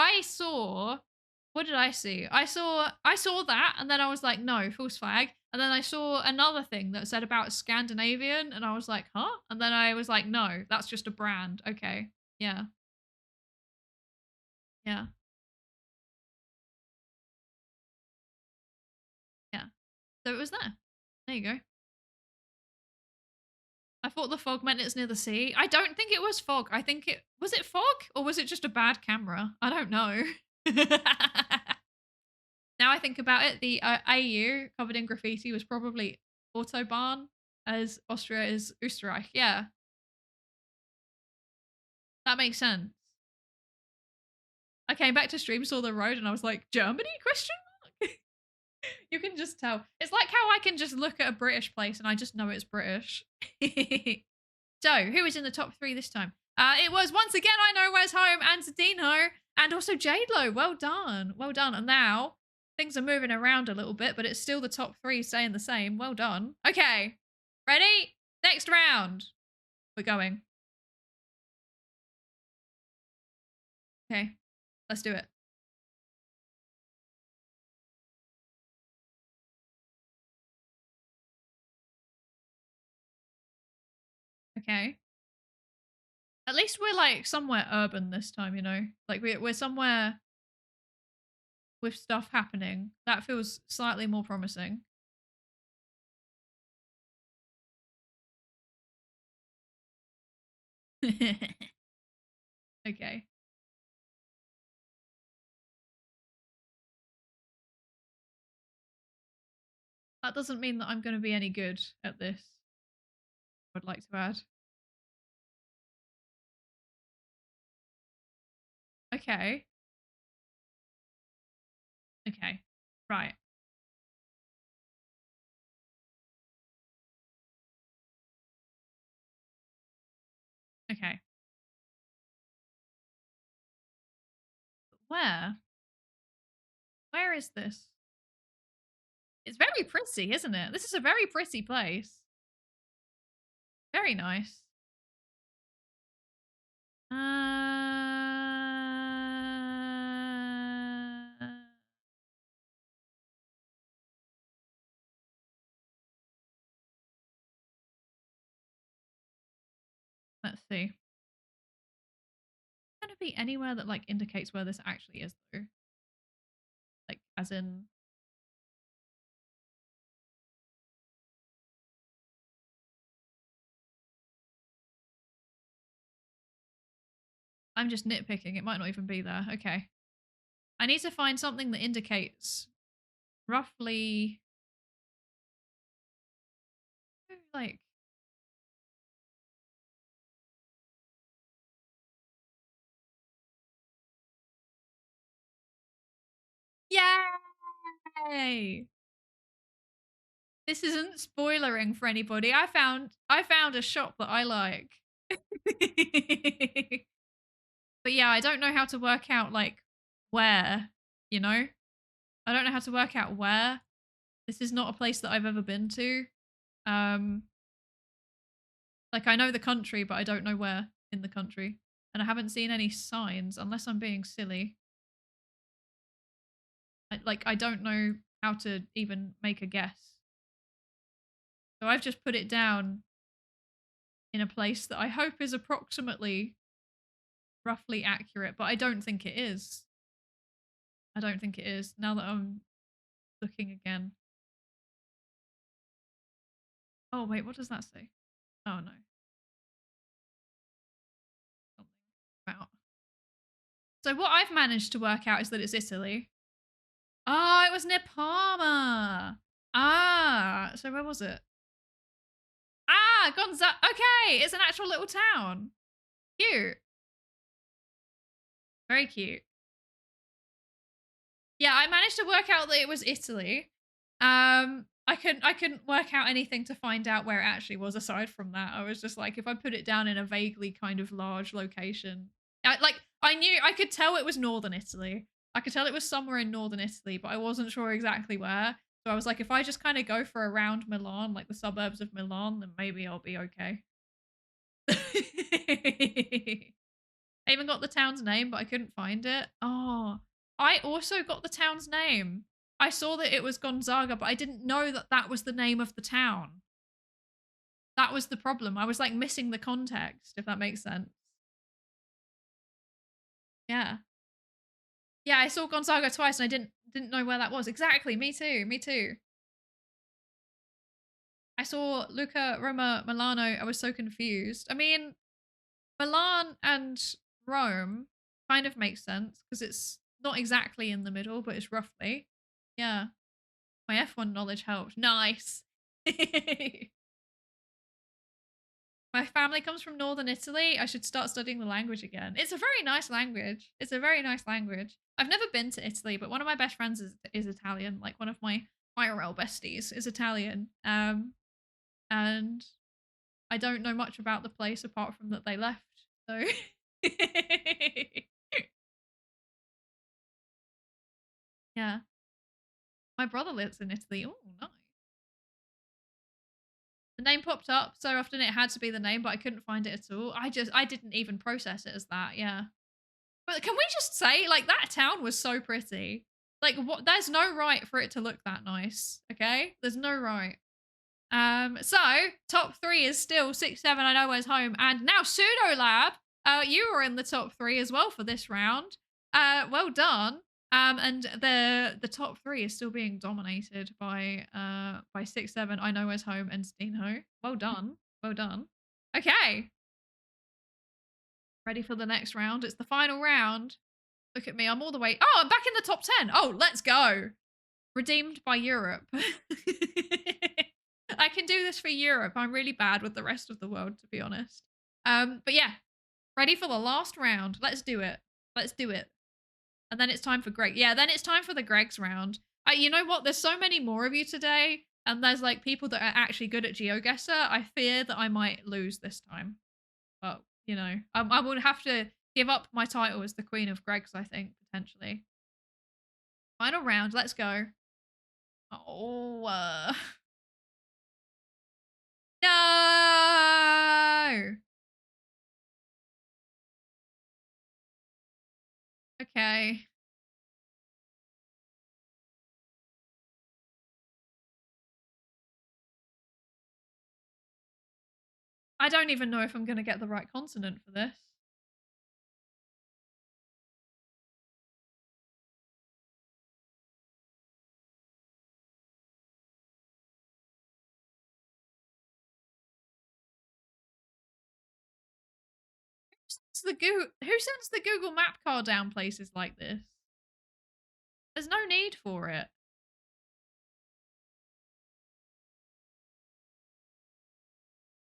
S1: what did I see? I saw that, and then I was like, no, false flag. And then I saw another thing that said about Scandinavian, and I was like, huh? And then I was like, no, that's just a brand. Okay. Yeah. Yeah. Yeah. So it was there. There you go. I thought the fog meant it's near the sea. I don't think it was fog. I think was it fog or was it just a bad camera? I don't know. Now I think about it, the AU covered in graffiti was probably Autobahn, as Austria is Österreich. Yeah, that makes sense. I came back to stream, saw the road, and I was like, Germany? Question mark? You can just tell. It's like how I can just look at a British place and I just know it's British. So, who was in the top 3 this time? It was once again I Know Where's Home and Zadino, and also Jadelo. Well done. Well done. And now things are moving around a little bit, but it's still the top 3 staying the same. Well done. Okay. Ready? Next round. We're going. Okay. Let's do it. Okay. At least we're like somewhere urban this time, you know? Like we're somewhere with stuff happening. That feels slightly more promising. Okay. That doesn't mean that I'm going to be any good at this, I'd like to add. Okay. Okay. Right. Okay. Where? Where is this? It's very pretty, isn't it? This is a very pretty place. Very nice. Let's see. It's gonna be anywhere that like indicates where this actually is though. Like as in I'm just nitpicking. It might not even be there. Okay. I need to find something that indicates roughly like Yay! This isn't spoilering for anybody. I found a shop that I like. But yeah, I don't know how to work out like where, you know? I don't know how to work out where. This is not a place that I've ever been to. Like I know the country, but I don't know where in the country. And I haven't seen any signs unless I'm being silly. I don't know how to even make a guess. So I've just put it down in a place that I hope is approximately roughly accurate, but I don't think it is. I don't think it is now that I'm looking again. Oh wait, what does that say? Oh no. Something about. So what I've managed to work out is that it's Italy. Oh, it was near Parma. Ah, so where was it? Ah, Gonza. Okay, it's an actual little town. Cute. Very cute. Yeah, I managed to work out that it was Italy. I couldn't work out anything to find out where it actually was aside from that. I was just like, if I put it down in a vaguely kind of large location, I could tell it was northern Italy. I could tell it was somewhere in northern Italy, but I wasn't sure exactly where. So I was like, if I just kind of go for around Milan, like the suburbs of Milan, then maybe I'll be okay. I even got the town's name, but I couldn't find it. Oh, I also got the town's name. I saw that it was Gonzaga, but I didn't know that that was the name of the town. That was the problem. I was like missing the context, if that makes sense. Yeah. Yeah, I saw Gonzaga twice and I didn't know where that was. Exactly. Me too. Me too. I saw Luca, Roma, Milano. I was so confused. I mean, Milan and Rome kind of makes sense because it's not exactly in the middle, but it's roughly. Yeah. My F1 knowledge helped. Nice. My family comes from northern Italy. I should start studying the language again. It's a very nice language. It's a very nice language. I've never been to Italy, but one of my best friends is Italian. Like one of my IRL besties is Italian. And I don't know much about the place apart from that they left. So yeah. My brother lives in Italy. Oh, nice. The name popped up so often it had to be the name, but I couldn't find it at all. I didn't even process it as that. Yeah. But can we just say, like, that town was so pretty. Like, what? There's no right for it to look that nice. Okay, there's no right. So top three is still 6-7. I know where's home, and now Pseudo Lab. You were in the top three as well for this round. Well done. And the top three is still being dominated by 6-7. I know where's home and Steno. Well done. Well done. Okay. Ready for the next round? It's the final round. Look at me. I'm all the way. Oh, I'm back in the top 10. Oh, let's go. Redeemed by Europe. I can do this for Europe. I'm really bad with the rest of the world, to be honest. But yeah, ready for the last round. Let's do it. Let's do it. And then it's time for Greg. Yeah, then it's time for the Greg's round. You know what? There's so many more of you today, and there's like people that are actually good at GeoGuessr. I fear that I might lose this time. But, you know, I would have to give up my title as the Queen of Greg's, I think, potentially. Final round. Let's go. Oh, no. Okay. I don't even know if I'm going to get the right consonant for this. Who sends the Google Map car down places like this? There's no need for it.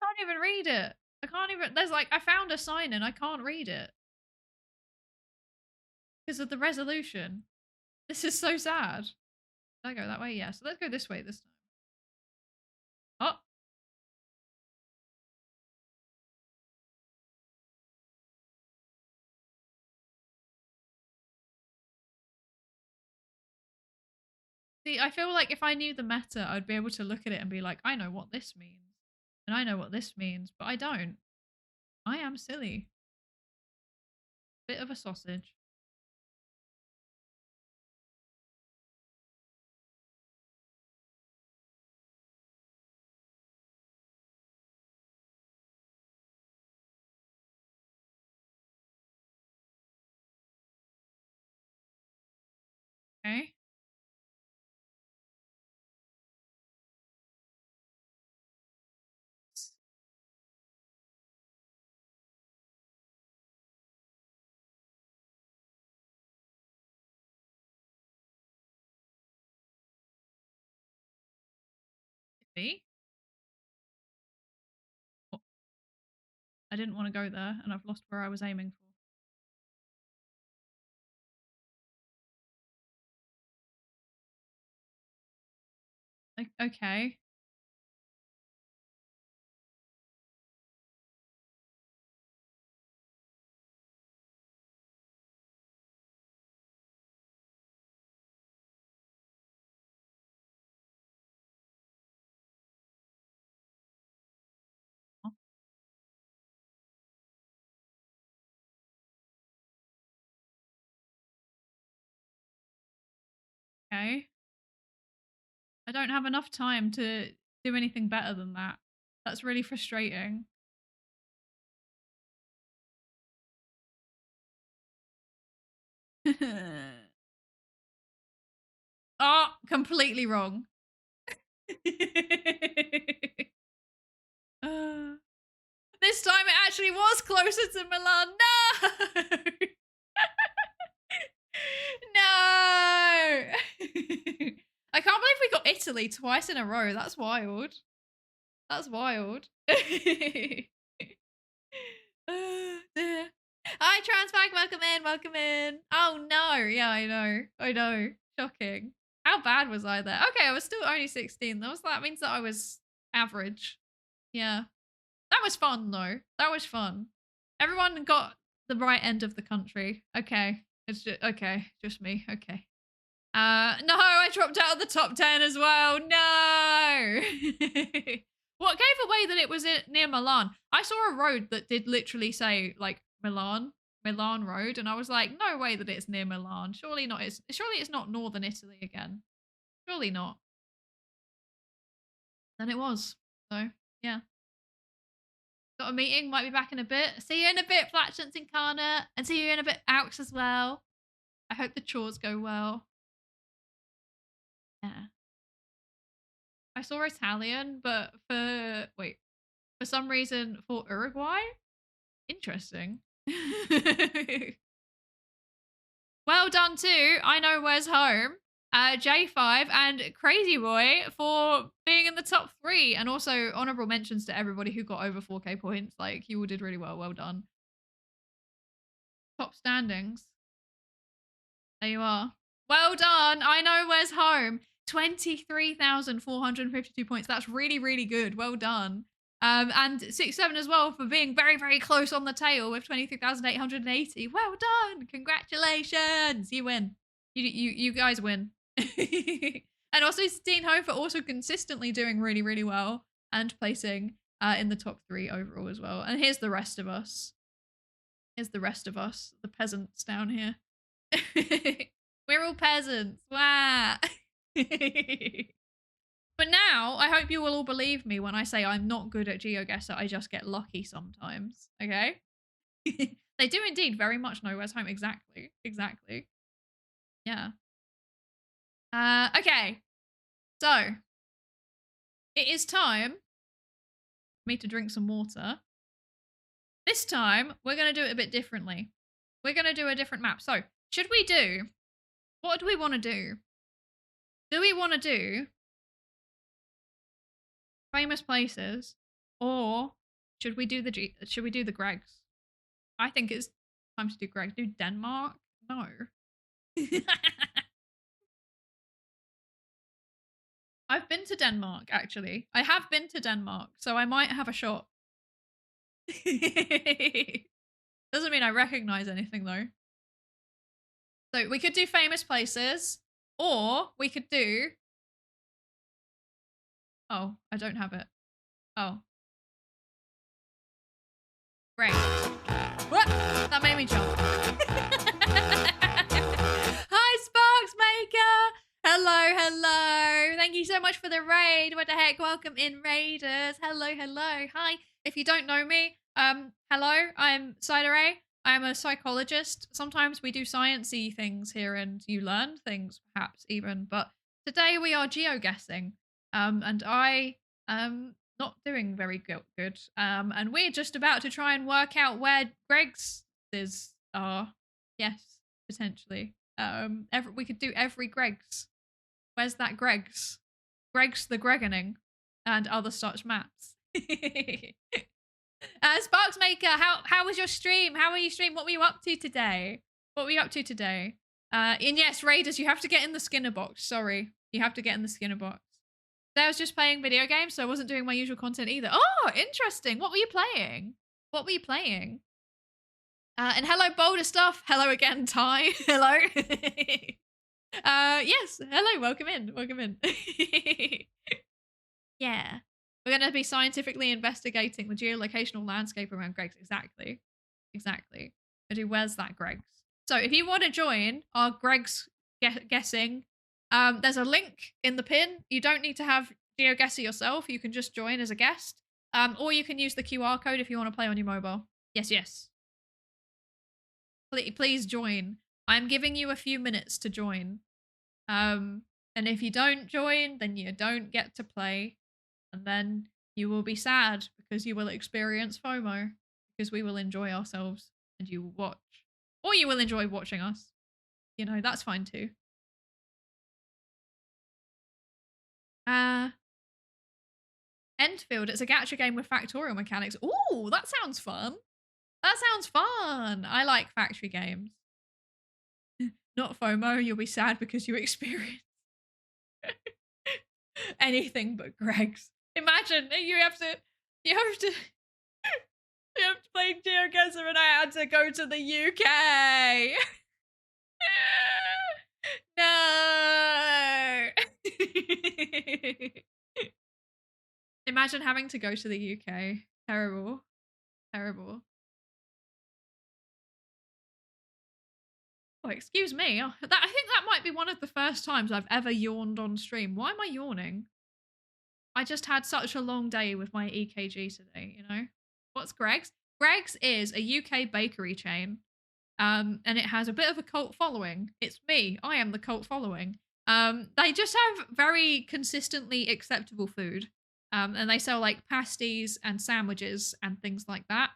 S1: I can't even read it. I can't even. There's like, I found a sign and I can't read it because of the resolution. This is so sad. Did I go that way? Yeah, so let's go this way this time. Oh! See, I feel like if I knew the meta, I'd be able to look at it and be like, I know what this means. And I know what this means, but I don't. I am silly. Bit of a sausage. Okay. B? Oh, I didn't want to go there, and I've lost where I was aiming for. Okay. Okay. I don't have enough time to do anything better than that. That's really frustrating. Oh, completely wrong. This time it actually was closer to Milan. No! No! I can't believe we got Italy twice in a row. That's wild. That's wild. Hi, Transfag. Welcome in. Welcome in. Oh, no. Yeah, I know. I know. Shocking. How bad was I there? Okay, I was still only 16. That means that I was average. Yeah. That was fun, though. That was fun. Everyone got the right end of the country. Okay. It's just, okay. Just me. Okay. No, I dropped out of the top 10 as well. No. What gave away that it was near Milan? I saw a road that did literally say like Milan Road, and I was like, no way that it's near Milan. Surely not. Surely it's not northern Italy again. Surely not. And it was. So yeah. Got a meeting. Might be back in a bit. See you in a bit, Flatchance Incarnate, and see you in a bit, Aux as well. I hope the chores go well. Yeah. I saw Italian, but for some reason for Uruguay? Interesting. Well done too. I know where's home. J5 and Crazy Boy for being in the top 3, and also honorable mentions to everybody who got over 4k points. Like, you all did really well. Well done. Top standings. There you are. Well done. I know where's home. 23,452 points. That's really, really good. Well done. And 6-7 as well for being very, very close on the tail with 23,880. Well done. Congratulations. You win. You guys win. And also Steen Ho for also consistently doing really, really well and placing in the top 3 overall as well. And here's the rest of us. Here's the rest of us, the peasants down here. We're all peasants. Wow. But now, I hope you will all believe me when I say I'm not good at GeoGuessr. I just get lucky sometimes. Okay? They do indeed very much know where's home. Exactly. Exactly. Yeah. Okay. So, it is time for me to drink some water. This time, we're going to do it a bit differently. We're going to do a different map. So, what do we want to do? Do we want to do famous places, or should we do the Gregs? I think it's time to do Greg. Do Denmark? No. I've been to Denmark, actually. I have been to Denmark, so I might have a shot. Doesn't mean I recognize anything, though. So we could do famous places, or we could do... Oh, I don't have it. Oh. Great. What? That made me jump. Hi, Sparks Maker. Hello, hello. Thank you so much for the raid. What the heck? Welcome in, raiders. Hello, hello. Hi. If you don't know me, hello. I'm Psydere. I'm a psychologist. Sometimes we do sciencey things here, and you learn things, perhaps even. But today we are geoguessing, and I not doing very good. And we're just about to try and work out where Greg's are. Yes, potentially. We could do every Greg's. Where's that Greg's? Greg's the Greganing, and other such maps. Sparks Maker, how was your stream? How were you stream? What were you up to today? What were you up to today? And yes, Raiders, you have to get in the Skinner box. Sorry, you have to get in the Skinner box. I was just playing video games, so I wasn't doing my usual content either. Oh, interesting. What were you playing? What were you playing? And hello, Boulder Stuff. Hello again, Ty. Hello. Yes. Hello. Welcome in. Welcome in. Yeah. We're going to be scientifically investigating the geolocational landscape around Greg's. Exactly. Exactly. I do. Where's that Greg's? So if you want to join our Greg's guessing, there's a link in the pin. You don't need to have GeoGuessr yourself. You can just join as a guest. Or you can use the QR code if you want to play on your mobile. Yes, yes. Please join. I'm giving you a few minutes to join. And if you don't join, then you don't get to play. And then you will be sad because you will experience FOMO because we will enjoy ourselves and you will watch. Or you will enjoy watching us. You know, that's fine too. Endfield, it's a gacha game with factorial mechanics. Ooh, that sounds fun. That sounds fun. I like factory games. Not FOMO, you'll be sad because you experience anything but Greg's. Imagine you have to play GeoGuessr and I had to go to the UK. No. Imagine having to go to the UK. Terrible. Terrible. Oh, excuse me. I think that might be one of the first times I've ever yawned on stream. Why am I yawning? I just had such a long day with my EKG today, you know? What's Greg's? Greg's is a UK bakery chain. And it has a bit of a cult following. It's me. I am the cult following. They just have very consistently acceptable food. And they sell like pasties and sandwiches and things like that.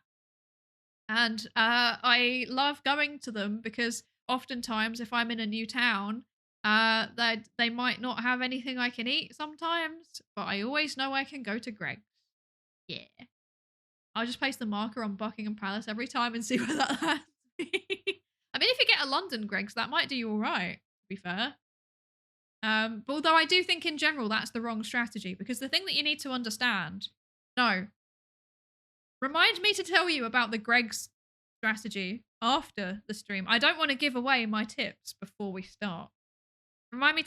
S1: And I love going to them because oftentimes if I'm in a new town, they might not have anything I can eat sometimes, but I always know I can go to Greg's. Yeah. I'll just place the marker on Buckingham Palace every time and see where that lands me. I mean, if you get a London Greg's, that might do you all right, to be fair. But although I do think in general that's the wrong strategy, because the thing that you need to understand... No. Remind me to tell you about the Greg's strategy after the stream. I don't want to give away my tips before we start. Remind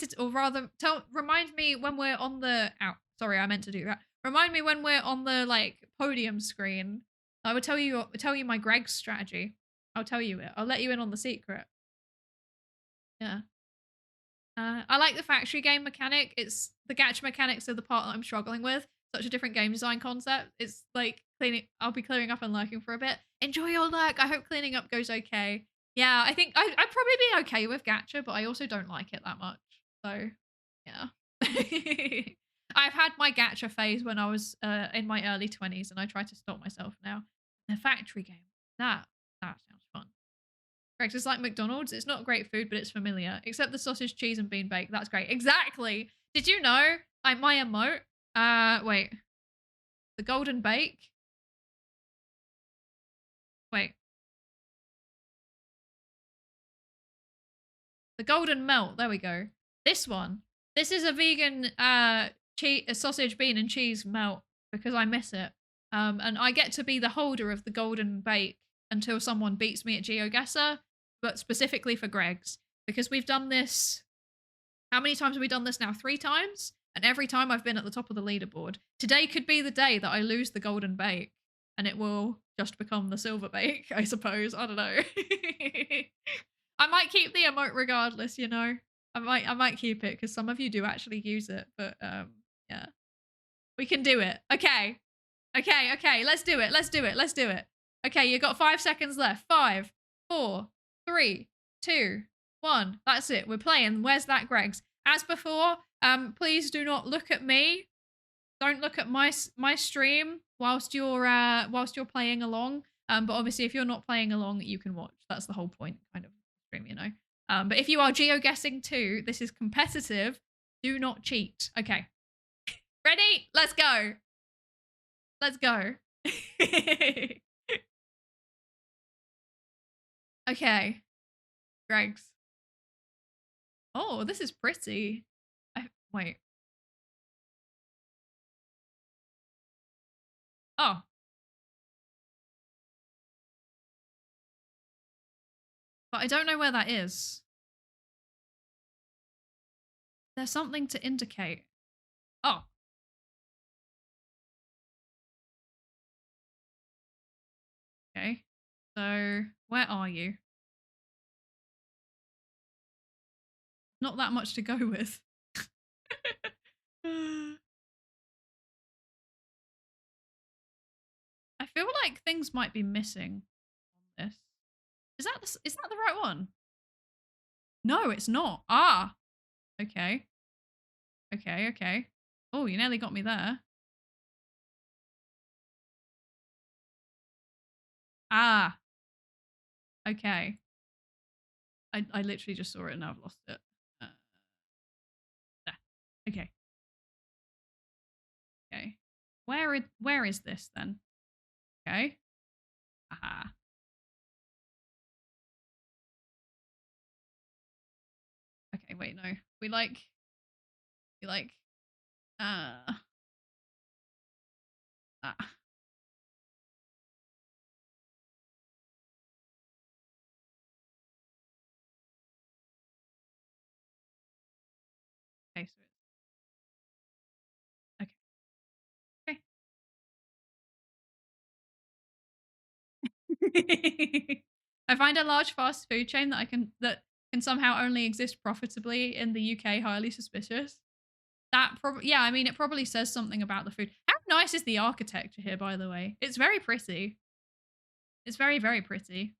S1: me when we're on the... Sorry, I meant to do that. Remind me when we're on the like podium screen. I would tell you my Greg's strategy. I'll tell you it. I'll let you in on the secret. Yeah. I like the factory game mechanic. It's the gacha mechanics are the part that I'm struggling with. Such a different game design concept. It's like cleaning. I'll be clearing up and lurking for a bit. Enjoy your lurk. I hope cleaning up goes okay. Yeah, I think I'd probably be okay with gacha, but I also don't like it that much. So, yeah. I've had my gacha phase when I was in my early 20s, and I try to stop myself now. The factory game. That sounds fun. Correct. It's like McDonald's. It's not great food, but it's familiar. Except the sausage, cheese, and bean bake. That's great. Exactly. Did you know? My emote. Wait. The golden bake. Wait. The golden melt. There we go. This one. This is a vegan sausage, bean, and cheese melt because I miss it. And I get to be the holder of the golden bake until someone beats me at GeoGuessr, but specifically for Greg's, because we've done this. How many times have we done this now? 3 times? And every time I've been at the top of the leaderboard. Today could be the day that I lose the golden bake and it will just become the silver bake, I suppose. I don't know. I might keep the emote regardless, you know. I might keep it because some of you do actually use it, but yeah. We can do it. Okay. Okay, let's do it. Let's do it. Okay, you got 5 seconds left. 5, 4, 3, 2, 1. That's it. We're playing. Where's that Greg's? As before, please do not look at me. Don't look at my stream whilst you're playing along. But obviously, if you're not playing along, you can watch. That's the whole point, kind of stream, you know. But if you are GeoGuessing too, this is competitive. Do not cheat. Okay. Ready? Let's go. Let's go. Okay. Greg's. Oh, this is pretty. Wait. Oh. But I don't know where that is. There's something to indicate. Oh. Okay. So, where are you? Not that much to go with. I feel like things might be missing on this. Is that the right one? No, it's not. Ah. Okay. Okay. Oh, you nearly got me there. Ah. Okay. I literally just saw it and now I've lost it. There. Okay. Okay. Where is this then? Okay. Aha. Okay, wait, no. We like ah. Okay, so it's okay. I find a large fast food chain that can somehow only exist profitably in the UK highly suspicious. That probably, yeah, I mean, it probably says something about the food. How nice is the architecture here, by the way? It's very pretty. It's very, very pretty.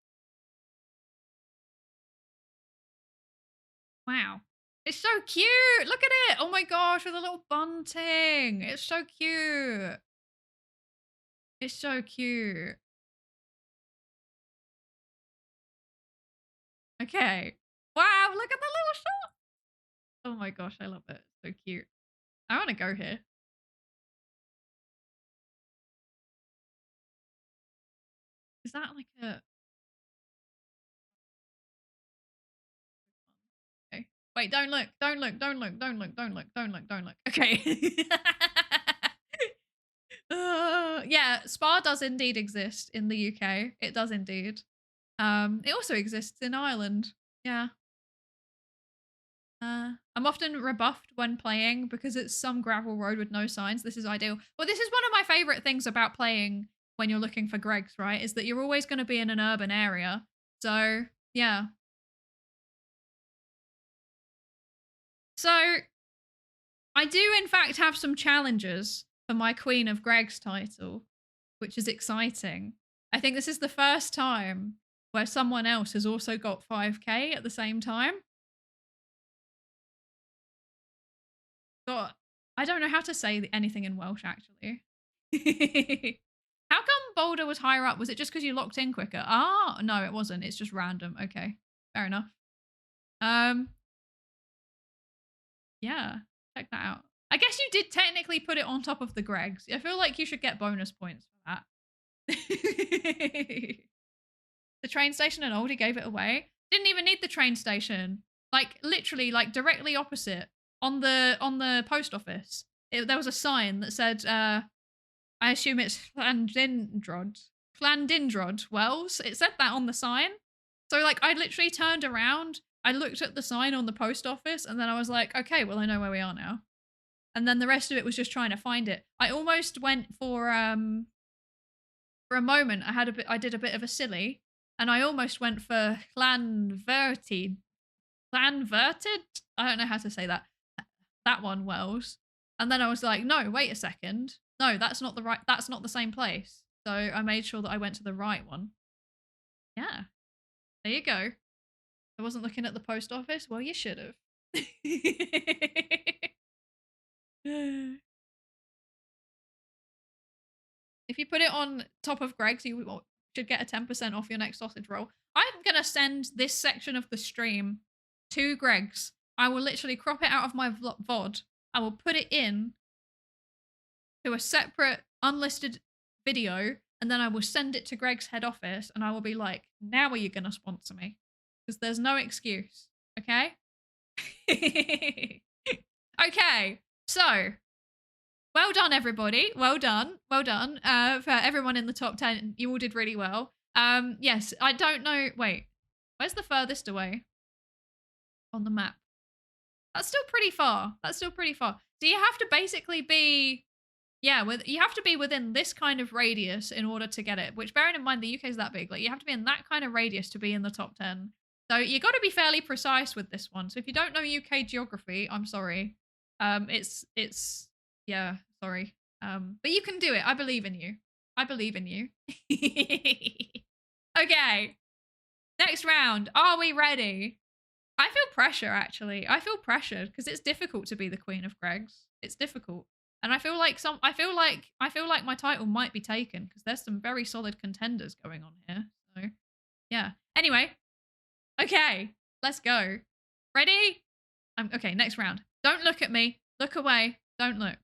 S1: Wow. It's so cute. Look at it. Oh my gosh, with a little bunting. It's so cute. It's so cute. Okay. Wow, look at the little shop. Oh my gosh, I love it. So cute. I want to go here. Is that like a... Okay. Wait, don't look. Okay. Yeah, Spa does indeed exist in the UK. It does indeed. It also exists in Ireland. Yeah. I'm often rebuffed when playing because it's some gravel road with no signs. This is ideal. Well, this is one of my favorite things about playing when you're looking for Greg's, right? Is that you're always going to be in an urban area. So, yeah. So, I do in fact have some challenges for my Queen of Greg's title, which is exciting. I think this is the first time where someone else has also got 5k at the same time. God, I don't know how to say anything in Welsh, actually. How come Boulder was higher up? Was it just because you locked in quicker? Ah, no, it wasn't. It's just random. Okay, fair enough. Yeah, check that out. I guess you did technically put it on top of the Greg's. I feel like you should get bonus points for that. The train station and Oldie gave it away. Didn't even need the train station. Like literally, like directly opposite on the post office. there was a sign that said, I assume it's Llandindrod Wells. It said that on the sign. So like I literally turned around, I looked at the sign on the post office, and then I was like, okay, well I know where we are now. And then the rest of it was just trying to find it. I almost went for a moment I did a bit of a silly, and I almost went for Llanverted. Llanverted? I don't know how to say that. That one, Wells. And then I was like, no, wait a second. No, that's not the same place. So I made sure that I went to the right one. Yeah. There you go. I wasn't looking at the post office. Well, you should have. If you put it on top of Greg's, you should get a 10% off your next sausage roll. I'm going to send this section of the stream to Greg's. I will literally crop it out of my VOD. I will put it in to a separate unlisted video, and then I will send it to Greg's head office, and I will be like, now are you going to sponsor me? Because there's no excuse. Okay? Okay. So, well done, everybody. Well done. Well done. For everyone in the top 10, you all did really well. Yes, I don't know. Wait, where's the furthest away on the map? That's still pretty far. That's still pretty far. So you have to basically be, yeah, you have to be within this kind of radius in order to get it, which bearing in mind the UK is that big, like you have to be in that kind of radius to be in the top 10. So you got to be fairly precise with this one. So if you don't know UK geography, I'm sorry. It's yeah, sorry. But you can do it. I believe in you. I believe in you. Okay. Next round. Are we ready? I feel pressure, actually. I feel pressured because it's difficult to be the queen of Greg's. It's difficult. And I feel like my title might be taken because there's some very solid contenders going on here. So, yeah. Anyway. Okay. Let's go. Ready? Okay, next round. Don't look at me. Look away. Don't look.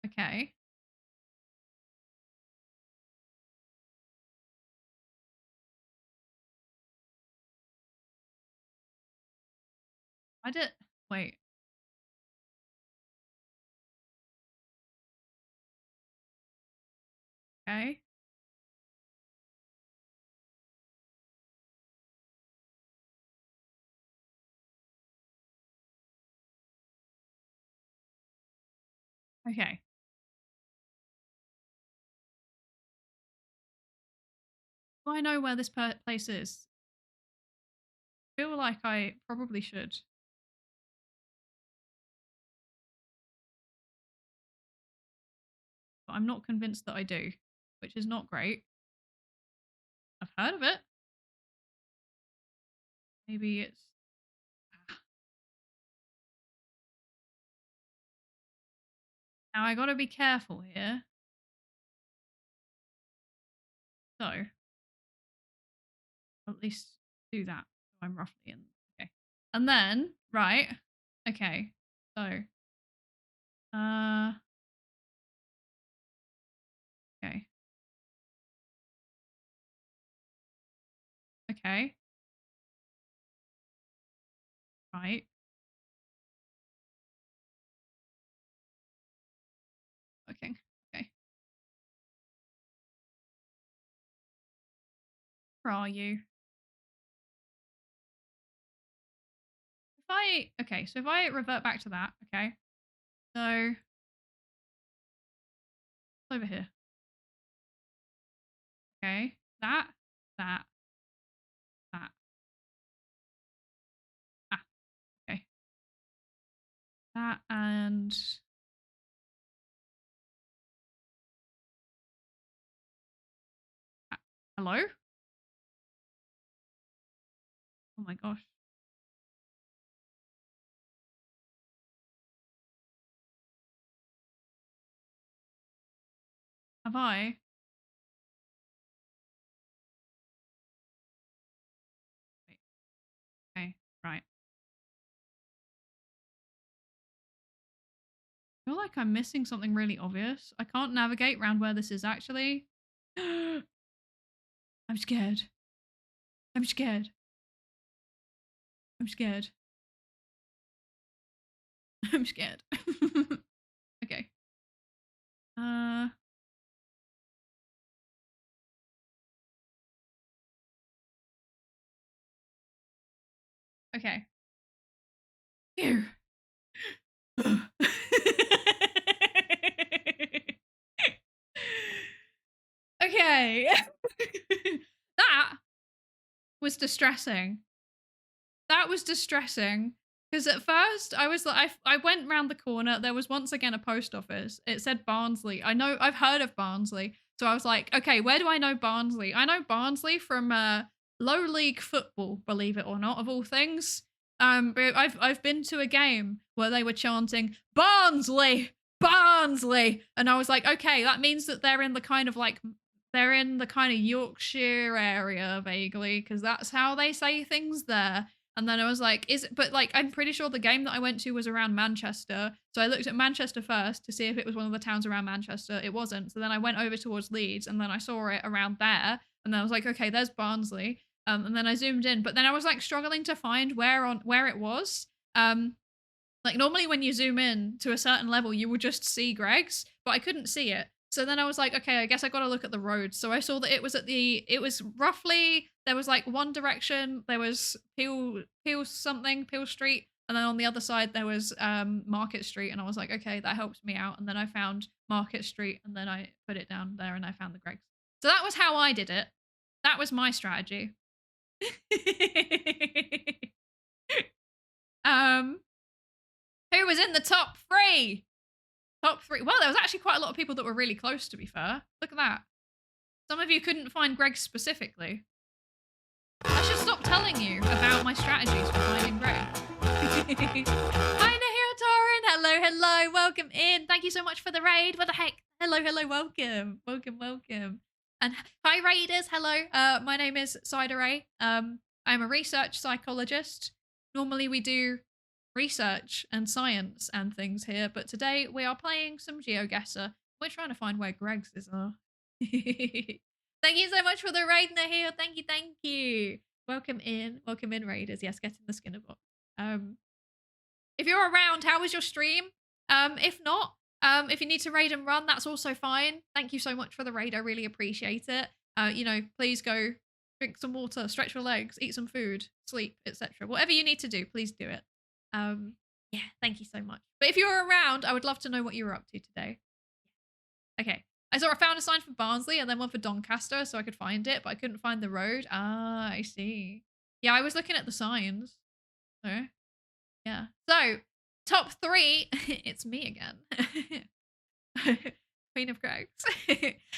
S1: Okay. Wait. Okay. Okay. Do I know where this place is? I feel like I probably should. But I'm not convinced that I do, which is not great. I've heard of it. Maybe it's... Now I gotta be careful here. So, at least do that. So I'm roughly in. Okay. And then, right. Okay. So, okay. Okay. Right. Okay. Okay. Where are you? Okay, so if I revert back to that, okay. So, it's over here. Okay. That. Ah, okay. That and... Hello? Oh my gosh. Have I? Wait. Okay, right. I feel like I'm missing something really obvious. I can't navigate around where this is actually. I'm scared. I'm scared. I'm scared. I'm scared. Okay. Okay. Phew. Okay. That was distressing. That was distressing. Because at first I was like, I went round the corner. There was once again a post office. It said Barnsley. I know, I've heard of Barnsley. So I was like, okay, where do I know Barnsley? I know Barnsley from low league football, believe it or not, of all things. But I've been to a game where they were chanting Barnsley, Barnsley, and I was like, okay, that means that they're in the kind of like they're in the kind of Yorkshire area vaguely, because that's how they say things there. And then I was like, is it, but like, I'm pretty sure the game that I went to was around Manchester. So I looked at Manchester first to see if it was one of the towns around Manchester. It wasn't. So then I went over towards Leeds and then I saw it around there. And then I was like, okay, there's Barnsley. And then I zoomed in, but then I was like struggling to find where it was. Like normally when you zoom in to a certain level, you will just see Greg's, but I couldn't see it. So then I was like, okay, I guess I got to look at the roads. So I saw that it was roughly, there was like one direction, there was Peel Street. And then on the other side, there was Market Street. And I was like, okay, that helps me out. And then I found Market Street and then I put it down there and I found the Greg's. So that was how I did it. That was my strategy. Who was in the top three? Top three. Well, there was actually quite a lot of people that were really close, to be fair. Look at that. Some of you couldn't find Greg specifically. I should stop telling you about my strategies for finding Greg. Hi, Nahir Torin. Hello, hello. Welcome in. Thank you so much for the raid. What the heck? Hello, hello. Welcome. Welcome, welcome. And hi, raiders. Hello. My name is Psydere. I'm a research psychologist. Normally we do research and science and things here, but today we are playing some GeoGuessr. We're trying to find where Greg's are. Thank you so much for the raid, Nahir. Thank you, thank you. Welcome in, raiders. Yes, get in the Skinner box. If you're around, how was your stream? If not, if you need to raid and run, that's also fine. Thank you so much for the raid. I really appreciate it. You know, please go drink some water, stretch your legs, eat some food, sleep, etc. Whatever you need to do, please do it. Yeah, thank you so much. But if you're around, I would love to know what you were up to today. Okay. I found a sign for Barnsley and then one for Doncaster so I could find it, but I couldn't find the road. Ah, I see. Yeah, I was looking at the signs. So, yeah. So, top three. It's me again. Queen of Greg's.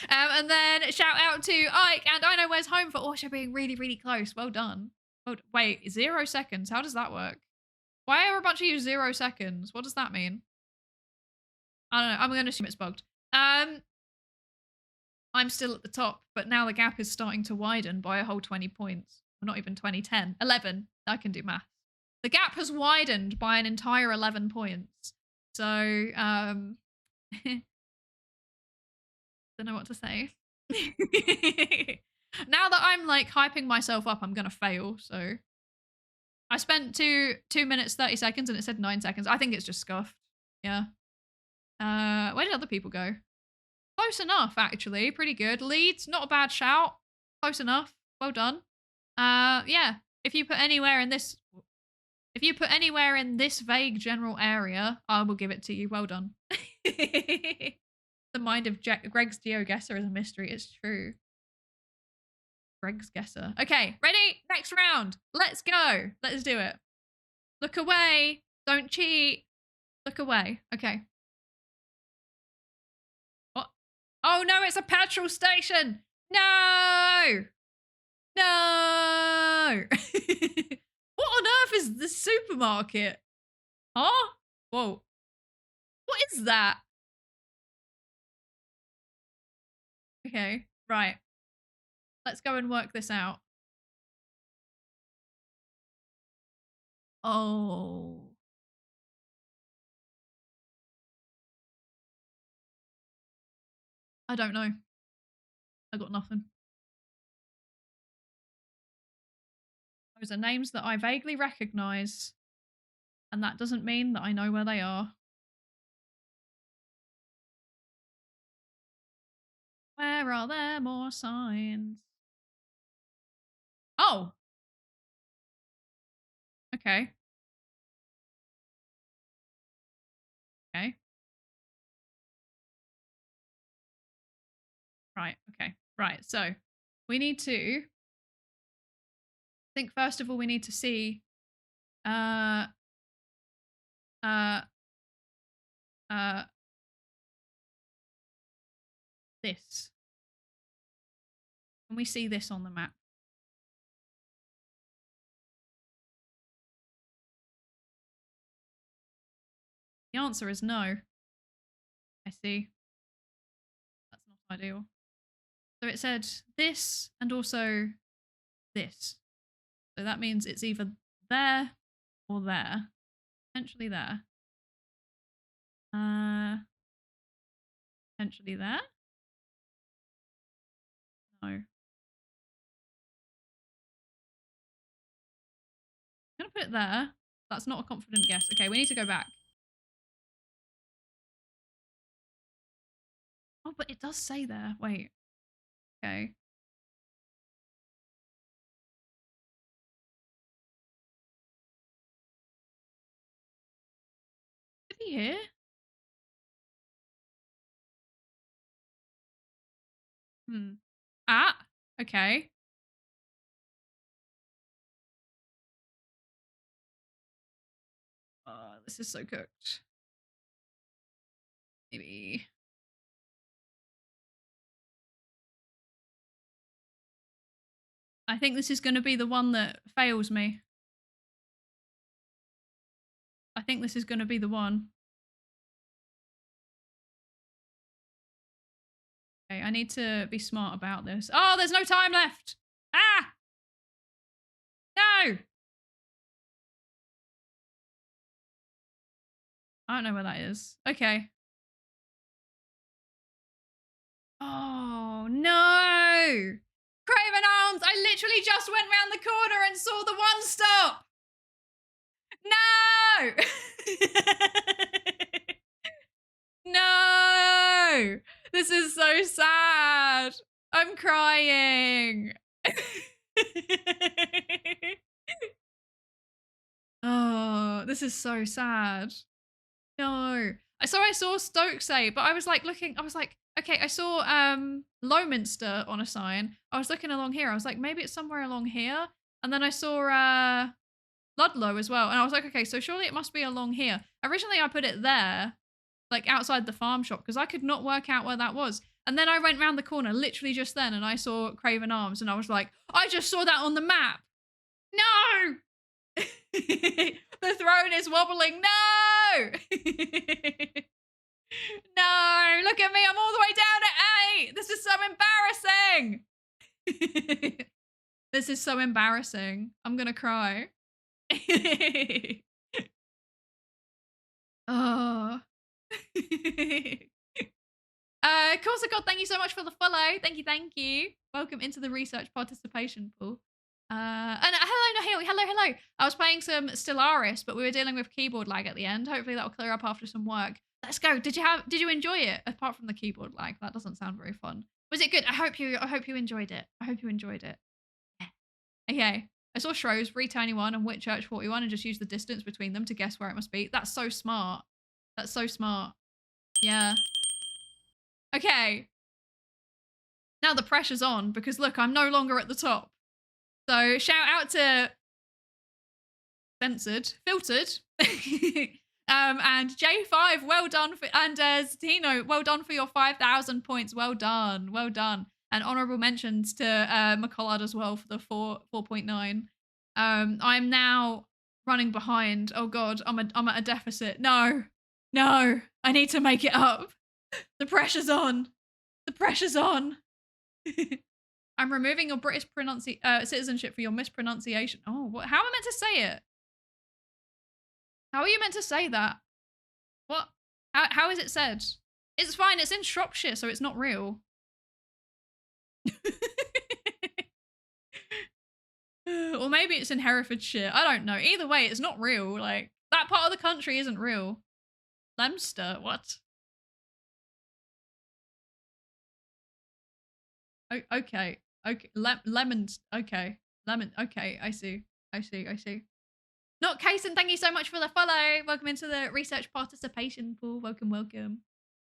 S1: And then shout out to Ike and I Know Where's Home for also being really, really close. Well done. Oh, wait, 0 seconds. How does that work? Why are a bunch of you 0 seconds? What does that mean? I don't know. I'm going to assume it's bugged. I'm still at the top, but now the gap is starting to widen by a whole 20 points. Well, not even 20, 10, 11. I can do math. The gap has widened by an entire 11 points. So, don't know what to say. Now that I'm like hyping myself up, I'm going to fail. So I spent 2 minutes, 30 seconds and it said 9 seconds. I think it's just scuffed. Yeah. Where did other people go? Close enough, actually. Pretty good. Leeds, not a bad shout. Close enough. Well done. Yeah. If you put anywhere in this vague general area, I will give it to you. Well done. The mind of Greg's GeoGuessr is a mystery. It's true. Greg's guesser. Okay, ready? Next round. Let's go. Let's do it. Look away. Don't cheat. Look away. Okay. What? Oh no, it's a petrol station. No. No. What on earth is the supermarket? Huh? Whoa. What is that? Okay, right. Let's go and work this out. Oh. I don't know. I got nothing. Those are names that I vaguely recognise, and that doesn't mean that I know where they are. Where are there more signs? Oh! Okay. Okay. Right, okay. Right, so we need to... I think first of all we need to see... this. Can we see this on the map? The answer is no. I see. That's not ideal. So it said this and also this. So that means it's either there or there. Potentially there. Potentially there? No. I'm gonna put it there. That's not a confident guess. Okay, we need to go back. Oh, but it does say there. Wait. Okay. Could be here. Ah, okay. This is so cooked. Maybe. I think this is going to be the one that fails me. I think this is going to be the one. Okay, I need to be smart about this. Oh, there's no time left. Ah! No! I don't know where that is. Okay. Oh, no! Craven Arms! I literally just went round the corner and saw the one stop! No! No! This is so sad. I'm crying. Oh, this is so sad. No. So I saw Stokesay, but I was like looking, I was like, okay, I saw Lowminster on a sign. I was looking along here. I was like, maybe it's somewhere along here. And then I saw Ludlow as well. And I was like, okay, so surely it must be along here. Originally I put it there, like outside the farm shop, because I could not work out where that was. And then I went round the corner literally just then and I saw Craven Arms and I was like, I just saw that on the map. No! The throne is wobbling. No! No, look at me. I'm all the way down at 8. This is so embarrassing. This is so embarrassing. I'm going to cry. Oh. Corsica, thank you so much for the follow. Thank you, thank you. Welcome into the research participation pool. And hello. I was playing some Stellaris, but we were dealing with keyboard lag at the end. Hopefully that'll clear up after some work. Let's go. Did you enjoy it? Apart from the keyboard lag, that doesn't sound very fun. Was it good? I hope you enjoyed it. I hope you enjoyed it. Yeah. Okay. I saw Shrewsbury 21 and Whitchurch 41 and just used the distance between them to guess where it must be. That's so smart. That's so smart. Yeah. Okay. Now the pressure's on because look, I'm no longer at the top. So shout out to filtered, and J5, well done, and Tino, well done for your 5,000 points. Well done. And honourable mentions to McCollard as well for the 4.9. I'm now running behind. Oh God, I'm at a deficit. No, I need to make it up. The pressure's on. I'm removing your British citizenship for your mispronunciation. Oh, what? How am I meant to say it? How are you meant to say that? What? How is it said? It's fine. It's in Shropshire, so it's not real. Or maybe it's in Herefordshire. I don't know. Either way, it's not real. Like, that part of the country isn't real. Leicester, what? Okay. Okay. Lemons. Okay. Lemon. Okay. I see. I see. I see. Not Kason, thank you so much for the follow. Welcome into the research participation pool. Welcome, welcome.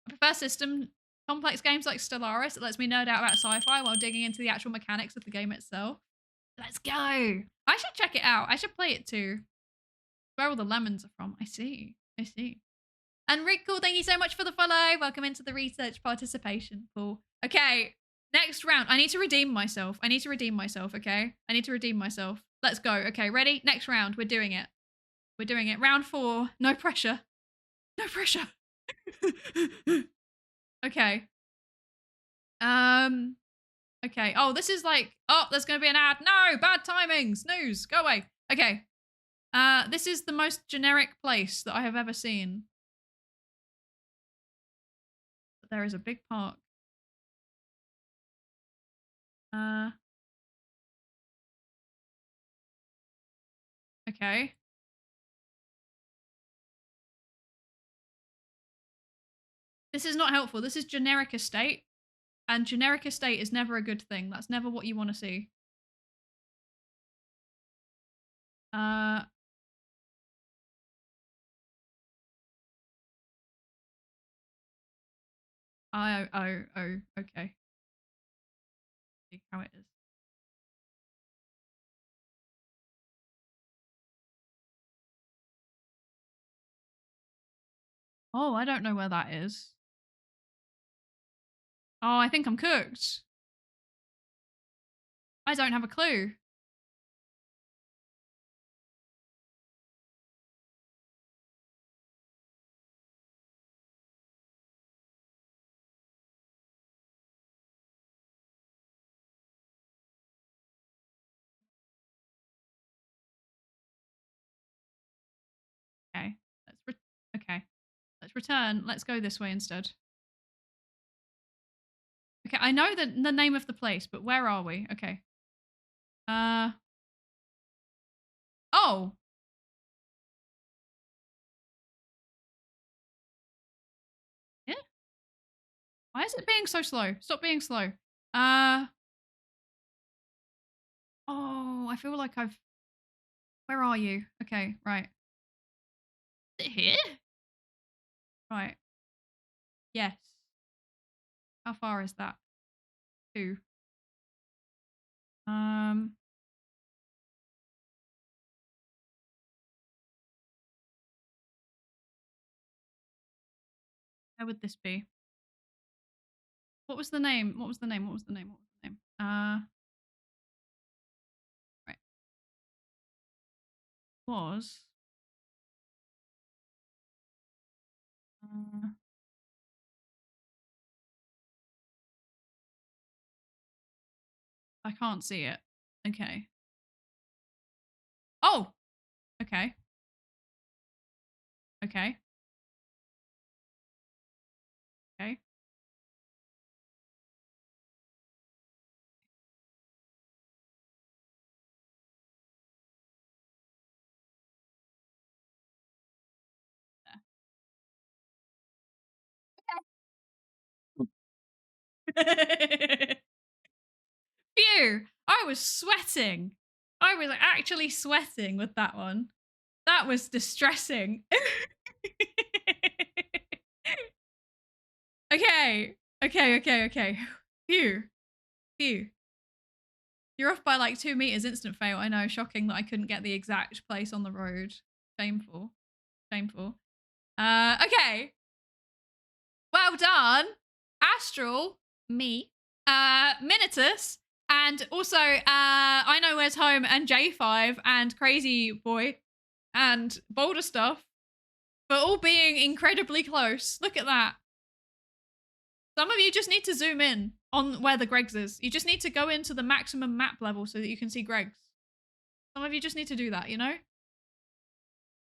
S1: I prefer system complex games like Stellaris. It lets me nerd out about sci-fi while digging into the actual mechanics of the game itself. Let's go. I should check it out. I should play it too. Where all the lemons are from. I see. I see. And Rick, cool. Thank you so much for the follow. Welcome into the research participation pool. Okay. Next round. I need to redeem myself. I need to redeem myself, okay? I need to redeem myself. Let's go. Okay, ready? Next round. We're doing it. We're doing it. Round 4. No pressure. No pressure. Okay. Okay. Oh, this is like, oh, there's going to be an ad. No, bad timing. Snooze. Go away. Okay. This is the most generic place that I have ever seen. But there is a big park. Okay. This is not helpful. This is generic estate. And generic estate is never a good thing. That's never what you want to see. Oh, okay. See how it is. Oh, I don't know where that is. Oh, I think I'm cooked. I don't have a clue. Okay. Okay. Let's return. Let's go this way instead. Okay, I know the name of the place, but where are we? Okay. Oh. Yeah. Why is it being so slow? Stop being slow. Oh, I feel like I've... Where are you? Okay, right. Is it here? Right. Yes. How far is that? 2. Where would this be? What was the name? What was the name? What was the name? What was the name? Right. Was... I can't see it. Okay. Oh! Okay. Okay. Okay. There. Phew! I was sweating. I was actually sweating with that one. That was distressing. Okay. Okay. Phew. You're off by like 2 meters, instant fail. I know, shocking that I couldn't get the exact place on the road. Shameful. Okay. Well done. Astral, me, Minitus, and also I Know Where's Home and J5 and Crazy Boy and Boulder Stuff for all being incredibly close. Look at that. Some of you just need to zoom in on where the Greg's is. You just need to go into the maximum map level so that you can see Greg's. Some of you just need to do that, you know?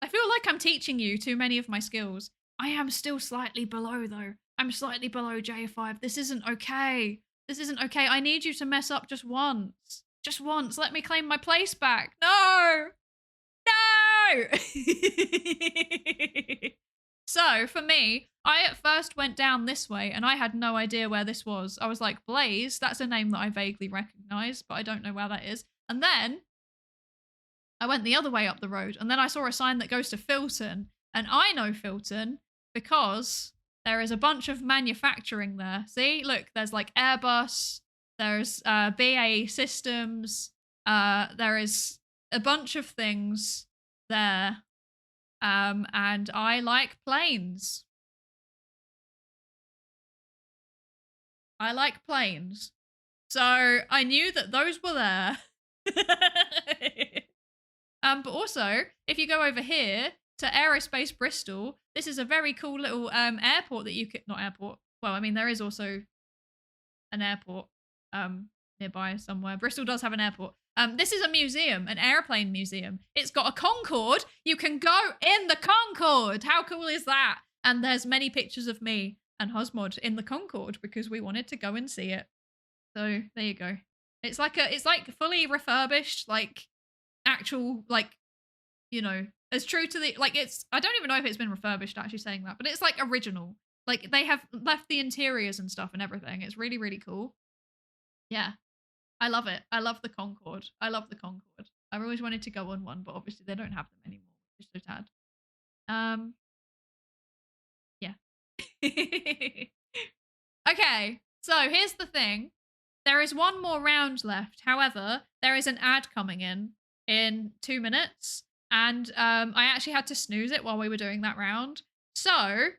S1: I feel like I'm teaching you too many of my skills. I am still slightly below though. I'm slightly below J5. This isn't okay. This isn't okay. I need you to mess up just once. Just once. Let me claim my place back. No! No! So, for me, I at first went down this way and I had no idea where this was. I was like, Blaze, that's a name that I vaguely recognize, but I don't know where that is. And then I went the other way up the road and then I saw a sign that goes to Filton. And I know Filton because there is a bunch of manufacturing there. See, look, there's like Airbus, there's BAE Systems, there is a bunch of things there. And I like planes. I like planes. So I knew that those were there. But also, if you go over here to Aerospace Bristol, this is a very cool little airport that you could, not airport. Well, I mean, there is also an airport nearby somewhere. Bristol does have an airport. This is a museum, an airplane museum. It's got a Concorde. You can go in the Concorde. How cool is that? And there's many pictures of me and Hosmod in the Concorde because we wanted to go and see it. So there you go. It's like fully refurbished, like actual, like, you know, as true to the, like, it's, I don't even know if it's been refurbished actually saying that, but it's like original. Like they have left the interiors and stuff and everything. It's really, really cool. Yeah. I love it. I love the Concorde. I love the Concorde. I've always wanted to go on one, but obviously they don't have them anymore. It's so sad. Yeah. Okay, so here's the thing. There is one more round left. However, there is an ad coming in 2 minutes, and I actually had to snooze it while we were doing that round. So,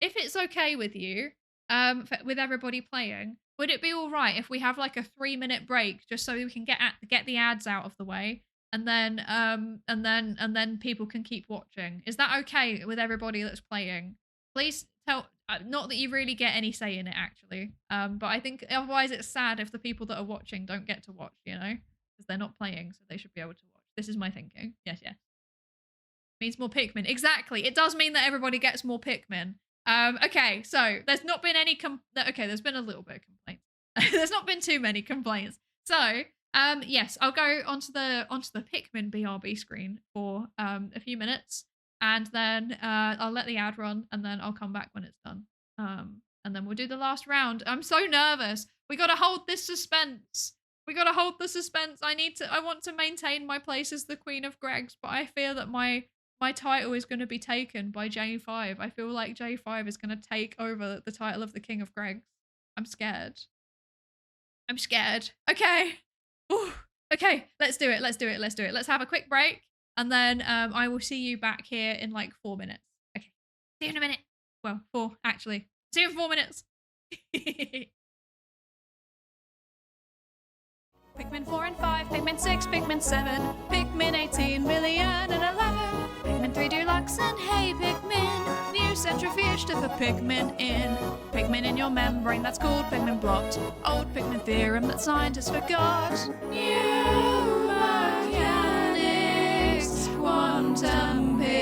S1: if it's okay with you, with everybody playing, would it be all right if we have like a 3-minute break just so we can get the ads out of the way, and then people can keep watching? Is that okay with everybody that's playing? Please tell. Not that you really get any say in it actually, but I think otherwise it's sad if the people that are watching don't get to watch, you know, because they're not playing, so they should be able to watch. This is my thinking. Yes, yes. Means more Pikmin. Exactly. It does mean that everybody gets more Pikmin. Okay, so there's not been any okay, there's been a little bit of complaints. There's not been too many complaints. So, yes, I'll go onto the Pikmin BRB screen for a few minutes, and then I'll let the ad run, and then I'll come back when it's done. And then we'll do the last round. I'm so nervous. We got to hold this suspense. We got to hold the suspense. I want to maintain my place as the Queen of Gregs, but I fear that my title is going to be taken by J5. I feel like J5 is going to take over the title of the King of Gregs. I'm scared. I'm scared. Okay. Ooh. Okay, let's do it. Let's do it. Let's do it. Let's have a quick break, and then I will see you back here in like 4 minutes. Okay. See you in a minute. Well, 4 actually. See you in 4 minutes. Pikmin 4 and 5, Pikmin 6, Pikmin 7, Pikmin 18 million and 11, Pikmin 3 Deluxe and hey Pikmin, new centrifuge to put Pikmin in. Pikmin in your membrane, that's called Pikmin blocked. Old Pikmin theorem that scientists forgot. New mechanics, quantum Pikmin.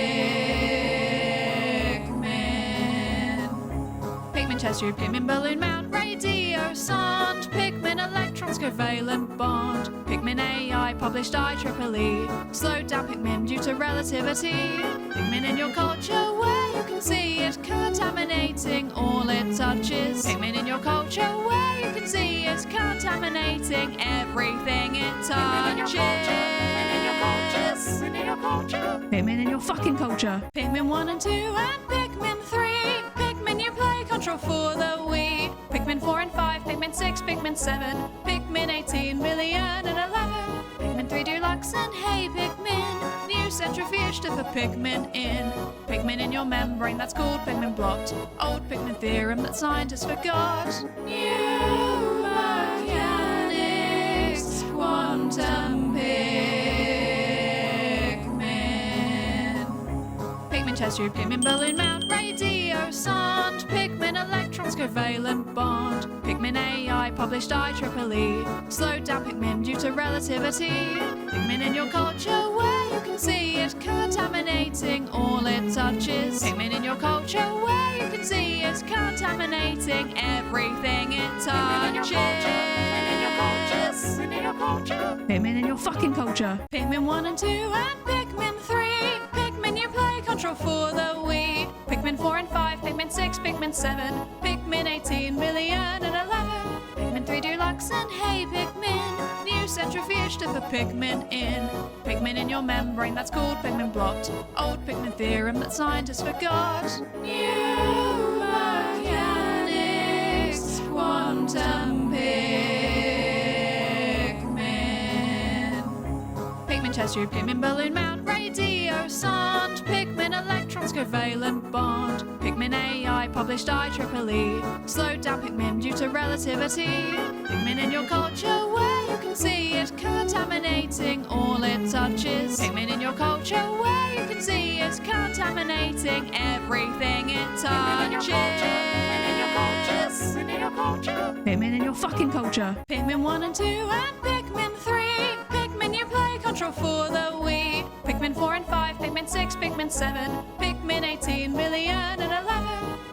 S1: Pikmin chest tube, Pikmin balloon mount, radio sound, Pikmin electrons covalent bond, Pikmin AI published IEEE, slowed down Pikmin due to relativity. Pikmin in your culture where you can see it contaminating all it touches. Pikmin in your culture where you can see it contaminating everything it touches. Pikmin in your culture. Pikmin in your fucking culture. Pikmin 1 and 2 and Pikmin 3. Pikmin you play control for the Wii. Pikmin 4 and 5, Pikmin 6, Pikmin 7, Pikmin 18 million and 11, Pikmin 3 Deluxe and hey Pikmin, new centrifuge to put Pikmin in. Pikmin in your membrane, that's called Pikmin blocked. Old Pikmin theorem that scientists forgot. New mechanics, quantum Pikmin. Pikmin chest tube, Pikmin balloon mount, radio sound, Pikmin electrons covalent bond, Pikmin AI published IEEE, slowed down Pikmin due to relativity. Pikmin in your culture where you can see it contaminating all it touches. Pikmin in your culture where you can see it contaminating everything it touches. Pikmin in your culture. Pikmin in your fucking culture. Pikmin 1 and 2 and Pikmin 3. Pikmin you play, control for the Wii. Pikmin 4 and 5, Pikmin 6, Pikmin 7. Pikmin 18 million and 11. Pikmin 3 Deluxe and hey Pikmin. New centrifuge to put Pikmin in. Pikmin in your membrane, that's called Pikmin blot. Old Pikmin theorem that scientists forgot. New mechanics, quantum Pikmin. Pikmin chest tube, Pikmin balloon mount, radio sound. Pikmin electrons covalent bond. Pikmin AI published IEEE. Slowed down Pikmin due to relativity. Pikmin in your culture where you can see it contaminating all it touches. Pikmin in your culture where you can see it contaminating everything it touches. Pikmin in your culture. Pikmin in your fucking culture. Pikmin 1 and 2 and Pikmin 3. Pikmin you play, control for the Wii. Pikmin 4 and 5, Pikmin 6, Pikmin 7. Pikmin 18 million and 11.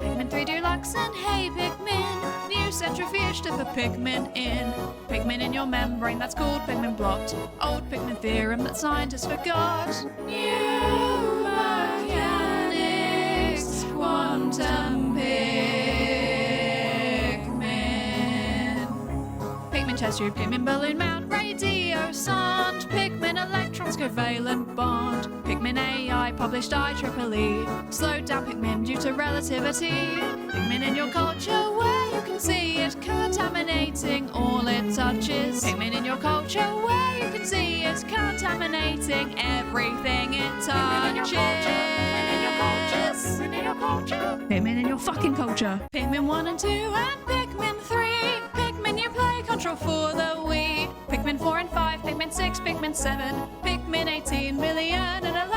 S1: Pikmin 3 Deluxe and hey Pikmin. New centrifuge to put Pikmin in. Pikmin in your membrane, that's called Pikmin blot. Old Pikmin theorem that scientists forgot. New mechanics, quantum Pikmin. Pikmin chest tube, Pikmin balloon mount, radio sound. Pikmin electrons covalent bond. Pikmin AI published IEEE. Slowed down Pikmin due to relativity. Pikmin in your culture where you can see it contaminating all it touches. Pikmin in your culture where you can see it contaminating everything it touches. Pikmin in your culture. Pikmin in your fucking culture. Pikmin 1 and 2 and Pikmin 3. Pikmin you play, control for the Wii. Pikmin 4 and 5, Pikmin 6, Pikmin 7. Pikmin 18 million and 11.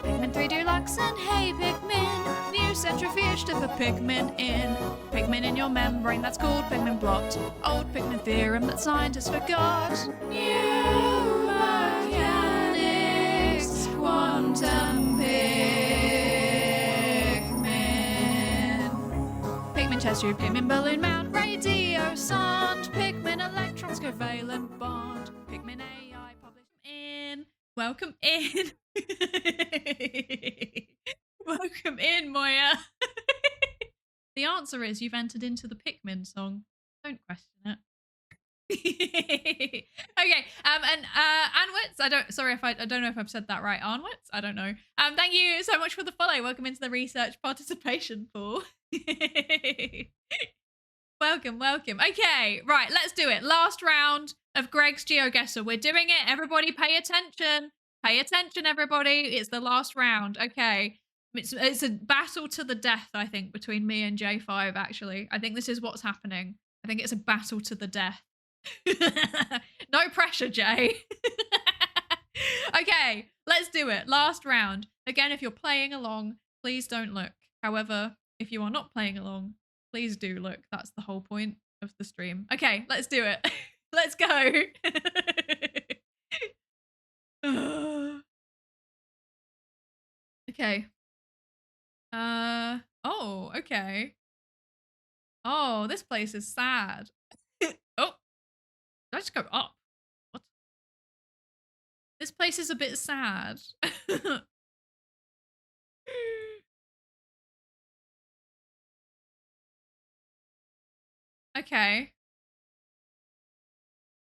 S1: Pikmin 3 Deluxe and hey Pikmin. New centrifuge to put Pikmin in. Pikmin in your membrane, that's called Pikmin blot. Old Pikmin theorem that scientists forgot. New mechanics, quantum Pikmin. Pikmin chest tube, Pikmin balloon mount, radio sound. Pikmin electrons covalent bond. Pikmin AI published in. Welcome in. Welcome in, Moya. The answer is you've entered into the Pikmin song. Don't question it. Okay, and Anwitz, I don't know if I've said that right. Anwitz, I don't know. Thank you so much for the follow. Welcome into the research participation pool. Welcome. Okay, right, let's do it. Last round of Greg's GeoGuessr. We're doing it. Everybody pay attention. Pay attention, everybody. It's the last round. Okay. It's a battle to the death, I think, between me and J5, actually. I think this is what's happening. I think it's a battle to the death. No pressure, Jay. Okay, let's do it. Last round. Again, if you're playing along, please don't look. However, if you are not playing along, please do look. That's the whole point of the stream. Okay, let's do it. Let's go. Okay. Oh, okay. Oh, this place is sad. Oh, did I just go up? What? This place is a bit sad. Okay.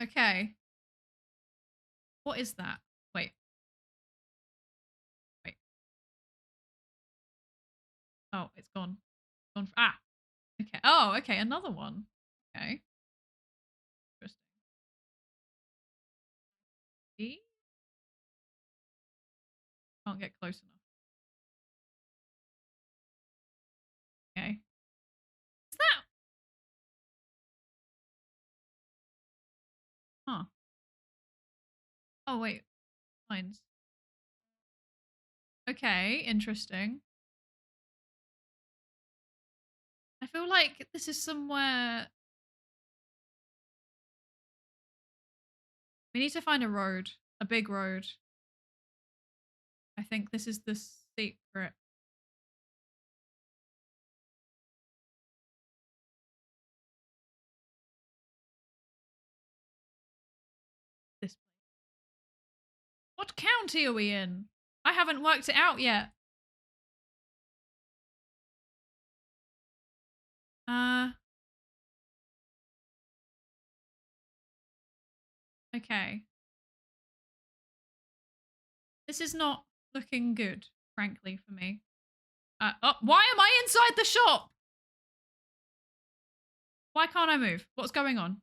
S1: Okay. What is that? Wait. Oh, it's gone. Ah. Okay. Oh, okay. Another one. Okay. Interesting. See? Can't get close enough. Okay. What's that? Huh. Oh, wait. Lines. Okay. Interesting. I feel like this is somewhere. We need to find a road. A big road. I think this is the secret. This place. What county are we in? I haven't worked it out yet. Okay. This is not looking good, frankly, for me. Oh, why am I inside the shop? Why can't I move? What's going on?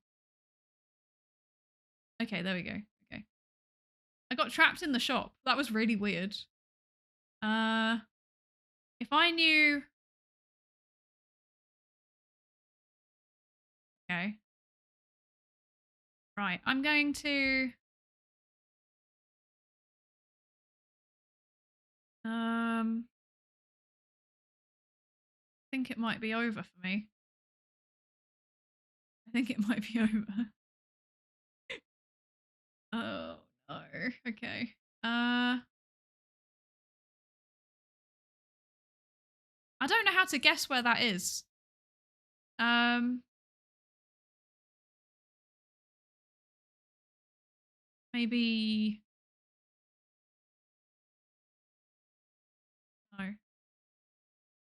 S1: Okay, there we go. Okay. I got trapped in the shop. That was really weird. If I knew... Okay. Right, I'm going to... I think it might be over for me. I think it might be over. Oh, no. Okay. I don't know how to guess where that is. Maybe... No.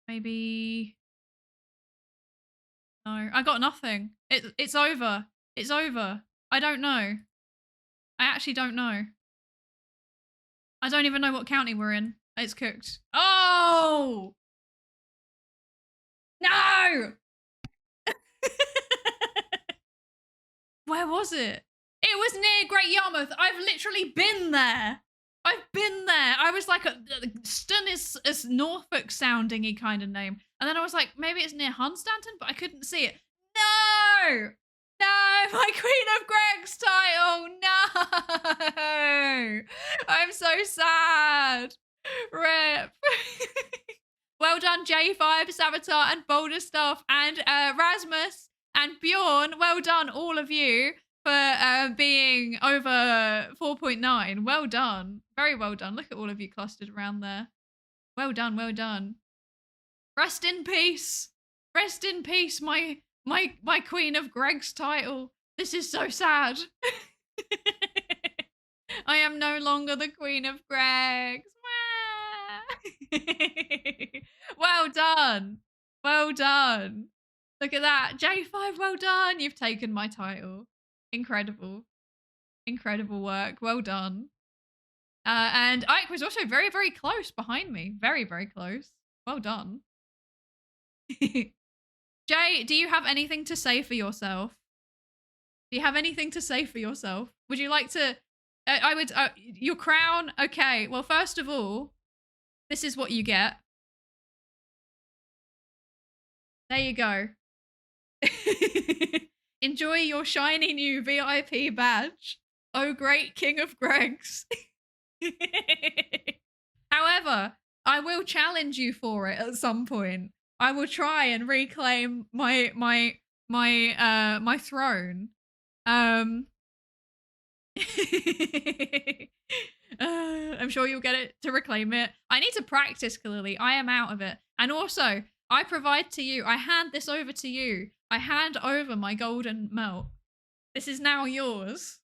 S1: Maybe... No, I got nothing. It's over. It's over. I don't know. I actually don't know. I don't even know what county we're in. It's cooked. Oh! No! Where was it? It was near Great Yarmouth. I've literally been there. I've been there. I was like, Stun is Norfolk sounding-y kind of name. And then I was like, maybe it's near Hunstanton, but I couldn't see it. No! No! My Queen of Greg's title! No! I'm so sad. Rip. Well done, J5, Savitar, and Boulder Stuff, and Rasmus, and Bjorn. Well done, all of you, for being over 4.9. Well done. Very well done. Look at all of you clustered around there. Well done, well done. Rest in peace. Rest in peace, my Queen of Greg's title. This is so sad. I am no longer the Queen of Greg's. Well done. Well done. Look at that. J5, well done. You've taken my title. Incredible. Incredible work. Well done. And Ike was also very, very close behind me. Very, very close. Well done. Jay, do you have anything to say for yourself? Do you have anything to say for yourself? Would you like to... I would... your crown? Okay. Well, first of all, this is what you get. There you go. Enjoy your shiny new VIP badge. Oh, great King of Greg's. However, I will challenge you for it at some point. I will try and reclaim my throne. I'm sure you'll get it to reclaim it. I need to practice, clearly. I am out of it. And also, I provide to you, I hand this over to you. I hand over my golden melt. This is now yours.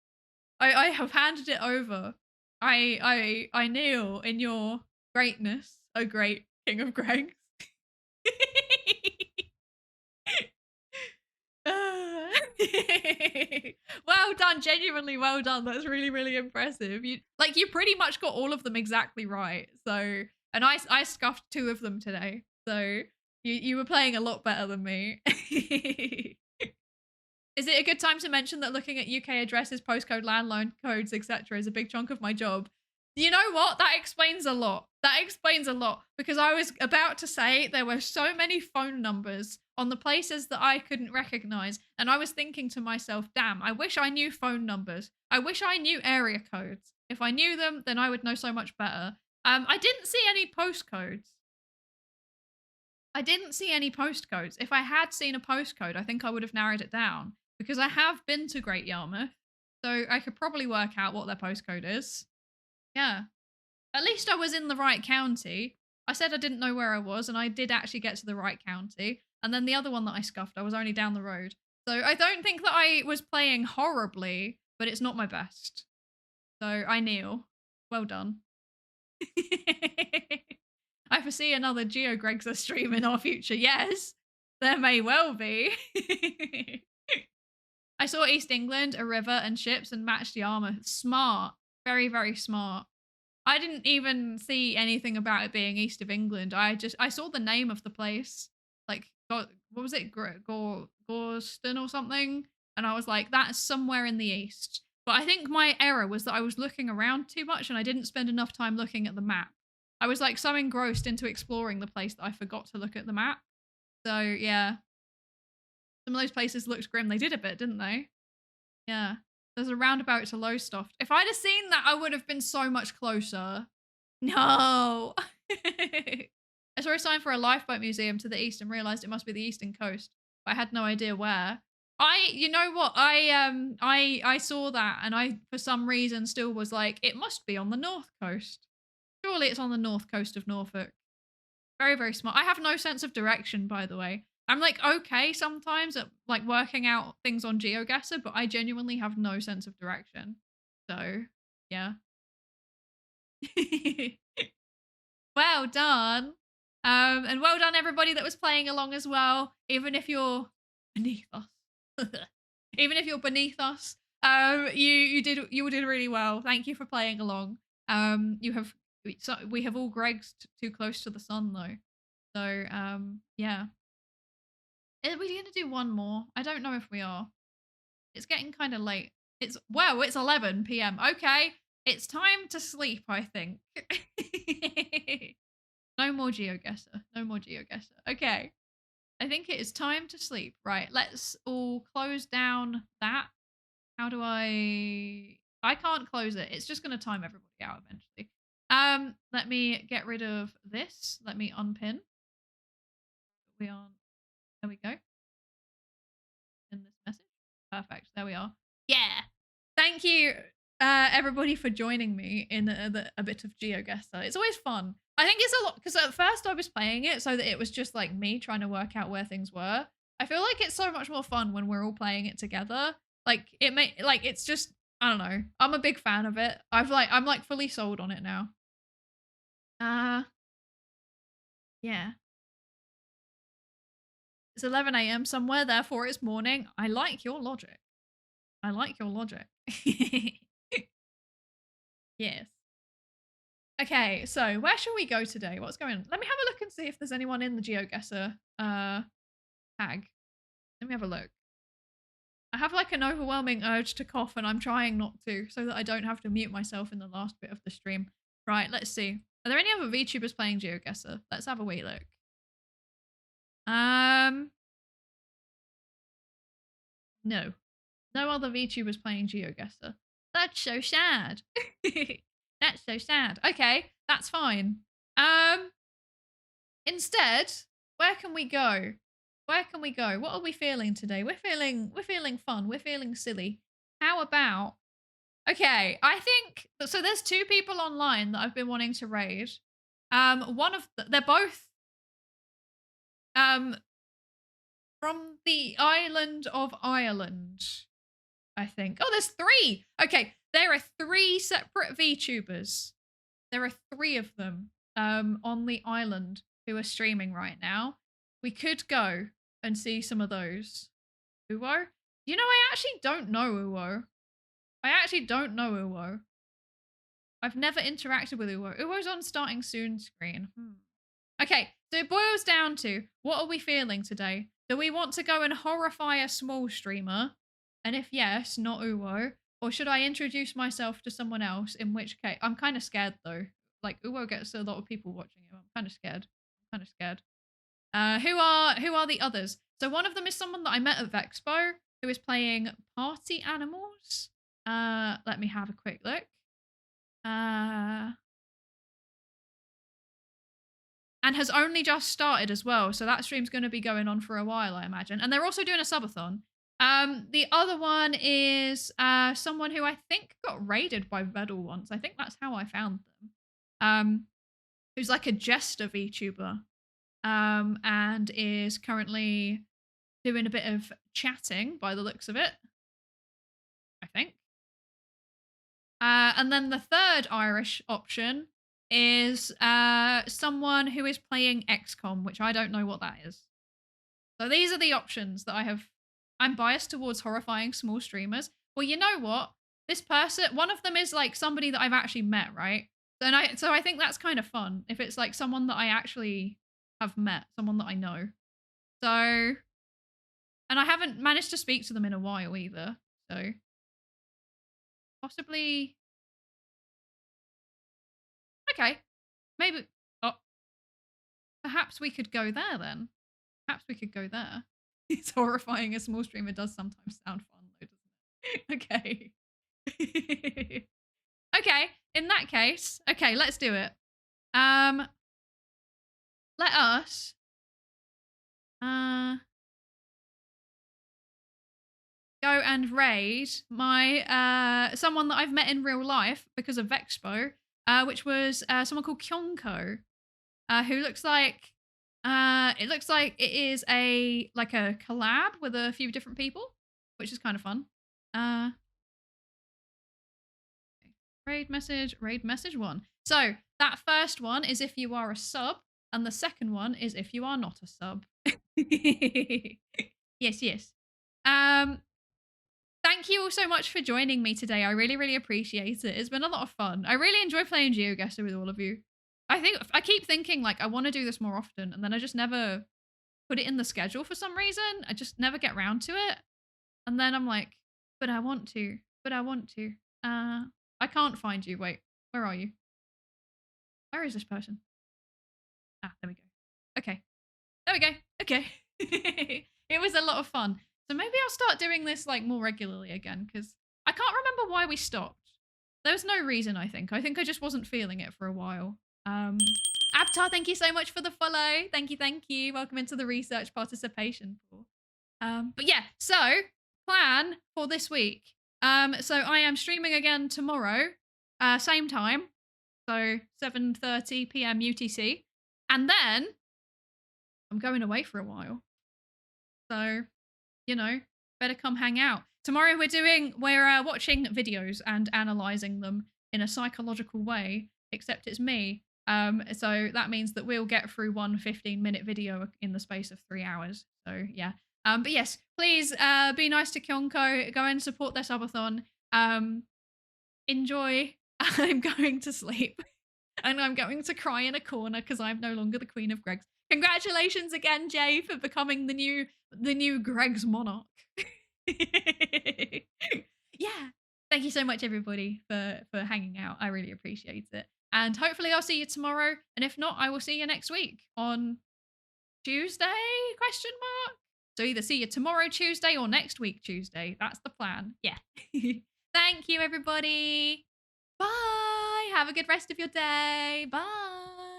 S1: I have handed it over. I kneel in your greatness, oh great King of Greg's. Well done, genuinely well done. That's really, really impressive. You pretty much got all of them exactly right. So, and I scuffed 2 of them today. So you were playing a lot better than me. Is it a good time to mention that looking at UK addresses, postcode, landline codes, etc. is a big chunk of my job? You know what? That explains a lot. That explains a lot, because I was about to say there were so many phone numbers on the places that I couldn't recognize, and I was thinking to myself, damn, I wish I knew phone numbers. I wish I knew area codes. If I knew them, then I would know so much better. I didn't see any postcodes. I didn't see any postcodes. If I had seen a postcode, I think I would have narrowed it down, because I have been to Great Yarmouth, so I could probably work out what their postcode is. Yeah. At least I was in the right county. I said I didn't know where I was, and I did actually get to the right county. And then the other one that I scuffed, I was only down the road. So I don't think that I was playing horribly, but it's not my best. So I kneel. Well done. I foresee another GeoGuessr stream in our future. Yes, there may well be. I saw East England, a river and ships, and matched the armor. Smart. Very, very smart. I didn't even see anything about it being east of England. I saw the name of the place. Like, what was it? Gorston or something? And I was like, that's somewhere in the east. But I think my error was that I was looking around too much and I didn't spend enough time looking at the map. I was like so engrossed into exploring the place that I forgot to look at the map. So yeah. Some of those places looked grim. They did a bit, didn't they? Yeah. There's a roundabout to Lowestoft. If I'd have seen that, I would have been so much closer. No. I saw a sign for a lifeboat museum to the east and realized it must be the eastern coast, but I had no idea where. You know what? I saw that and I, for some reason, still was like, it must be on the north coast. Surely it's on the north coast of Norfolk. Very, very smart. I have no sense of direction, by the way. I'm like okay sometimes at like working out things on GeoGuessr, but I genuinely have no sense of direction. So yeah. Well done. And well done everybody that was playing along as well. Even if you're beneath us. Even if you're beneath us, you did really well. Thank you for playing along. We have all Gregs too close to the sun though. So yeah. Are we going to do one more? I don't know if we are. It's getting kind of late. It's 11 p.m. Okay. It's time to sleep, I think. No more GeoGuessr. No more GeoGuessr. Okay. I think it is time to sleep. Right. Let's all close down that. How do I can't close it. It's just going to time everybody out eventually. Let me get rid of this. Let me unpin. There we go. In this message. Perfect. There we are. Yeah. Thank you, everybody, for joining me in a bit of GeoGuessr. It's always fun. I think it's a lot because at first I was playing it so that it was just like me trying to work out where things were. I feel like it's so much more fun when we're all playing it together. Like it's just I don't know. I'm a big fan of it. I'm like fully sold on it now. Yeah. It's 11 a.m. somewhere, therefore it's morning. I like your logic. I like your logic. Yes. Okay, so where shall we go today? What's going on? Let me have a look and see if there's anyone in the GeoGuessr tag. Let me have a look. I have like an overwhelming urge to cough and I'm trying not to so that I don't have to mute myself in the last bit of the stream. Right, let's see. Are there any other VTubers playing GeoGuessr? Let's have a wee look. No. No other VTubers playing GeoGuessr. That's so sad. That's so sad. Okay, that's fine. Instead, where can we go? Where can we go? What are we feeling today? We're feeling fun. We're feeling silly. How about okay, I think so there's two people online that I've been wanting to raid. They're both from the island of Ireland, I think. Oh, there's three. Okay, there are three separate VTubers. There are three of them on the island who are streaming right now. We could go and see some of those. Uwo? You know, I actually don't know Uwo. I've never interacted with Uwo. Uwo's on starting soon screen. Okay, so it boils down to, what are we feeling today? Do we want to go and horrify a small streamer? And if yes, not Uwo. Or should I introduce myself to someone else? In which case, I'm kind of scared though. Like Uwo gets a lot of people watching him. I'm kind of scared. Who are the others? So one of them is someone that I met at Vexpo who is playing Party Animals. Let me have a quick look. And has only just started as well, so that stream's going to be going on for a while, I imagine. And they're also doing a subathon. The other one is someone who I think got raided by Vedal once. I think that's how I found them. Who's like a jester VTuber, and is currently doing a bit of chatting by the looks of it. I think. And then the third Irish option is someone who is playing XCOM, which I don't know what that is. So these are the options that I have. I'm biased towards horrifying small streamers. Well, you know what? This person, one of them is like somebody that I've actually met, right? So I think that's kind of fun if it's like someone that I actually have met, someone that I know. So, and I haven't managed to speak to them in a while either. So possibly, okay, maybe, oh, perhaps we could go there then. Perhaps we could go there. It's horrifying. A small streamer does sometimes sound fun though, doesn't it? Okay. Okay, in that case, okay, let's do it. Let us go and raid my someone that I've met in real life because of Vexpo, which was someone called Kyonko, who looks like it looks like it is a collab with a few different people, which is kind of fun. Raid message 1. So that first one is if you are a sub, and the second one is if you are not a sub. Yes. Thank you all so much for joining me today. I really, really appreciate it. It's been a lot of fun. I really enjoy playing GeoGuessr with all of you. I keep thinking like I want to do this more often, and then I just never put it in the schedule for some reason. I just never get around to it. And then I'm like, but I want to. I can't find you. Wait, where are you? Where is this person? Ah, there we go. Okay. There we go. Okay. It was a lot of fun. So maybe I'll start doing this like more regularly again, because I can't remember why we stopped. There was no reason, I think. I think I just wasn't feeling it for a while. Abtar, thank you so much for the follow. Thank you. Welcome into the research participation pool. But yeah, so plan for this week. So I am streaming again tomorrow, same time, so 7:30 p.m. UTC, and then I'm going away for a while. So, you know, better come hang out. Tomorrow we're watching videos and analyzing them in a psychological way, except it's me. So that means that we'll get through one 15-minute video in the space of 3 hours. So yeah. But yes, please be nice to Kyonko. Go and support their subathon. Enjoy. I'm going to sleep. And I'm going to cry in a corner because I'm no longer the Queen of Greg's. Congratulations again, Jay, for becoming the new Greg's monarch. Yeah. Thank you so much, everybody, for hanging out. I really appreciate it. And hopefully I'll see you tomorrow. And if not, I will see you next week on Tuesday, ? So either see you tomorrow, Tuesday, or next week, Tuesday. That's the plan. Yeah. Thank you, everybody. Bye. Have a good rest of your day. Bye.